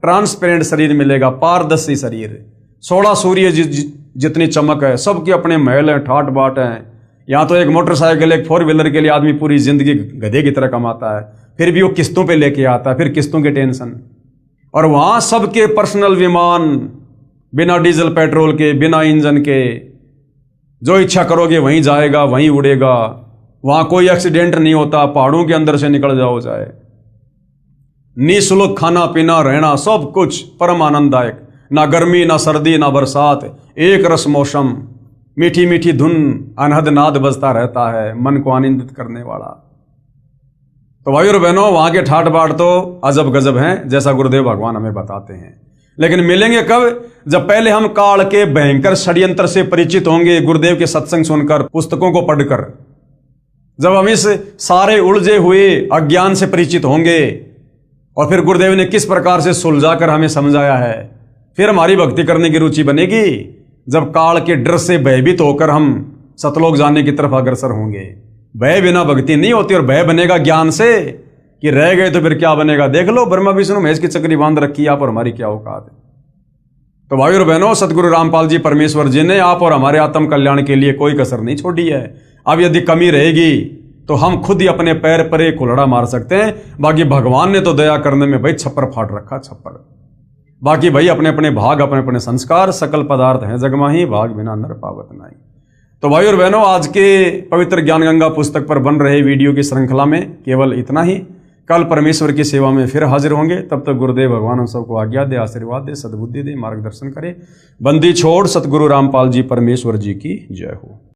ट्रांसपेरेंट शरीर मिलेगा, पारदर्शी शरीर। 16 सूर्य जितनी चमक है, सबके अपने महल हैं, ठाट बाट हैं। यहाँ तो एक मोटरसाइकिल, एक 4 व्हीलर के लिए आदमी पूरी जिंदगी गधे की तरह कमाता है, फिर भी वो किस्तों पे लेके आता है, फिर किस्तों की टेंशन। और वहां सबके पर्सनल विमान, बिना डीजल पेट्रोल के, बिना इंजन के, जो इच्छा करोगे वहीं जाएगा, वहीं उड़ेगा। वहां कोई एक्सीडेंट नहीं होता, पहाड़ों के अंदर से निकल जाओ चाहे। निःशुल्क खाना पीना रहना, सब कुछ परम आनंददायक। ना गर्मी, ना सर्दी, ना बरसात, एक रस मौसम, मीठी मीठी धुन, अनहद नाद बजता रहता है, मन को आनंदित करने वाला। तो भाई और बहनों, वहां के ठाट बाट तो अजब गजब हैं, जैसा गुरुदेव भगवान हमें बताते हैं। लेकिन मिलेंगे कब? जब पहले हम काल के भयंकर षड्यंत्र से परिचित होंगे, गुरुदेव के सत्संग सुनकर, पुस्तकों को पढ़कर। जब हम इस सारे उलझे हुए अज्ञान से परिचित होंगे, और फिर गुरुदेव ने किस प्रकार से सुलझाकर हमें समझाया है, फिर हमारी भक्ति करने की रुचि बनेगी। जब काल के डर से भयभीत होकर हम सतलोक जाने की तरफ अग्रसर होंगे। भय बिना भक्ति नहीं होती, और भय बनेगा ज्ञान से कि रह गए तो फिर क्या बनेगा। देख लो, ब्रह्मा विष्णु महेश की चक्री बांध रखी है, आप और हमारी क्या औकात है। तो भाई और बहनों, सतगुरु रामपाल जी परमेश्वर जी ने आप और हमारे आत्म कल्याण के लिए कोई कसर नहीं छोड़ी है। अब यदि कमी रहेगी तो हम खुद ही अपने पैर पर एक कुल्हड़ा मार सकते हैं। बाकी भगवान ने तो दया करने में भाई छप्पर फाड़ रखा, छप्पर। बाकी भाई अपने अपने भाग, अपने अपने संस्कार, सकल पदार्थ हैं जगमाही, भाग बिना नर पावत नहीं। तो भाई और बहनों, आज के पवित्र ज्ञान गंगा पुस्तक पर बन रहे वीडियो की श्रृंखला में केवल इतना ही। कल परमेश्वर की सेवा में फिर हाजिर होंगे। तब तक गुरुदेव भगवान हम सबको आज्ञा दे, आशीर्वाद दे, सद्बुद्धि दे, मार्गदर्शन करे। बंदी छोड़ सतगुरु रामपाल जी परमेश्वर जी की जय हो।